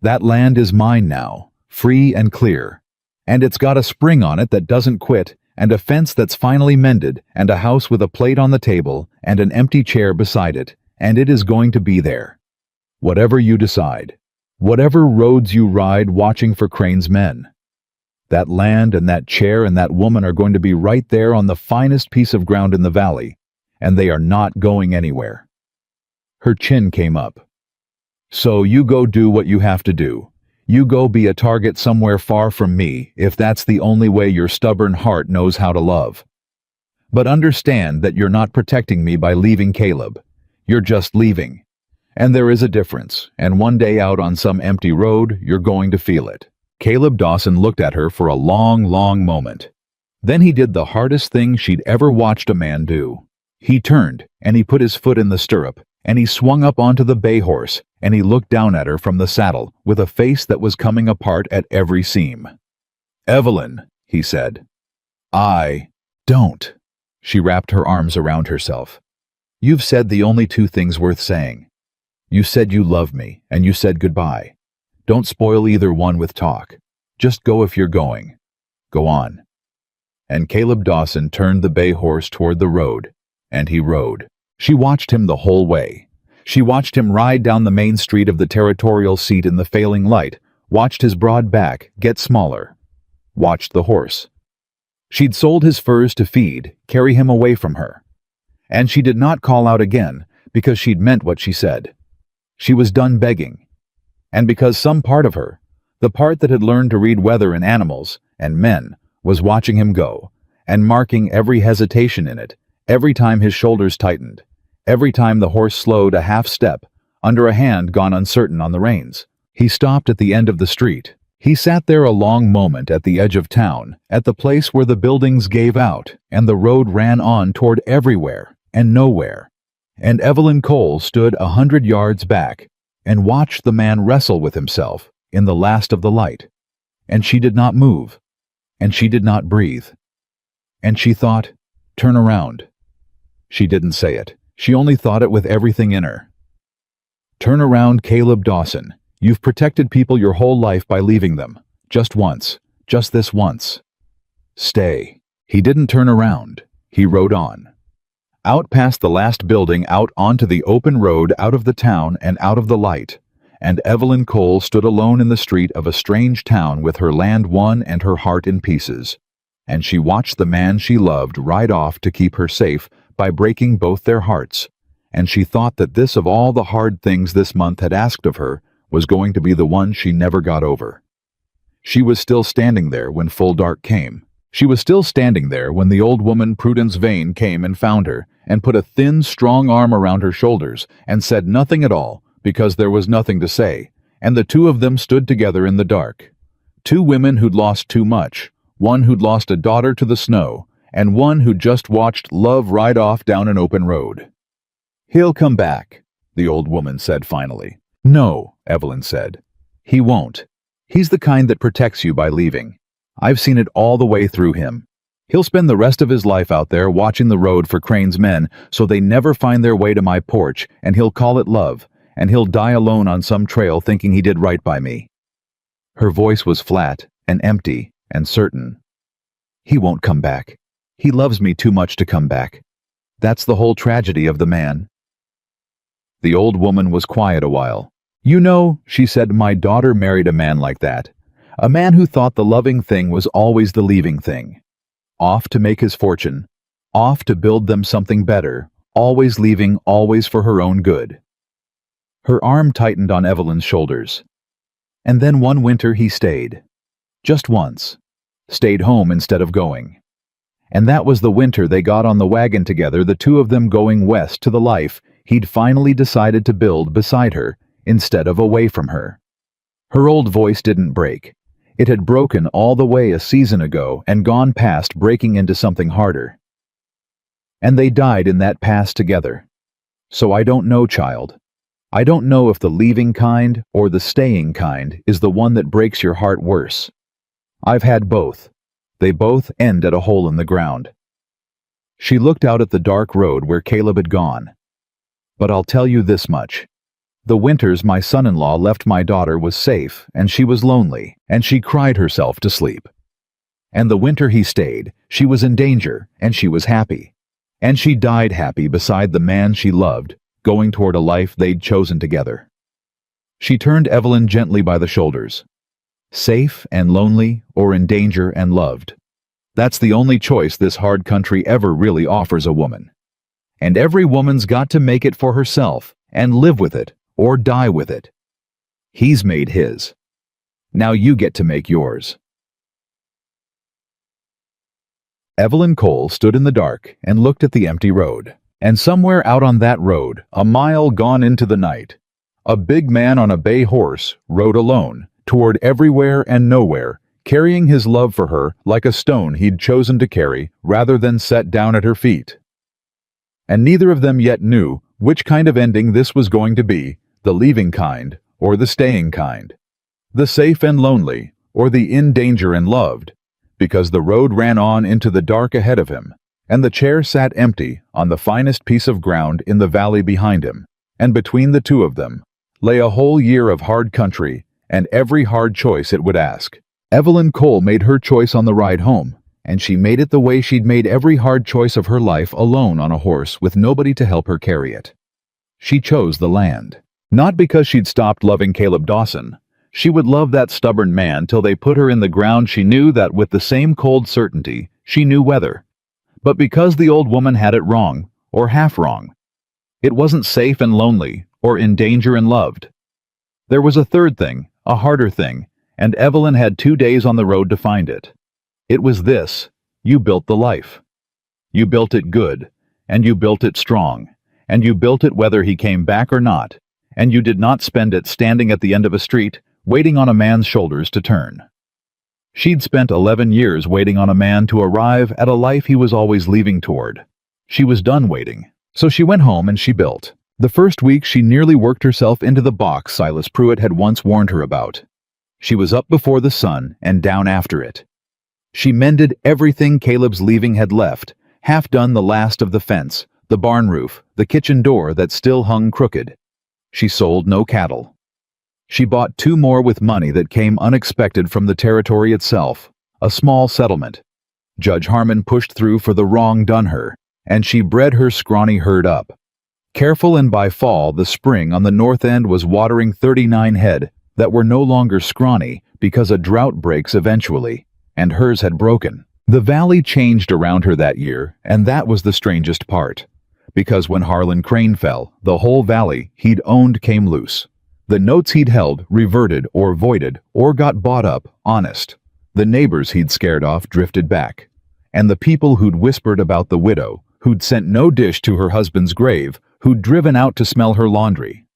That land is mine now, free and clear. And it's got a spring on it that doesn't quit, and a fence that's finally mended, and a house with a plate on the table, and an empty chair beside it, and it is going to be there. Whatever you decide. Whatever roads you ride watching for Crane's men. That land and that chair and that woman are going to be right there on the finest piece of ground in the valley, and they are not going anywhere." Her chin came up. "So you go do what you have to do. You go be a target somewhere far from me if that's the only way your stubborn heart knows how to love. But understand that you're not protecting me by leaving Caleb. You're just leaving. And there is a difference, and one day out on some empty road, you're going to feel it." Caleb Dawson looked at her for a long, long moment. Then he did the hardest thing she'd ever watched a man do. He turned, and he put his foot in the stirrup, and he swung up onto the bay horse, and he looked down at her from the saddle with a face that was coming apart at every seam. "Evelyn," he said. "Don't." She wrapped her arms around herself. "You've said the only two things worth saying. You said you love me, and you said goodbye. Don't spoil either one with talk. Just go if you're going. Go on." And Caleb Dawson turned the bay horse toward the road, and he rode. She watched him the whole way. She watched him ride down the main street of the territorial seat in the failing light, watched his broad back get smaller, watched the horse. She'd sold his furs to feed, carry him away from her. And she did not call out again because she'd meant what she said. She was done begging. And because some part of her, the part that had learned to read weather in animals and men, was watching him go, and marking every hesitation in it, every time his shoulders tightened, every time the horse slowed a half step, under a hand gone uncertain on the reins. He stopped at the end of the street. He sat there a long moment at the edge of town, at the place where the buildings gave out, and the road ran on toward everywhere and nowhere. And Evelyn Cole stood 100 yards back, and watched the man wrestle with himself in the last of the light. And she did not move, and she did not breathe. And she thought, "Turn around." She didn't say it. She only thought it with everything in her. "Turn around, Caleb Dawson. You've protected people your whole life by leaving them. Just once. Just this once. Stay." He didn't turn around. He rode on. Out past the last building, out onto the open road, out of the town and out of the light. And Evelyn Cole stood alone in the street of a strange town with her land won and her heart in pieces. And she watched the man she loved ride off to keep her safe by breaking both their hearts. And she thought that this of all the hard things this month had asked of her was going to be the one she never got over. She was still standing there when full dark came. She was still standing there when the old woman Prudence Vane came and found her, and put a thin, strong arm around her shoulders, and said nothing at all, because there was nothing to say, and the two of them stood together in the dark. Two women who'd lost too much, one who'd lost a daughter to the snow, and one who'd just watched love ride off down an open road. "He'll come back," the old woman said finally. "No," Evelyn said. "He won't. He's the kind that protects you by leaving. I've seen it all the way through him. He'll spend the rest of his life out there watching the road for Crane's men so they never find their way to my porch, and he'll call it love, and he'll die alone on some trail thinking he did right by me." Her voice was flat and empty and certain. "He won't come back. He loves me too much to come back. That's the whole tragedy of the man." The old woman was quiet a while. "You know," she said, "my daughter married a man like that. A man who thought the loving thing was always the leaving thing. Off to make his fortune. Off to build them something better. Always leaving, always for her own good." Her arm tightened on Evelyn's shoulders. "And then one winter he stayed. Just once. Stayed home instead of going. And that was the winter they got on the wagon together, the two of them going west to the life he'd finally decided to build beside her instead of away from her." Her old voice didn't break. It had broken all the way a season ago and gone past breaking into something harder. "And they died in that past together. So I don't know, child. I don't know if the leaving kind or the staying kind is the one that breaks your heart worse. I've had both. They both end at a hole in the ground." She looked out at the dark road where Caleb had gone. "But I'll tell you this much. The winters my son-in-law left my daughter was safe, and she was lonely, and she cried herself to sleep. And the winter he stayed, she was in danger, and she was happy. And she died happy beside the man she loved, going toward a life they'd chosen together." She turned Evelyn gently by the shoulders. "Safe and lonely, or in danger and loved. That's the only choice this hard country ever really offers a woman. And every woman's got to make it for herself, and live with it, or die with it. He's made his. Now you get to make yours." Evelyn Cole stood in the dark and looked at the empty road. And somewhere out on that road, a mile gone into the night, a big man on a bay horse rode alone, toward everywhere and nowhere, carrying his love for her like a stone he'd chosen to carry rather than set down at her feet. And neither of them yet knew which kind of ending this was going to be, the leaving kind or the staying kind, the safe and lonely or the in danger and loved, because the road ran on into the dark ahead of him, and the chair sat empty on the finest piece of ground in the valley behind him, and between the two of them lay a whole year of hard country and every hard choice it would ask. Evelyn Cole made her choice on the ride home, and she made it the way she'd made every hard choice of her life, alone on a horse with nobody to help her carry it. She chose the land. Not because she'd stopped loving Caleb Dawson. She would love that stubborn man till they put her in the ground she knew that with the same cold certainty she knew weather. But because the old woman had it wrong, or half wrong. It wasn't safe and lonely, or in danger and loved. There was a third thing, a harder thing, and Evelyn had 2 days on the road to find it. It was this: you built the life. You built it good, and you built it strong, and you built it whether he came back or not, and you did not spend it standing at the end of a street, waiting on a man's shoulders to turn. She'd spent 11 years waiting on a man to arrive at a life he was always leaving toward. She was done waiting, so she went home and she built. The first week she nearly worked herself into the box Silas Pruitt had once warned her about. She was up before the sun and down after it. She mended everything Caleb's leaving had left, half done the last of the fence, the barn roof, the kitchen door that still hung crooked. She sold no cattle. She bought 2 more with money that came unexpected from the territory itself, a small settlement. Judge Harmon pushed through for the wrong done her, and she bred her scrawny herd up. Careful, and by fall the spring on the north end was watering 39 head that were no longer scrawny because a drought breaks eventually, and hers had broken. The valley changed around her that year, and that was the strangest part. Because when Harlan Crane fell, the whole valley he'd owned came loose. The notes he'd held reverted or voided or got bought up, honest. The neighbors he'd scared off drifted back. And the people who'd whispered about the widow, who'd sent no dish to her husband's grave, who'd driven out to smell her laundry.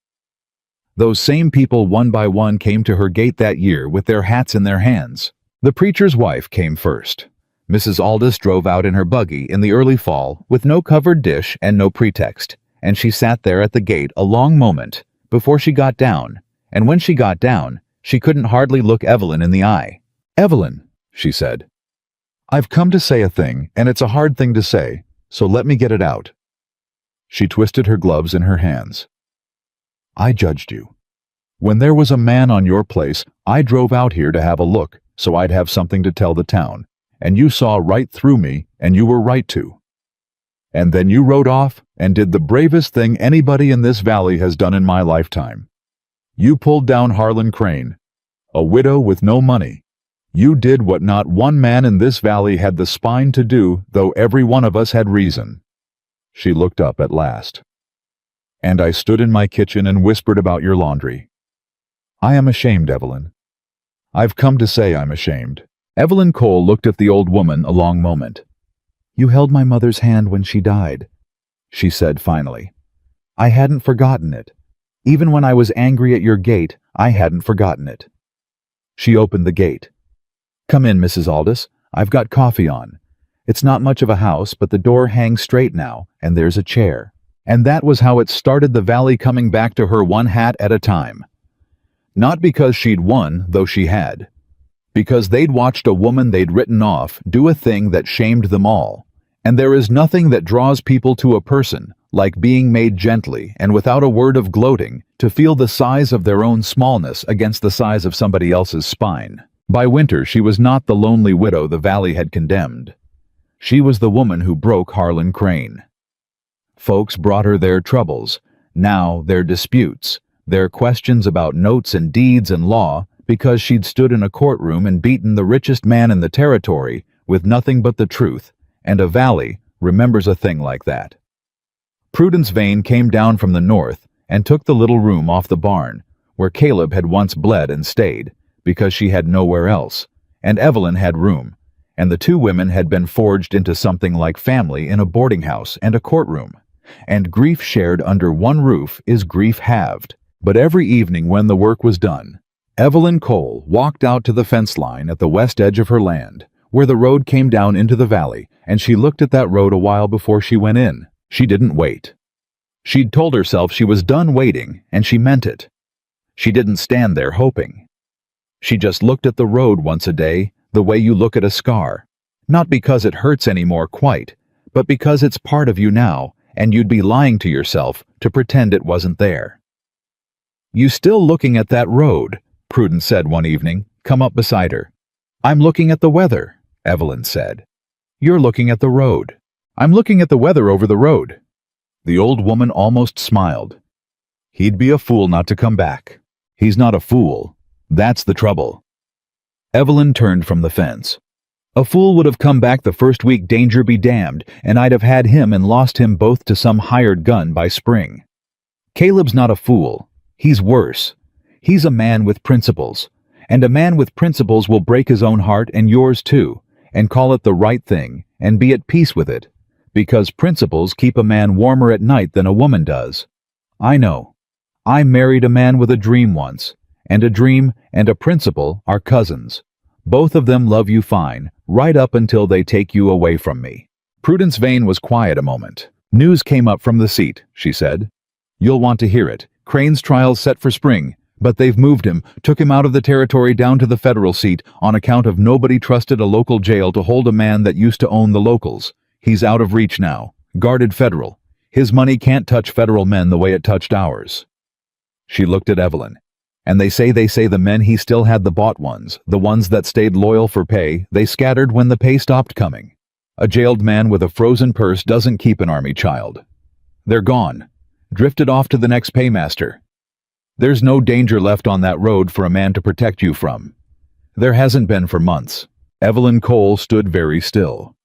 Those same people one by one came to her gate that year with their hats in their hands. The preacher's wife came first. Mrs. Aldous drove out in her buggy in the early fall with no covered dish and no pretext, and she sat there at the gate a long moment before she got down, and when she got down, she couldn't hardly look Evelyn in the eye. "Evelyn," she said, "I've come to say a thing, and it's a hard thing to say, so let me get it out." She twisted her gloves in her hands. "I judged you. When there was a man on your place, I drove out here to have a look, so I'd have something to tell the town, and you saw right through me, and you were right to. And then you rode off and did the bravest thing anybody in this valley has done in my lifetime. You pulled down Harlan Crane, a widow with no money. You did what not one man in this valley had the spine to do, though every one of us had reason." She looked up at last. "And I stood in my kitchen and whispered about your laundry. I am ashamed, Evelyn. I've come to say I'm ashamed." Evelyn Cole looked at the old woman a long moment. "You held my mother's hand when she died," she said finally. "I hadn't forgotten it. Even when I was angry at your gate, I hadn't forgotten it." She opened the gate. "Come in, Mrs. Aldous. I've got coffee on. It's not much of a house, but the door hangs straight now, and there's a chair." And that was how it started, the valley coming back to her one hat at a time. Not because she'd won, though she had. Because they'd watched a woman they'd written off do a thing that shamed them all. And there is nothing that draws people to a person like being made gently and without a word of gloating to feel the size of their own smallness against the size of somebody else's spine. By winter, she was not the lonely widow the valley had condemned. She was the woman who broke Harlan Crane. Folks brought her their troubles, now their disputes, their questions about notes and deeds and law, because she'd stood in a courtroom and beaten the richest man in the territory with nothing but the truth, and a valley remembers a thing like that. Prudence Vane came down from the north and took the little room off the barn, where Caleb had once bled and stayed, because she had nowhere else, and Evelyn had room, and the two women had been forged into something like family in a boarding house and a courtroom. And grief shared under one roof is grief halved. But every evening when the work was done, Evelyn Cole walked out to the fence line at the west edge of her land, where the road came down into the valley, and she looked at that road a while before she went in. She didn't wait. She'd told herself she was done waiting, and she meant it. She didn't stand there hoping. She just looked at the road once a day, the way you look at a scar. Not because it hurts anymore quite, but because it's part of you now, and you'd be lying to yourself to pretend it wasn't there. "You still looking at that road?" Prudence said one evening, come up beside her. "I'm looking at the weather," Evelyn said. "You're looking at the road." "I'm looking at the weather over the road." The old woman almost smiled. "He'd be a fool not to come back." "He's not a fool. That's the trouble." Evelyn turned from the fence. "A fool would have come back the first week, danger be damned, and I'd have had him and lost him both to some hired gun by spring. Caleb's not a fool. He's worse. He's a man with principles, and a man with principles will break his own heart and yours too, and call it the right thing, and be at peace with it, because principles keep a man warmer at night than a woman does. I know. I married a man with a dream once, and a dream and a principle are cousins. Both of them love you fine, right up until they take you away from me." Prudence Vane was quiet a moment. "News came up from the seat," she said. "You'll want to hear it. Crane's trial's set for spring, but they've moved him, took him out of the territory down to the federal seat on account of nobody trusted a local jail to hold a man that used to own the locals. He's out of reach now, guarded federal. His money can't touch federal men the way it touched ours." She looked at Evelyn. "And they say the men he still had, the bought ones, the ones that stayed loyal for pay, they scattered when the pay stopped coming. A jailed man with a frozen purse doesn't keep an army child. They're gone, drifted off to the next paymaster. There's no danger left on that road for a man to protect you from. There hasn't been for months." Evelyn Cole stood very still.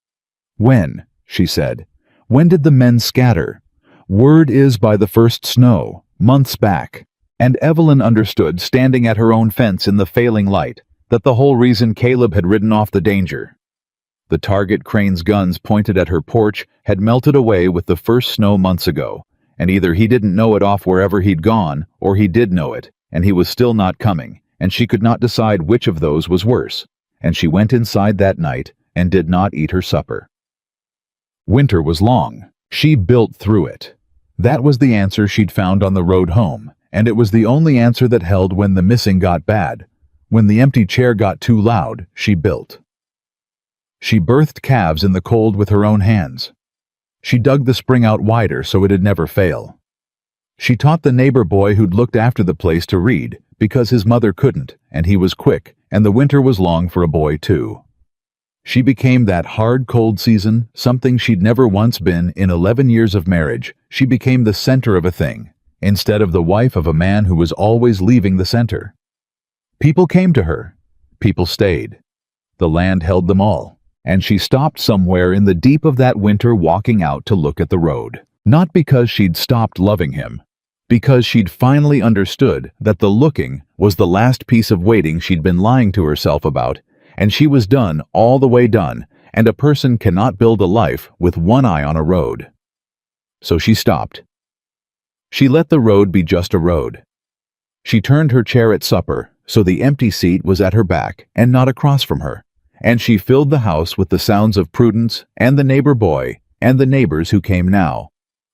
"When?" she said. "When did the men scatter?" "Word is by the first snow, months back." And Evelyn understood, standing at her own fence in the failing light, that the whole reason Caleb had ridden off the danger. The target crane's guns pointed at her porch had melted away with the first snow months ago, and either he didn't know it off wherever he'd gone, or he did know it, and he was still not coming, and she could not decide which of those was worse, and she went inside that night and did not eat her supper. Winter was long. She built through it. That was the answer she'd found on the road home, and it was the only answer that held when the missing got bad. When the empty chair got too loud, she built. She birthed calves in the cold with her own hands. She dug the spring out wider so it'd never fail. She taught the neighbor boy who'd looked after the place to read, because his mother couldn't, and he was quick, and the winter was long for a boy too. She became that hard, cold season, something she'd never once been in 11 years of marriage. She became the center of a thing, instead of the wife of a man who was always leaving the center. People came to her. People stayed. The land held them all. And she stopped somewhere in the deep of that winter walking out to look at the road. Not because she'd stopped loving him, because she'd finally understood that the looking was the last piece of waiting she'd been lying to herself about, and she was done, all the way done, and a person cannot build a life with one eye on a road. So she stopped. She let the road be just a road. She turned her chair at supper so the empty seat was at her back and not across from her. And she filled the house with the sounds of Prudence and the neighbor boy and the neighbors who came now.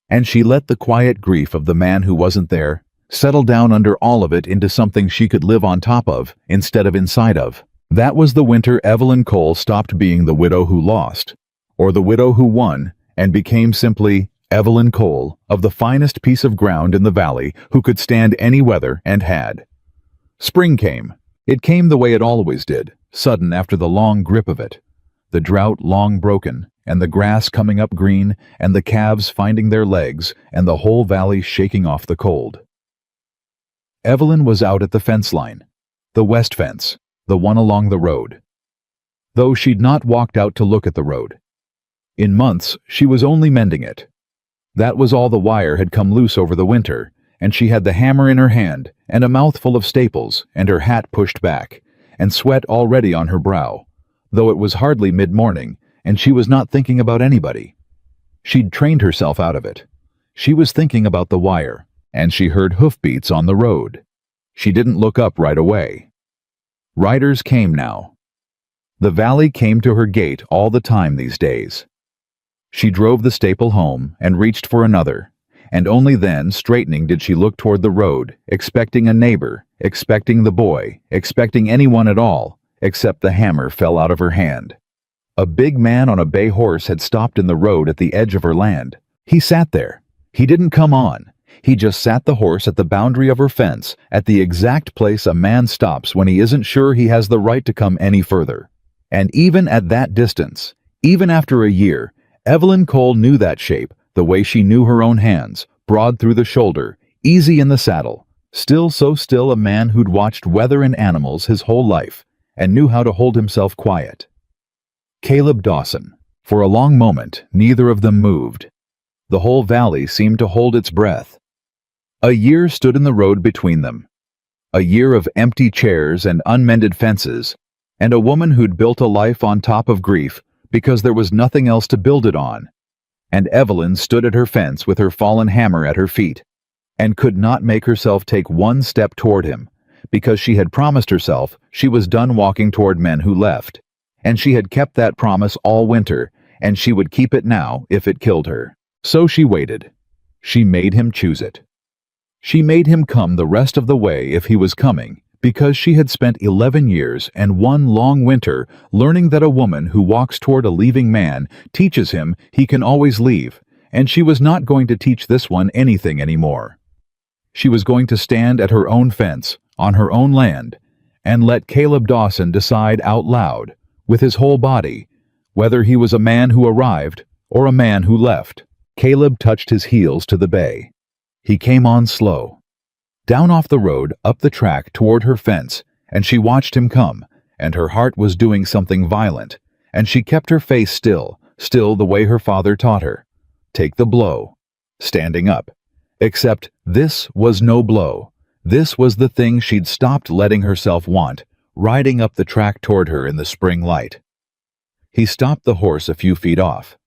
And she let the quiet grief of the man who wasn't there settle down under all of it into something she could live on top of instead of inside of. That was the winter Evelyn Cole stopped being the widow who lost, or the widow who won, and became simply Evelyn Cole of the finest piece of ground in the valley who could stand any weather and had. Spring came. It came the way it always did. Sudden after the long grip of it, the drought long broken, and the grass coming up green, and the calves finding their legs, and the whole valley shaking off the cold. Evelyn was out at the fence line, the west fence, the one along the road. Though she'd not walked out to look at the road. In months, she was only mending it. That was all the wire had come loose over the winter, and she had the hammer in her hand, and a mouthful of staples, and her hat pushed back, and sweat already on her brow, though it was hardly mid-morning, and she was not thinking about anybody. She'd trained herself out of it. She was thinking about the wire, and she heard hoofbeats on the road. She didn't look up right away. Riders came now. The valley came to her gate all the time these days. She drove the staple home and reached for another, and only then, straightening, did she look toward the road, expecting a neighbor, expecting the boy, expecting anyone at all, except the hammer fell out of her hand. A big man on a bay horse had stopped in the road at the edge of her land. He sat there. He didn't come on. He just sat the horse at the boundary of her fence, at the exact place a man stops when he isn't sure he has the right to come any further. And even at that distance, even after a year, Evelyn Cole knew that shape, the way she knew her own hands, broad through the shoulder, easy in the saddle, still so still, a man who'd watched weather and animals his whole life, and knew how to hold himself quiet. Caleb Dawson. For a long moment, neither of them moved. The whole valley seemed to hold its breath. A year stood in the road between them. A year of empty chairs and unmended fences, and a woman who'd built a life on top of grief because there was nothing else to build it on. And Evelyn stood at her fence with her fallen hammer at her feet, and could not make herself take one step toward him, because she had promised herself she was done walking toward men who left, and she had kept that promise all winter, and she would keep it now if it killed her. So she waited. She made him choose it. She made him come the rest of the way if he was coming, because she had spent 11 years and one long winter learning that a woman who walks toward a leaving man teaches him he can always leave, and she was not going to teach this one anything anymore. She was going to stand at her own fence, on her own land, and let Caleb Dawson decide out loud, with his whole body, whether he was a man who arrived or a man who left. Caleb touched his heels to the bay. He came on slow. Down off the road, up the track toward her fence, and she watched him come, and her heart was doing something violent, and she kept her face still the way her father taught her. Take the blow. Standing up. Except this was no blow. This was the thing she'd stopped letting herself want, riding up the track toward her in the spring light. He stopped the horse a few feet off.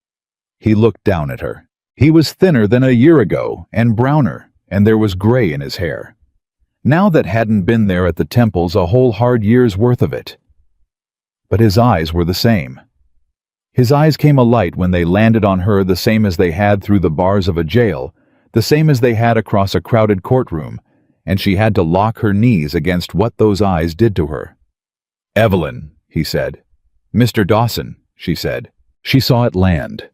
He looked down at her. He was thinner than a year ago, and browner, and there was gray in his hair. Now that hadn't been there at the temples a whole hard year's worth of it. But his eyes were the same. His eyes came alight when they landed on her, the same as they had through the bars of a jail, the same as they had across a crowded courtroom, and she had to lock her knees against what those eyes did to her. "Evelyn," he said. "Mr. Dawson," she said. She saw it land.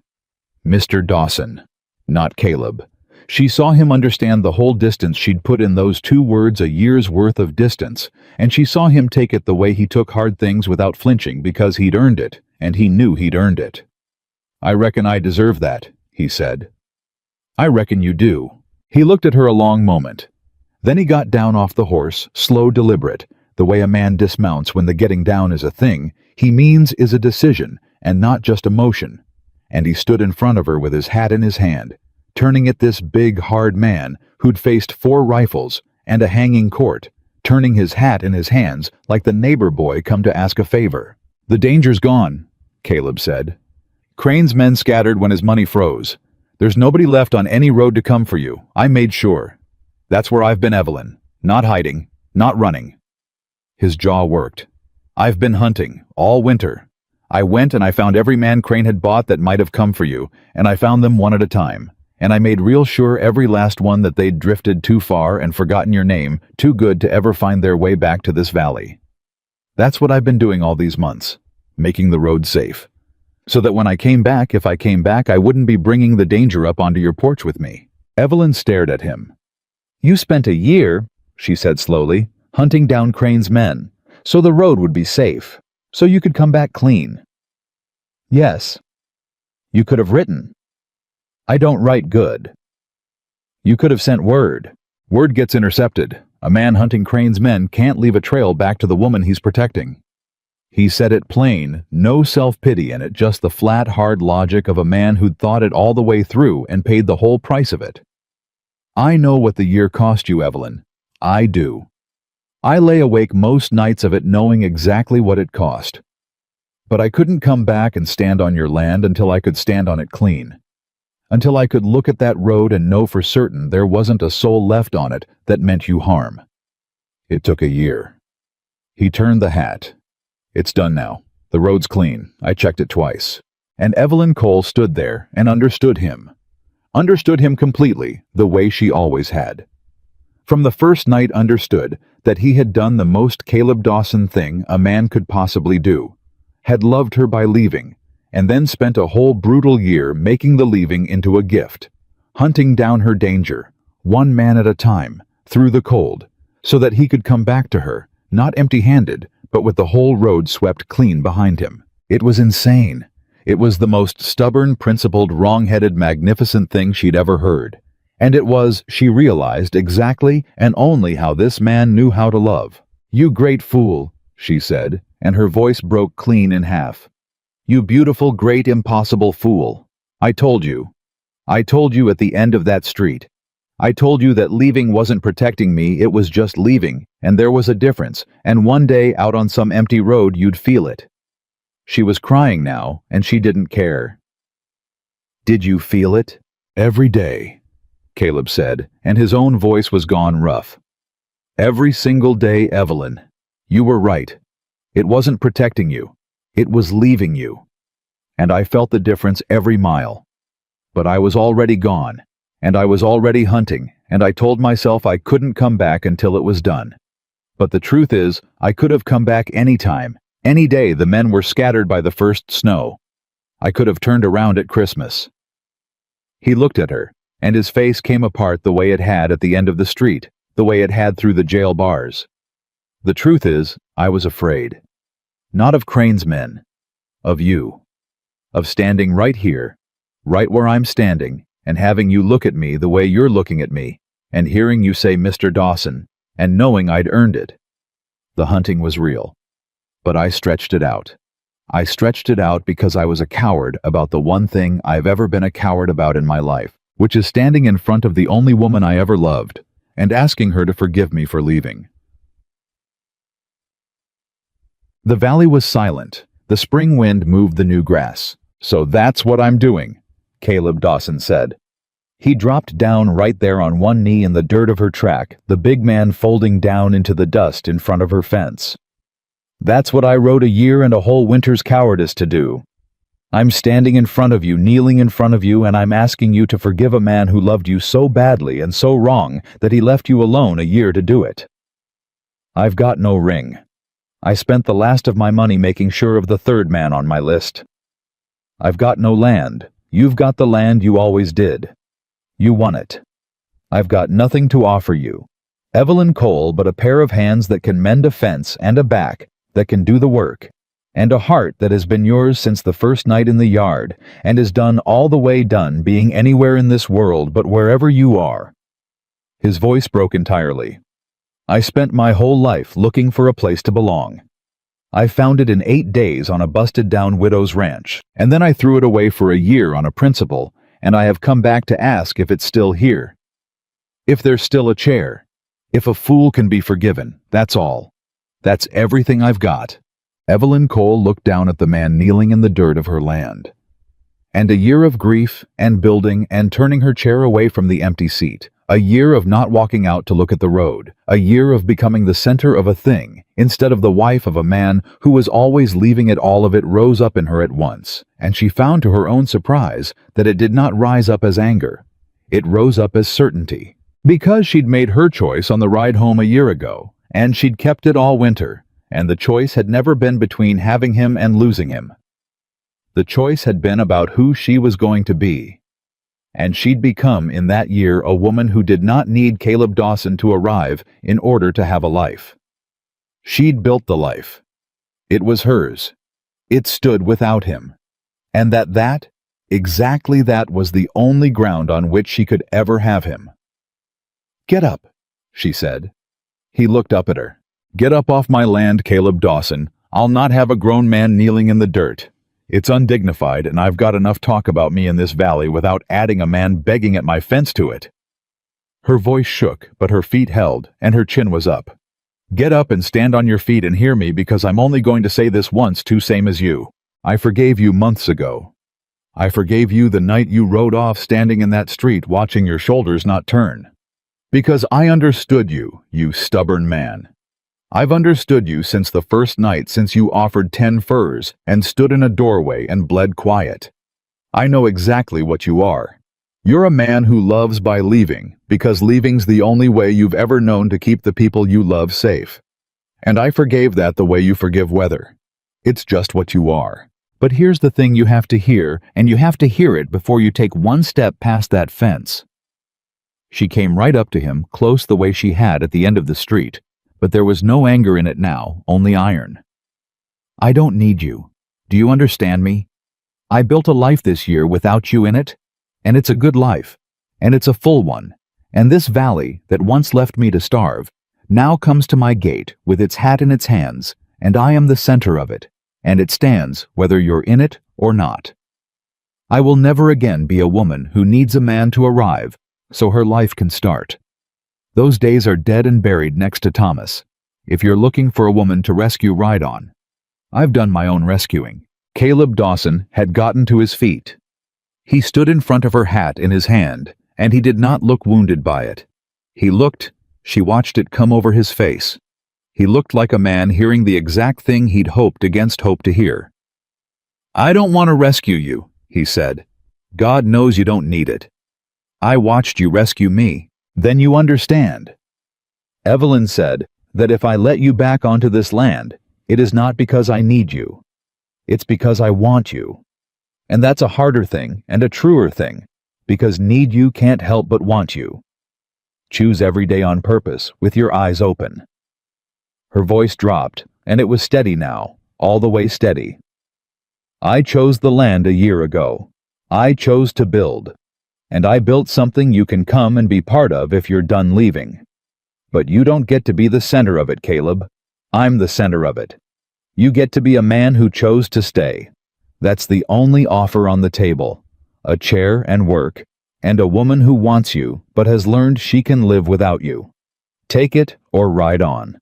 Mr. Dawson, not Caleb. She saw him understand the whole distance she'd put in those two words, a year's worth of distance, and she saw him take it the way he took hard things without flinching, because he'd earned it, and he knew he'd earned it. "I reckon I deserve that," he said. "I reckon you do." He looked at her a long moment. Then he got down off the horse, slow, deliberate, the way a man dismounts when the getting down is a thing he means is a decision and not just emotion, and he stood in front of her with his hat in his hand, turning at this big, hard man who'd faced 4 rifles and a hanging court, turning his hat in his hands like the neighbor boy come to ask a favor. "The danger's gone," Caleb said. "Crane's men scattered when his money froze. There's nobody left on any road to come for you. I made sure. That's where I've been, Evelyn. Not hiding, not running." His jaw worked. "I've been hunting, all winter. I went and I found every man Crane had bought that might have come for you, and I found them one at a time. And I made real sure every last one that they'd drifted too far and forgotten your name, too good to ever find their way back to this valley. That's what I've been doing all these months, making the road safe. So that when I came back, if I came back, I wouldn't be bringing the danger up onto your porch with me." Evelyn stared at him. "You spent a year," she said slowly, "hunting down Crane's men, so the road would be safe, so you could come back clean." "Yes." "You could have written." "I don't write good." "You could have sent word." "Word gets intercepted. A man hunting Crane's men can't leave a trail back to the woman he's protecting." He said it plain, no self-pity in it, just the flat, hard logic of a man who'd thought it all the way through and paid the whole price of it. "I know what the year cost you, Evelyn. I do. I lay awake most nights of it knowing exactly what it cost. But I couldn't come back and stand on your land until I could stand on it clean. Until I could look at that road and know for certain there wasn't a soul left on it that meant you harm. It took a year." He turned the hat. "It's done now. The road's clean. I checked it twice." And Evelyn Cole stood there and understood him. Understood him completely, the way she always had. From the first night understood that he had done the most Caleb Dawson thing a man could possibly do. Had loved her by leaving, and then spent a whole brutal year making the leaving into a gift. Hunting down her danger, one man at a time, through the cold, so that he could come back to her, not empty-handed, but with the whole road swept clean behind him. It was insane. It was the most stubborn, principled, wrong-headed, magnificent thing she'd ever heard. And it was, she realized, exactly and only how this man knew how to love. "You great fool," she said, and her voice broke clean in half. "You beautiful, great, impossible fool. I told you. I told you at the end of that street. I told you that leaving wasn't protecting me, it was just leaving, and there was a difference, and one day out on some empty road you'd feel it." She was crying now, and she didn't care. "Did you feel it?" "Every day," Caleb said, and his own voice was gone rough. "Every single day, Evelyn. You were right. It wasn't protecting you. It was leaving you. And I felt the difference every mile. But I was already gone. And I was already hunting, and I told myself I couldn't come back until it was done. But the truth is, I could have come back any time, any day the men were scattered by the first snow. I could have turned around at Christmas." He looked at her, and his face came apart the way it had at the end of the street, the way it had through the jail bars. "The truth is, I was afraid. Not of Crane's men. Of you. Of standing right here, right where I'm standing, and having you look at me the way you're looking at me, and hearing you say Mr. Dawson, and knowing I'd earned it. The hunting was real. But I stretched it out. I stretched it out because I was a coward about the one thing I've ever been a coward about in my life, which is standing in front of the only woman I ever loved, and asking her to forgive me for leaving. The valley was silent. The spring wind moved the new grass. "So that's what I'm doing," Caleb Dawson said. He dropped down right there on one knee in the dirt of her track, the big man folding down into the dust in front of her fence. "That's what I rode a year and a whole winter's cowardice to do. I'm standing in front of you, kneeling in front of you, and I'm asking you to forgive a man who loved you so badly and so wrong that he left you alone a year to do it. I've got no ring. I spent the last of my money making sure of the third man on my list. I've got no land. You've got the land you always did. You won it. I've got nothing to offer you, Evelyn Cole, but a pair of hands that can mend a fence and a back that can do the work, and a heart that has been yours since the first night in the yard, and is done all the way done being anywhere in this world but wherever you are." His voice broke entirely. "I spent my whole life looking for a place to belong. I found it in 8 days on a busted-down widow's ranch, and then I threw it away for a year on a principle, and I have come back to ask if it's still here. If there's still a chair. If a fool can be forgiven, that's all. That's everything I've got." Evelyn Cole looked down at the man kneeling in the dirt of her land. "And a year of grief and building and turning her chair away from the empty seat. A year of not walking out to look at the road. A year of becoming the center of a thing, instead of the wife of a man who was always leaving it. All of it rose up in her at once, and she found to her own surprise that it did not rise up as anger. It rose up as certainty. Because she'd made her choice on the ride home a year ago, and she'd kept it all winter, and the choice had never been between having him and losing him. The choice had been about who she was going to be. And she'd become in that year a woman who did not need Caleb Dawson to arrive in order to have a life. She'd built the life. It was hers. It stood without him. And exactly that was the only ground on which she could ever have him. "Get up," she said. He looked up at her. "Get up off my land, Caleb Dawson. I'll not have a grown man kneeling in the dirt. It's undignified, and I've got enough talk about me in this valley without adding a man begging at my fence to it." Her voice shook, but her feet held, and her chin was up. "Get up and stand on your feet and hear me, because I'm only going to say this once too, same as you. I forgave you months ago. I forgave you the night you rode off standing in that street watching your shoulders not turn. Because I understood you, you stubborn man. I've understood you since the first night since you offered 10 furs and stood in a doorway and bled quiet. I know exactly what you are. You're a man who loves by leaving, because leaving's the only way you've ever known to keep the people you love safe. And I forgave that the way you forgive weather. It's just what you are. But here's the thing you have to hear, and you have to hear it before you take one step past that fence." She came right up to him, close the way she had at the end of the street, but there was no anger in it now, only iron. "I don't need you. Do you understand me? I built a life this year without you in it, and it's a good life, and it's a full one, and this valley that once left me to starve now comes to my gate with its hat in its hands, and I am the center of it, and it stands whether you're in it or not. I will never again be a woman who needs a man to arrive so her life can start. Those days are dead and buried next to Thomas, if you're looking for a woman to rescue ride on. I've done my own rescuing." Caleb Dawson had gotten to his feet. He stood in front of her hat in his hand, and he did not look wounded by it. She watched it come over his face. He looked like a man hearing the exact thing he'd hoped against hope to hear. "I don't want to rescue you," he said. "God knows you don't need it. I watched you rescue me. Then you understand. Evelyn said that if I let you back onto this land, it is not because I need you. It's because I want you. And that's a harder thing and a truer thing, because need you can't help but want you. Choose every day on purpose, with your eyes open." Her voice dropped, and it was steady now, all the way steady. "I chose the land a year ago. I chose to build. And I built something you can come and be part of if you're done leaving. But you don't get to be the center of it, Caleb. I'm the center of it. You get to be a man who chose to stay. That's the only offer on the table. A chair and work, and a woman who wants you but has learned she can live without you. Take it or ride on.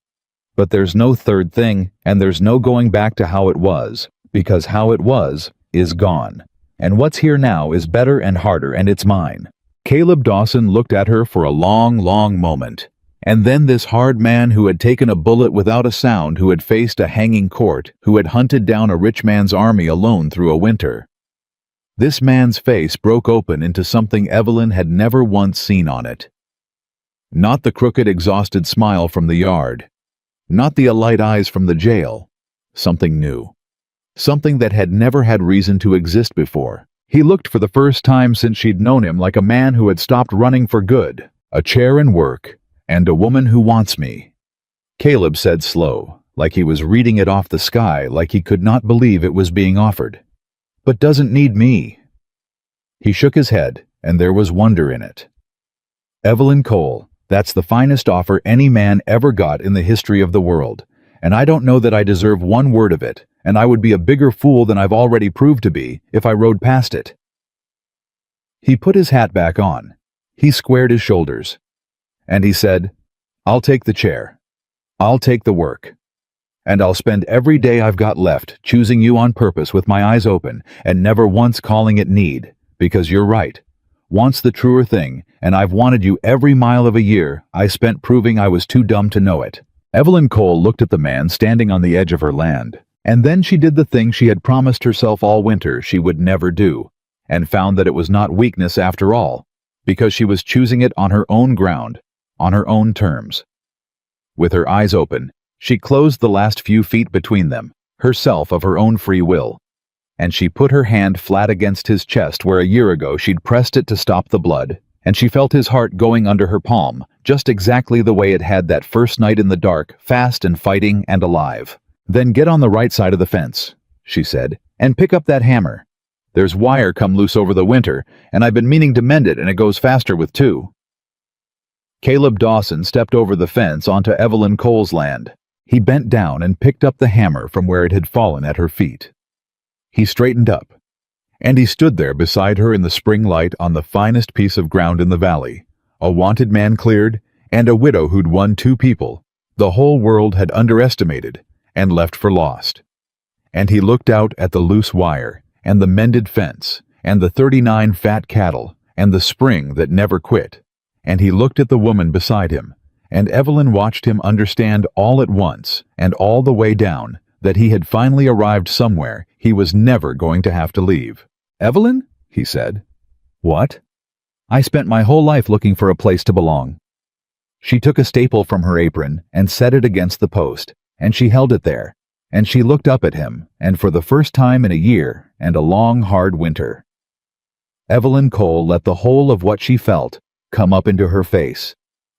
But there's no third thing, and there's no going back to how it was, because how it was is gone. And what's here now is better and harder, and it's mine." Caleb Dawson looked at her for a long, long moment. And then this hard man who had taken a bullet without a sound, who had faced a hanging court, who had hunted down a rich man's army alone through a winter. This man's face broke open into something Evelyn had never once seen on it. Not the crooked, exhausted smile from the yard. Not the alight eyes from the jail. Something new. Something that had never had reason to exist before. He looked for the first time since she'd known him like a man who had stopped running for good. "A chair and work, and a woman who wants me," Caleb said slow, like he was reading it off the sky, like he could not believe it was being offered. "But doesn't need me." He shook his head, and there was wonder in it. "Evelyn Cole, that's the finest offer any man ever got in the history of the world, and I don't know that I deserve one word of it, and I would be a bigger fool than I've already proved to be if I rode past it." He put his hat back on. He squared his shoulders. And he said, "I'll take the chair. I'll take the work. And I'll spend every day I've got left choosing you on purpose with my eyes open and never once calling it need, because you're right. Want's the truer thing, and I've wanted you every mile of a year I spent proving I was too dumb to know it." Evelyn Cole looked at the man standing on the edge of her land, and then she did the thing she had promised herself all winter she would never do, and found that it was not weakness after all, because she was choosing it on her own ground, on her own terms. With her eyes open, she closed the last few feet between them, herself of her own free will, and she put her hand flat against his chest where a year ago she'd pressed it to stop the blood, and she felt his heart going under her palm, just exactly the way it had that first night in the dark, fast and fighting and alive. "Then get on the right side of the fence," she said, "and pick up that hammer. There's wire come loose over the winter, and I've been meaning to mend it, and it goes faster with two." Caleb Dawson stepped over the fence onto Evelyn Cole's land. He bent down and picked up the hammer from where it had fallen at her feet. He straightened up, and he stood there beside her in the spring light on the finest piece of ground in the valley, a wanted man cleared, and a widow who'd won two people the whole world had underestimated and left for lost. And he looked out at the loose wire, and the mended fence, and the 39 fat cattle, and the spring that never quit. And he looked at the woman beside him, and Evelyn watched him understand all at once, and all the way down, that he had finally arrived somewhere he was never going to have to leave. "Evelyn?" he said. "What?" "I spent my whole life looking for a place to belong." She took a staple from her apron and set it against the post, and she held it there, and she looked up at him, and for the first time in a year and a long, hard winter, Evelyn Cole let the whole of what she felt come up into her face,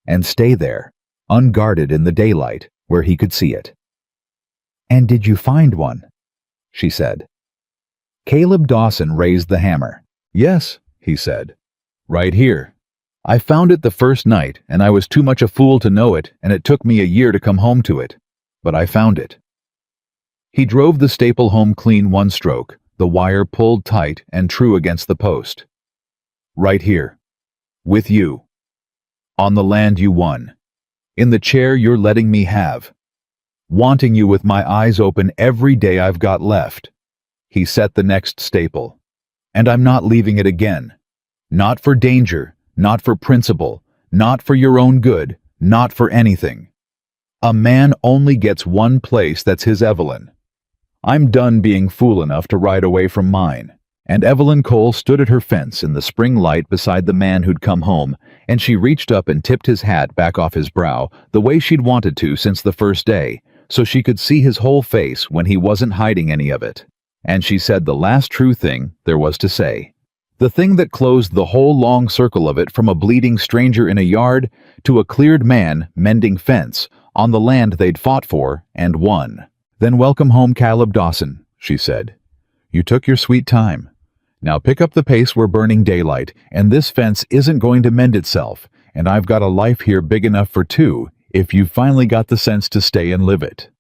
and stay there, unguarded in the daylight where he could see it. "And did you find one?" she said. Caleb Dawson raised the hammer. "Yes," he said. "Right here. I found it the first night, and I was too much a fool to know it, and it took me a year to come home to it. But I found it." He drove the staple home clean one stroke, the wire pulled tight and true against the post. "Right here. With you. On the land you won. In the chair you're letting me have. Wanting you with my eyes open every day I've got left." He set the next staple. "And I'm not leaving it again. Not for danger, not for principle, not for your own good, not for anything. A man only gets one place that's his Evelyn. I'm done being fool enough to ride away from mine." And Evelyn Cole stood at her fence in the spring light beside the man who'd come home, and she reached up and tipped his hat back off his brow the way she'd wanted to since the first day, so she could see his whole face when he wasn't hiding any of it. And she said the last true thing there was to say. The thing that closed the whole long circle of it from a bleeding stranger in a yard to a cleared man mending fence on the land they'd fought for and won. "Then welcome home, Caleb Dawson," she said. "You took your sweet time. Now pick up the pace, we're burning daylight, and this fence isn't going to mend itself, and I've got a life here big enough for two if you've finally got the sense to stay and live it."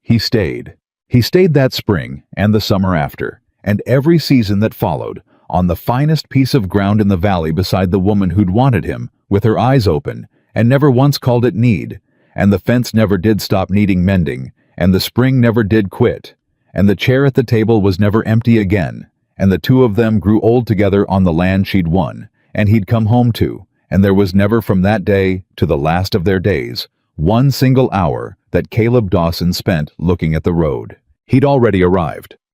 He stayed. He stayed that spring and the summer after, and every season that followed, on the finest piece of ground in the valley beside the woman who'd wanted him, with her eyes open, and never once called it need, and the fence never did stop needing mending, and the spring never did quit, and the chair at the table was never empty again, and the two of them grew old together on the land she'd won, and he'd come home to, and there was never from that day to the last of their days one single hour that Caleb Dawson spent looking at the road. He'd already arrived.